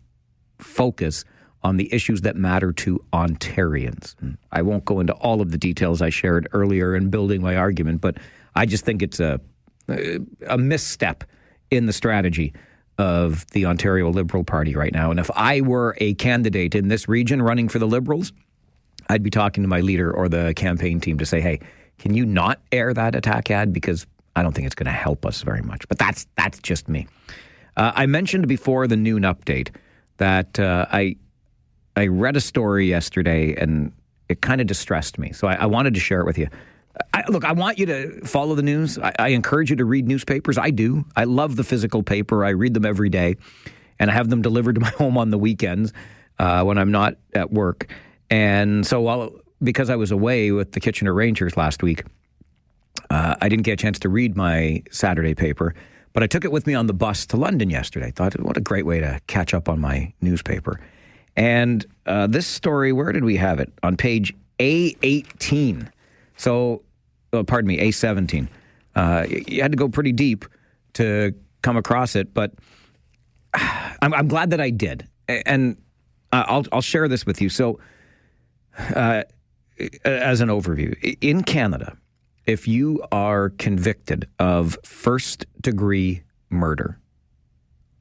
focus on the issues that matter to Ontarians. I won't go into all of the details I shared earlier in building my argument, but I just think it's a misstep in the strategy of the Ontario Liberal Party right now. And if I were a candidate in this region running for the Liberals, I'd be talking to my leader or the campaign team to say, hey, can you not air that attack ad? Because I don't think it's going to help us very much. But that's just me. I mentioned before the noon update that I read a story yesterday and it kind of distressed me. So I wanted to share it with you. I want you to follow the news. I encourage you to read newspapers. I do. I love the physical paper. I read them every day. And I have them delivered to my home on the weekends when I'm not at work. And so because I was away with the Kitchener Rangers last week, I didn't get a chance to read my Saturday paper. But I took it with me on the bus to London yesterday. I thought, what a great way to catch up on my newspaper. And this story, where did we have it? On page A18. So, pardon me, A17. You had to go pretty deep to come across it, but I'm glad that I did. And I'll share this with you. So, as an overview, in Canada, if you are convicted of first-degree murder,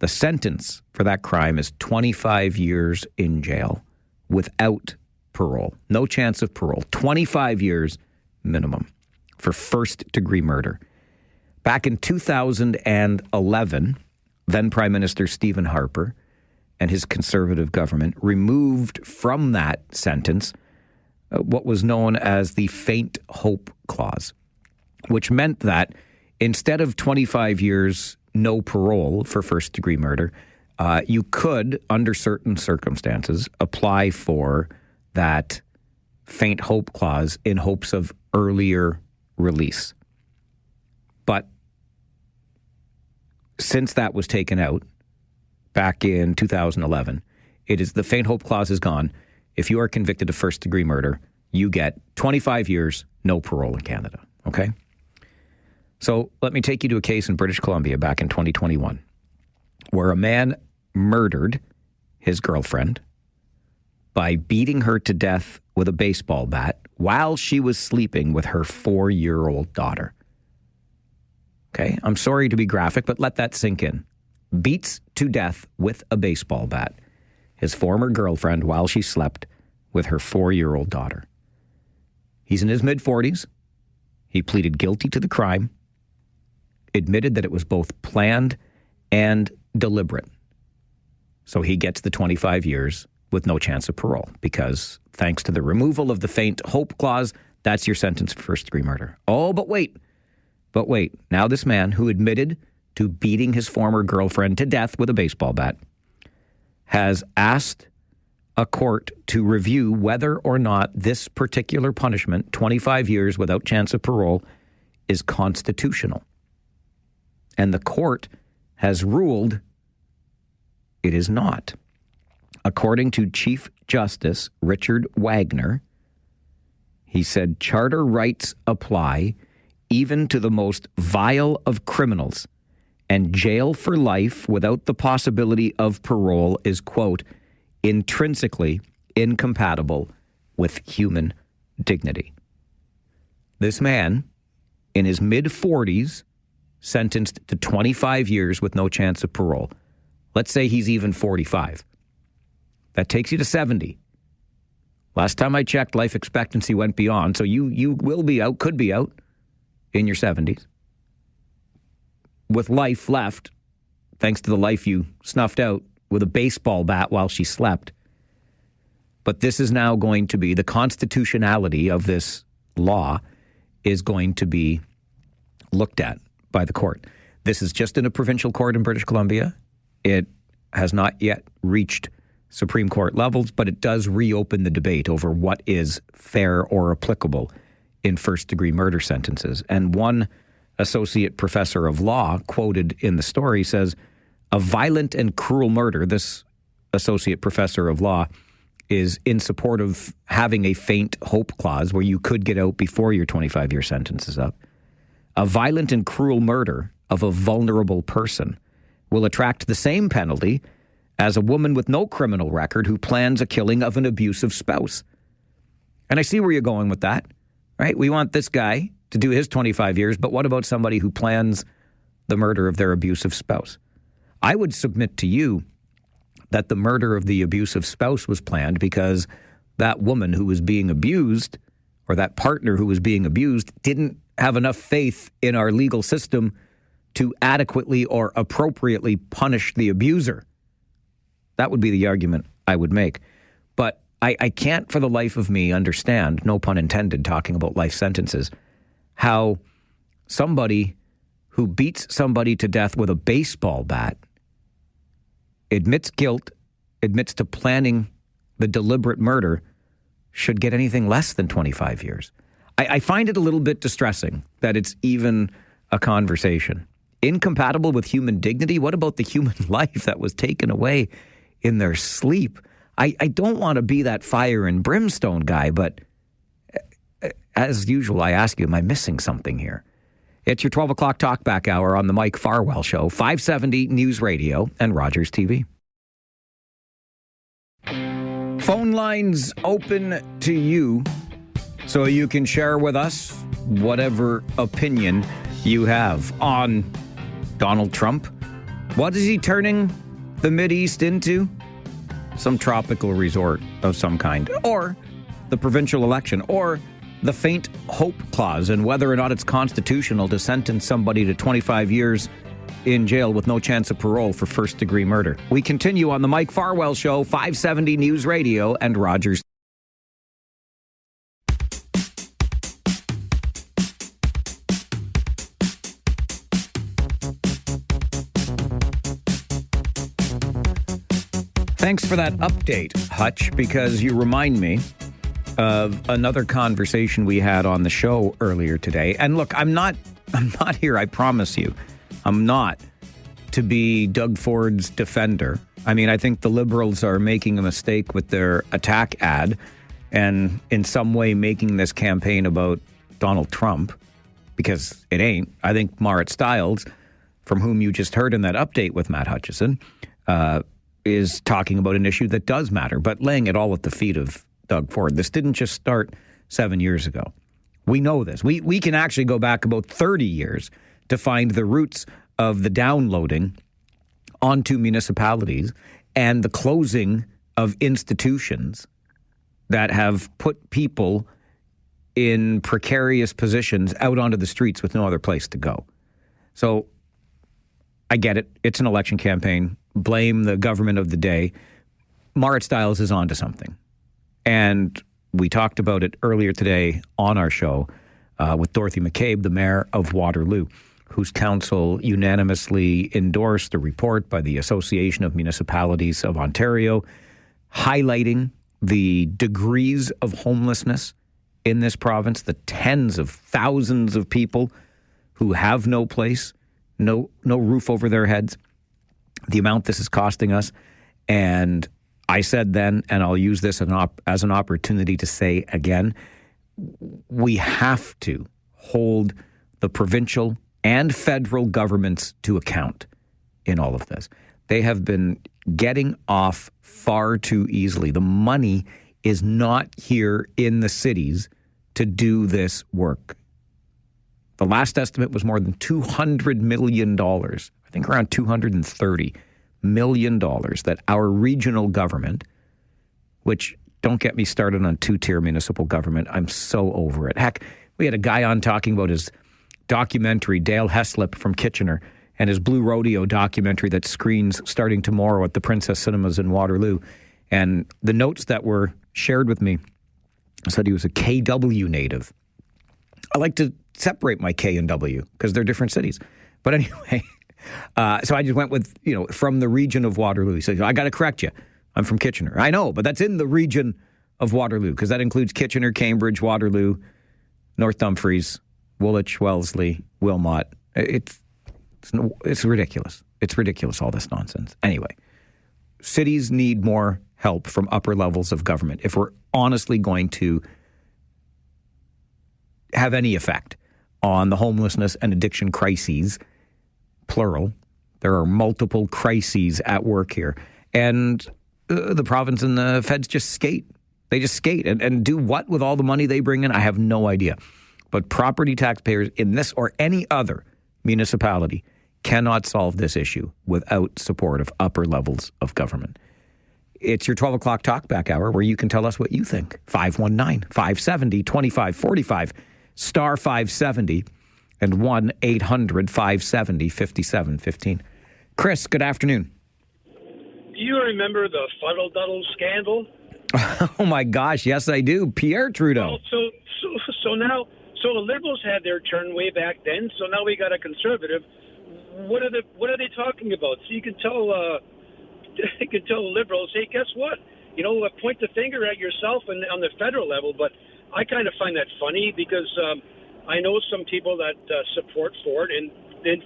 the sentence for that crime is 25 years in jail without parole. No chance of parole. 25 years minimum for first-degree murder. Back in 2011, then Prime Minister Stephen Harper and his Conservative government removed from that sentence what was known as the faint hope clause, which meant that instead of 25 years no parole for first-degree murder, you could, under certain circumstances, apply for that faint hope clause in hopes of earlier release. But since that was taken out back in 2011, the faint hope clause is gone. If you are convicted of first-degree murder, you get 25 years, no parole in Canada, okay? So let me take you to a case in British Columbia back in 2021 where a man murdered his girlfriend by beating her to death with a baseball bat while she was sleeping with her 4-year-old daughter. Okay, I'm sorry to be graphic, but let that sink in. Beats to death with a baseball bat his former girlfriend while she slept with her 4-year-old daughter. He's in his mid-40s. He pleaded guilty to the crime, admitted that it was both planned and deliberate. So he gets the 25 years with no chance of parole because thanks to the removal of the faint hope clause, that's your sentence for first-degree murder. Oh, but wait. Now this man who admitted to beating his former girlfriend to death with a baseball bat has asked a court to review whether or not this particular punishment, 25 years without chance of parole, is constitutional. And the court has ruled it is not. According to Chief Justice Richard Wagner, he said charter rights apply even to the most vile of criminals, and jail for life without the possibility of parole is, quote, intrinsically incompatible with human dignity. This man, in his mid-40s, sentenced to 25 years with no chance of parole. Let's say he's even 45. That takes you to 70. Last time I checked, life expectancy went beyond, so you will be out, could be out in your 70s. With life left, thanks to the life you snuffed out with a baseball bat while she slept. But this is now going to be, the constitutionality of this law is going to be looked at by the court. This is just in a provincial court in British Columbia. It has not yet reached Supreme Court levels, but it does reopen the debate over what is fair or applicable in first-degree murder sentences. And one associate professor of law quoted in the story says, a violent and cruel murder, this associate professor of law is in support of having a faint hope clause where you could get out before your 25-year sentence is up. A violent and cruel murder of a vulnerable person will attract the same penalty as a woman with no criminal record who plans a killing of an abusive spouse. And I see where you're going with that, right? We want this guy to do his 25 years, but what about somebody who plans the murder of their abusive spouse? I would submit to you that the murder of the abusive spouse was planned because that woman who was being abused, or that partner who was being abused, didn't have enough faith in our legal system to adequately or appropriately punish the abuser. That would be the argument I would make. But I can't for the life of me understand, no pun intended, talking about life sentences, how somebody who beats somebody to death with a baseball bat, admits guilt, admits to planning the deliberate murder, should get anything less than 25 years. I find it a little bit distressing that it's even a conversation. Incompatible with human dignity? What about the human life that was taken away in their sleep? I don't want to be that fire and brimstone guy, but as usual, I ask you, am I missing something here? It's your 12 o'clock Talkback Hour on the Mike Farwell Show, 570 News Radio and Rogers TV. Phone lines open to you so you can share with us whatever opinion you have on Donald Trump. What is he turning the Mideast into? Some tropical resort of some kind, or the provincial election, or the faint hope clause, and whether or not it's constitutional to sentence somebody to 25 years in jail with no chance of parole for first-degree murder. We continue on the Mike Farwell Show, 570 News Radio and Rogers. Thanks for that update, Hutch, because you remind me of another conversation we had on the show earlier today. And look, I'm not here, I promise you. I'm not to be Doug Ford's defender. I mean, I think the Liberals are making a mistake with their attack ad and in some way making this campaign about Donald Trump, because it ain't. I think Marit Stiles, from whom you just heard in that update with Matt Hutchison, is talking about an issue that does matter, but laying it all at the feet of Doug Ford. This didn't just start 7 years ago. We know this. We can actually go back about 30 years to find the roots of the downloading onto municipalities and the closing of institutions that have put people in precarious positions out onto the streets with no other place to go. So I get it. It's an election campaign. Blame the government of the day. Marit Stiles is onto something. And we talked about it earlier today on our show with Dorothy McCabe, the mayor of Waterloo, whose council unanimously endorsed a report by the Association of Municipalities of Ontario highlighting the degrees of homelessness in this province, the tens of thousands of people who have no place, no roof over their heads, the amount this is costing us. And I said then, and I'll use this as an opportunity to say again, we have to hold the provincial and federal governments to account in all of this. They have been getting off far too easily. The money is not here in the cities to do this work. The last estimate was more than $200 million, I think around $230 million, that our regional government, which, don't get me started on two-tier municipal government, I'm so over it. Heck, we had a guy on talking about his documentary, Dale Heslip from Kitchener, and his Blue Rodeo documentary that screens starting tomorrow at the Princess Cinemas in Waterloo. And the notes that were shared with me, said he was a KW native. I like to separate my K and W because they're different cities. But anyway, so I just went with, from the region of Waterloo. He said, I got to correct you. I'm from Kitchener. I know, but that's in the region of Waterloo because that includes Kitchener, Cambridge, Waterloo, North Dumfries, Woolwich, Wellesley, Wilmot. It's ridiculous. It's ridiculous, all this nonsense. Anyway, cities need more help from upper levels of government if we're honestly going to have any effect on the homelessness and addiction crises, plural. There are multiple crises at work here. And the province and the feds just skate. They just skate and do what with all the money they bring in? I have no idea. But property taxpayers in this or any other municipality cannot solve this issue without support of upper levels of government. It's your 12 o'clock Talkback Hour where you can tell us what you think. 519-570-2545, star 570, and 1-800-570-5715. Chris, good afternoon. Do you remember the Fuddle Duddle scandal? Oh, my gosh. Yes, I do. Pierre Trudeau. Well, so now the Liberals had their turn way back then, so now we got a Conservative. What are they talking about? So you can tell the Liberals, hey, guess what? Point the finger at yourself on the federal level. But I kind of find that funny because I know some people that support Ford, and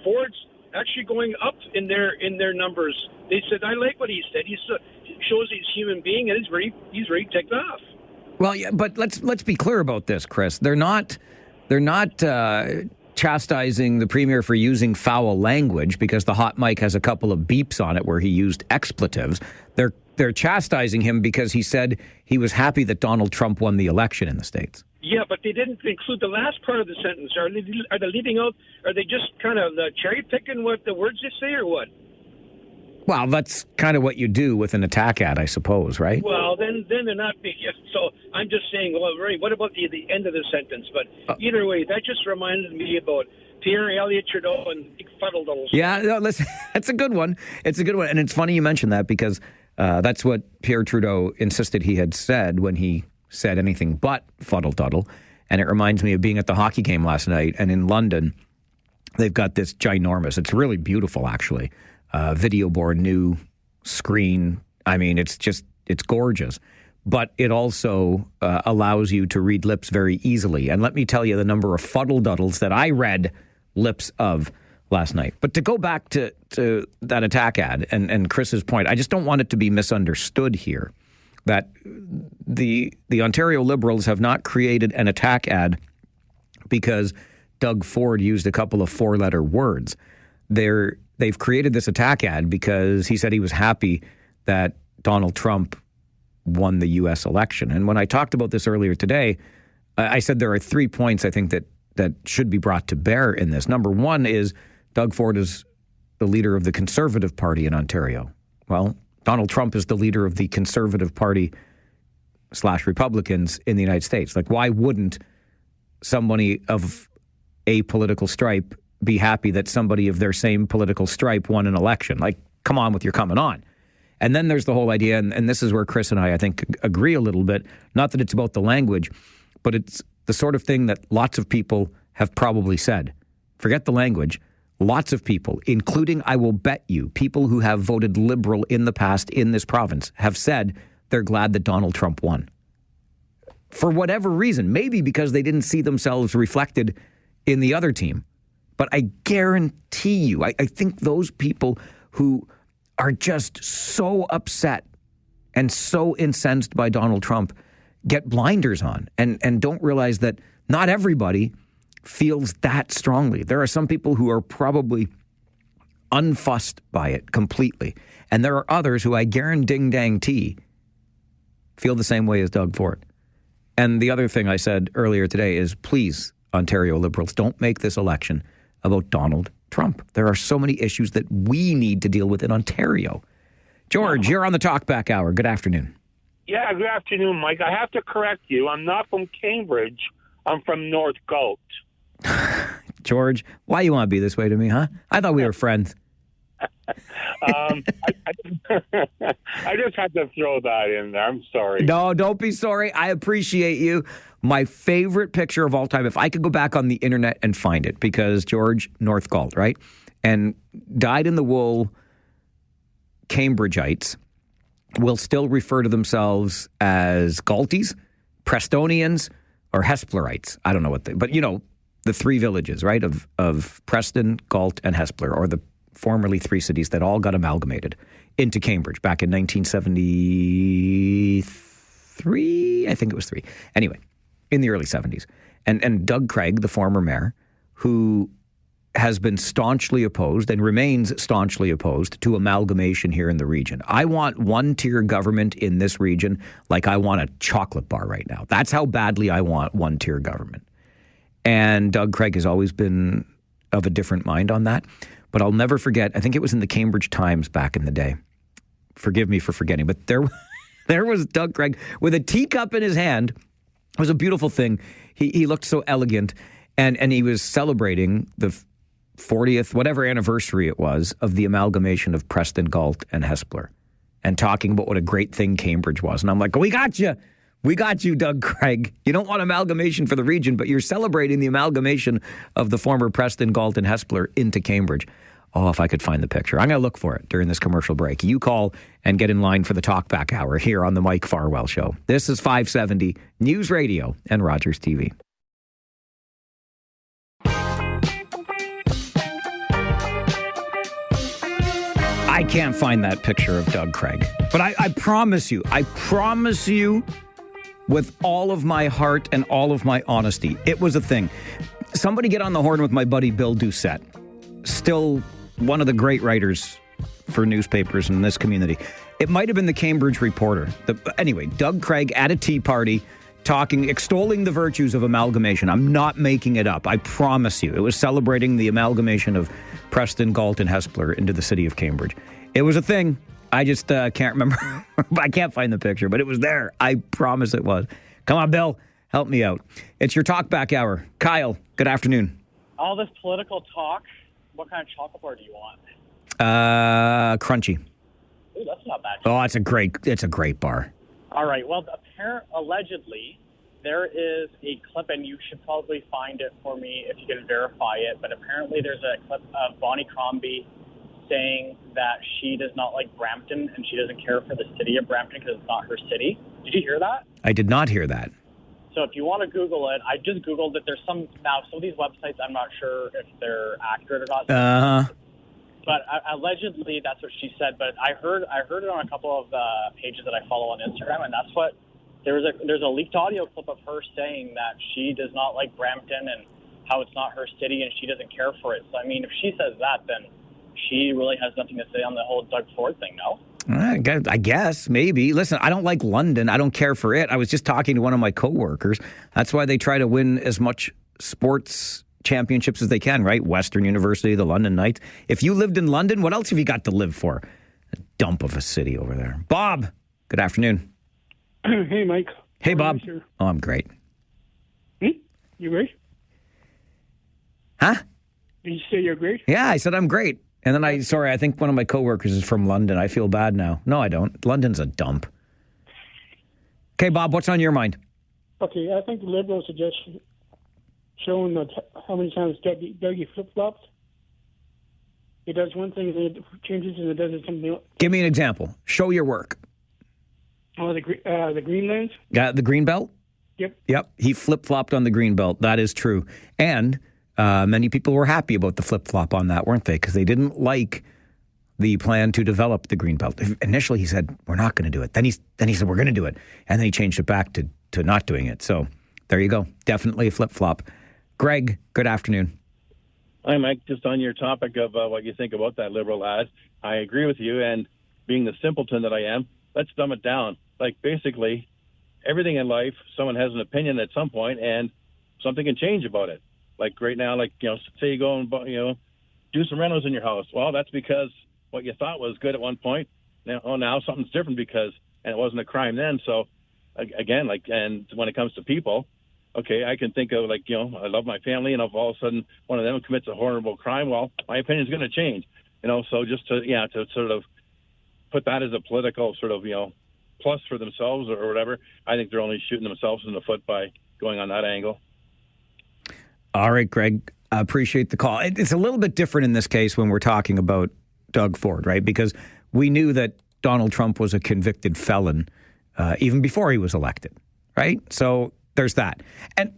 Ford's actually going up in their numbers. They said, I like what he said. He shows he's a human being, and he's very ticked off. Well, yeah, but let's be clear about this, Chris. They're not chastising the premier for using foul language because the hot mic has a couple of beeps on it where he used expletives. They're chastising him because he said he was happy that Donald Trump won the election in the States. Yeah, but they didn't include the last part of the sentence. Are they leaving out? Are they just kind of cherry picking what the words they say, or what? Well, that's kind of what you do with an attack ad, I suppose, right? Well, then they're not being. So I'm just saying. Well, Ray, what about the end of the sentence? But either way, that just reminded me about Pierre Elliott Trudeau and Big Fuddle-Duddles. Yeah, no, listen, that's a good one. It's a good one, and it's funny you mentioned that because that's what Pierre Trudeau insisted he had said when he said anything but fuddle-duddle. And it reminds me of being at the hockey game last night, and in London, they've got this ginormous. It's really beautiful, actually. Video board, new screen. I mean, it's gorgeous. But it also allows you to read lips very easily. And let me tell you the number of fuddle-duddles that I read lips of last night. But to go back to that attack ad and Chris's point, I just don't want it to be misunderstood here that the Ontario Liberals have not created an attack ad because Doug Ford used a couple of four-letter words. They've created this attack ad because he said he was happy that Donald Trump won the U.S. election. And when I talked about this earlier today, I said there are 3 points I think that should be brought to bear in this. Number one is Doug Ford is the leader of the Conservative Party in Ontario. Well, Donald Trump is the leader of the Conservative Party / Republicans in the United States. Like, why wouldn't somebody of a political stripe be happy that somebody of their same political stripe won an election? Like, come on with your coming on. And then there's the whole idea, and this is where Chris and I think, agree a little bit, not that it's about the language, but it's the sort of thing that lots of people have probably said. Forget the language. Lots of people, including, I will bet you, people who have voted Liberal in the past in this province, have said they're glad that Donald Trump won. For whatever reason, maybe because they didn't see themselves reflected in the other team. But I guarantee you, I think those people who are just so upset and so incensed by Donald Trump get blinders on and don't realize that not everybody feels that strongly. There are some people who are probably unfussed by it completely. And there are others who I guarantee feel the same way as Doug Ford. And the other thing I said earlier today is, please, Ontario Liberals, don't make this election about Donald Trump. There are so many issues that we need to deal with in Ontario. George, you're on the Talkback Hour. Good afternoon. Yeah, good afternoon, Mike. I have to correct you. I'm not from Cambridge. I'm from North Galt. George, why you want to be this way to me, huh? I thought we were friends. I just had to throw that in there. I'm sorry. No, don't be sorry. I appreciate you. My favorite picture of all time, if I could go back on the internet and find it, because George Northgalt, right? And dyed-in-the-wool Cambridgeites will still refer to themselves as Galties, Prestonians, or Hesplerites. I don't know what they, but you know, the three villages, right, of Preston, Galt, and Hespeler, or the formerly three cities that all got amalgamated into Cambridge back in 1973. I think it was 3. Anyway, in the early 70s. And Doug Craig, the former mayor, who has been staunchly opposed and remains staunchly opposed to amalgamation here in the region. I want one-tier government in this region like I want a chocolate bar right now. That's how badly I want one-tier government. And Doug Craig has always been of a different mind on that. But I'll never forget, I think it was in the Cambridge Times back in the day. Forgive me for forgetting, but there was Doug Craig with a teacup in his hand. It was a beautiful thing. He looked so elegant, and he was celebrating the 40th, whatever anniversary it was, of the amalgamation of Preston, Galt, and Hespeler, and talking about what a great thing Cambridge was. And I'm like, we got you. We got you, Doug Craig. You don't want amalgamation for the region, but you're celebrating the amalgamation of the former Preston, Galt, and Hespeler into Cambridge. Oh, if I could find the picture. I'm going to look for it during this commercial break. You call and get in line for the Talkback Hour here on the Mike Farwell Show. This is 570 News Radio and Rogers TV. I can't find that picture of Doug Craig. But I promise you, with all of my heart and all of my honesty, it was a thing. Somebody get on the horn with my buddy Bill Doucette, still one of the great writers for newspapers in this community. It might have been the Cambridge Reporter. Anyway, Doug Craig at a tea party talking, extolling the virtues of amalgamation. I'm not making it up. I promise you. It was celebrating the amalgamation of Preston, Galt, and Hespeler into the city of Cambridge. It was a thing. I just can't remember. I can't find the picture, but it was there. I promise it was. Come on, Bill. Help me out. It's your Talkback Hour. Kyle, good afternoon. All this political talk, what kind of chocolate bar do you want? Crunchy. Ooh, that's not bad. Oh, it's a great bar. All right. Well, allegedly, there is a clip, and you should probably find it for me if you can verify it, but apparently there's a clip of Bonnie Crombie saying that she does not like Brampton and she doesn't care for the city of Brampton because it's not her city. Did you hear that? I did not hear that. So if you want to Google it, I just Googled it. There's some of these websites, I'm not sure if they're accurate or not. But allegedly, that's what she said. But I heard it on a couple of the pages that I follow on Instagram, and that's what there's a leaked audio clip of her saying that she does not like Brampton and how it's not her city and she doesn't care for it. So I mean, if she says that, then she really has nothing to say on the whole Doug Ford thing, no? I guess, maybe. Listen, I don't like London. I don't care for it. I was just talking to one of my coworkers. That's why they try to win as much sports championships as they can, right? Western University, the London Knights. If you lived in London, what else have you got to live for? A dump of a city over there. Bob, good afternoon. Hey, Mike. Hey, Bob. Oh, I'm great. You great? Huh? Did you say you're great? Yeah, I said I'm great. And then I think one of my coworkers is from London. I feel bad now. No, I don't. London's a dump. Okay, Bob, what's on your mind? Okay, I think the Liberals are just showing how many times Dougie flip-flops. He does one thing, and then it changes, and it does something else. Give me an example. Show your work. Oh, the Greenlands? Got the green belt? Yep. He flip-flopped on the green belt. That is true. And many people were happy about the flip-flop on that, weren't they? Because they didn't like the plan to develop the green belt. Initially, he said, we're not going to do it. Then he said, we're going to do it. And then he changed it back to not doing it. So there you go. Definitely a flip-flop. Greg, good afternoon. Hi, Mike. Just on your topic of what you think about that Liberal ad, I agree with you. And being the simpleton that I am, let's dumb it down. Like, basically, everything in life, someone has an opinion at some point, and something can change about it. Like right now, say you go and do some rentals in your house. Well, that's because what you thought was good at one point. Now something's different and it wasn't a crime then. So again, and when it comes to people, okay, I can think of I love my family, and if all of a sudden one of them commits a horrible crime, well, my opinion is going to change. So just to sort of put that as a political sort of, plus for themselves or whatever, I think they're only shooting themselves in the foot by going on that angle. All right, Greg, I appreciate the call. It's a little bit different in this case when we're talking about Doug Ford, right? Because we knew that Donald Trump was a convicted felon even before he was elected, right? So there's that. And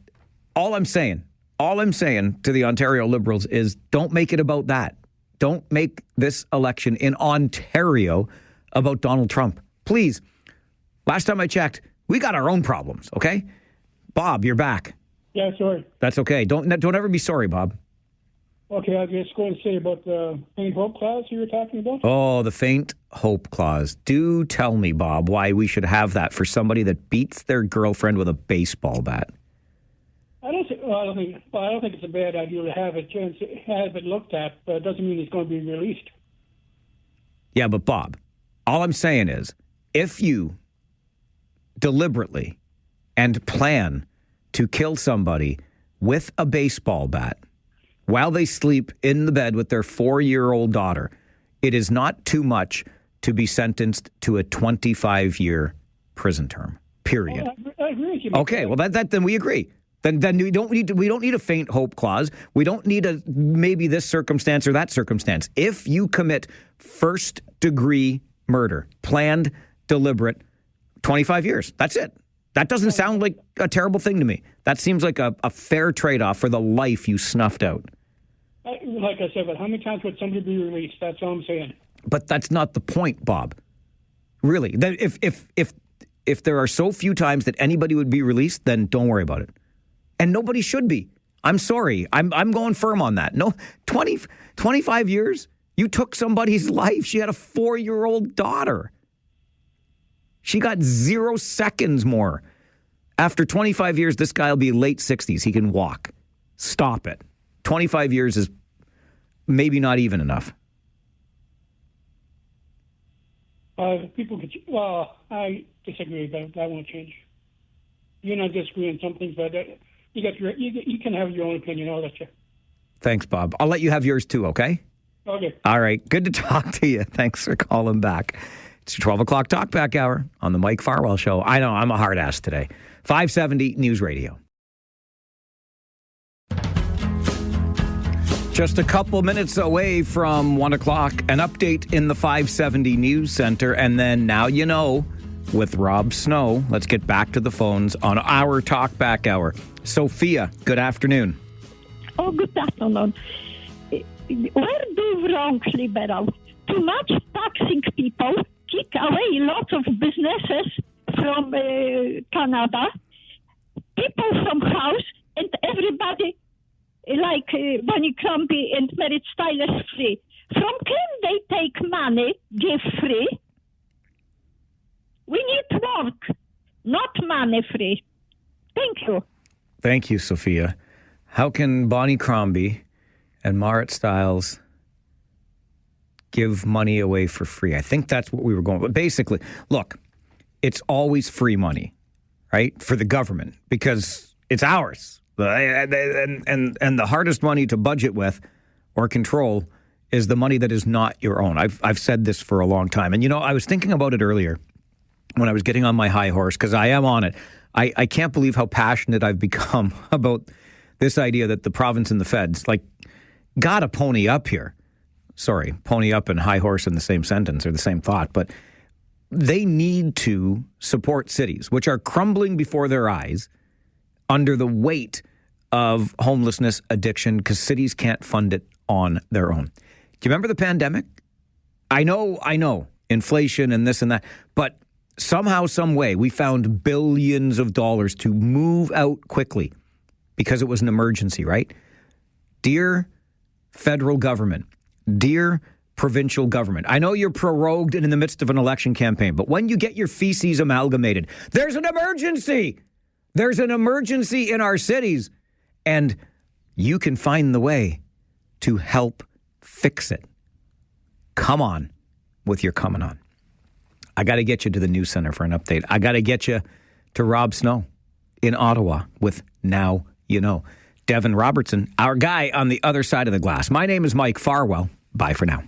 all I'm saying to the Ontario Liberals is don't make it about that. Don't make this election in Ontario about Donald Trump. Please. Last time I checked, we got our own problems, okay? Bob, you're back. Yeah, sorry. That's okay. Don't ever be sorry, Bob. Okay, I was just going to say about the faint hope clause you were talking about. Oh, the faint hope clause. Do tell me, Bob, why we should have that for somebody that beats their girlfriend with a baseball bat. I don't think it's a bad idea to have it looked at, but it doesn't mean it's going to be released. Yeah, but Bob, all I'm saying is, if you deliberately and plan to kill somebody with a baseball bat while they sleep in the bed with their 4-year-old daughter, it is not too much to be sentenced to a 25-year prison term. Period. I agree with you. Okay, well then we agree. Then we don't need a faint hope clause. We don't need a maybe this circumstance or that circumstance. If you commit first degree murder, planned, deliberate, 25 years. That's it. That doesn't sound like a terrible thing to me. That seems like a fair trade-off for the life you snuffed out. Like I said, but how many times would somebody be released? That's all I'm saying. But that's not the point, Bob. Really. If there are so few times that anybody would be released, then don't worry about it. And nobody should be. I'm sorry. I'm going firm on that. No, 25 years? You took somebody's life. She had a 4-year-old daughter. She got 0 seconds more. After 25 years, this guy will be late 60s. He can walk. Stop it. 25 years is maybe not even enough. I disagree, but that won't change. You and I disagree on some things, but you can have your own opinion. I'll let you. Thanks, Bob. I'll let you have yours too, okay? Okay. All right. Good to talk to you. Thanks for calling back. It's your 12 o'clock Talkback Hour on the Mike Farwell Show. I know, I'm a hard ass today. 570 News Radio. Just a couple minutes away from 1 o'clock, an update in the 570 News Center, and then Now You Know with Rob Snow. Let's get back to the phones on our Talkback Hour. Sophia, good afternoon. Oh, good afternoon. Where do wrong liberals? Too much taxing people, kick away lots of businesses from Canada, people from house, and everybody like Bonnie Crombie and Merit Styles free. From can they take money, give free? We need work, not money free. Thank you. Thank you, Sophia. How can Bonnie Crombie and Marit Stiles give money away for free? I think that's what we were going with. Basically, look, it's always free money, right, for the government because it's ours. And the hardest money to budget with or control is the money that is not your own. I've said this for a long time. And, I was thinking about it earlier when I was getting on my high horse because I am on it. I can't believe how passionate I've become about this idea that the province and the feds, gotta pony up here. Sorry, pony up and high horse in the same sentence or the same thought. But they need to support cities, which are crumbling before their eyes under the weight of homelessness, addiction, because cities can't fund it on their own. Do you remember the pandemic? I know, inflation and this and that, but somehow, some way, we found billions of dollars to move out quickly because it was an emergency, right? Dear federal government, dear provincial government, I know you're prorogued and in the midst of an election campaign, but when you get your feces amalgamated, there's an emergency. There's an emergency in our cities, and you can find the way to help fix it. Come on with your coming on. I got to get you to the news center for an update. I got to get you to Rob Snow in Ottawa with Now You Know. Devin Robertson, our guy on the other side of the glass. My name is Mike Farwell. Bye for now.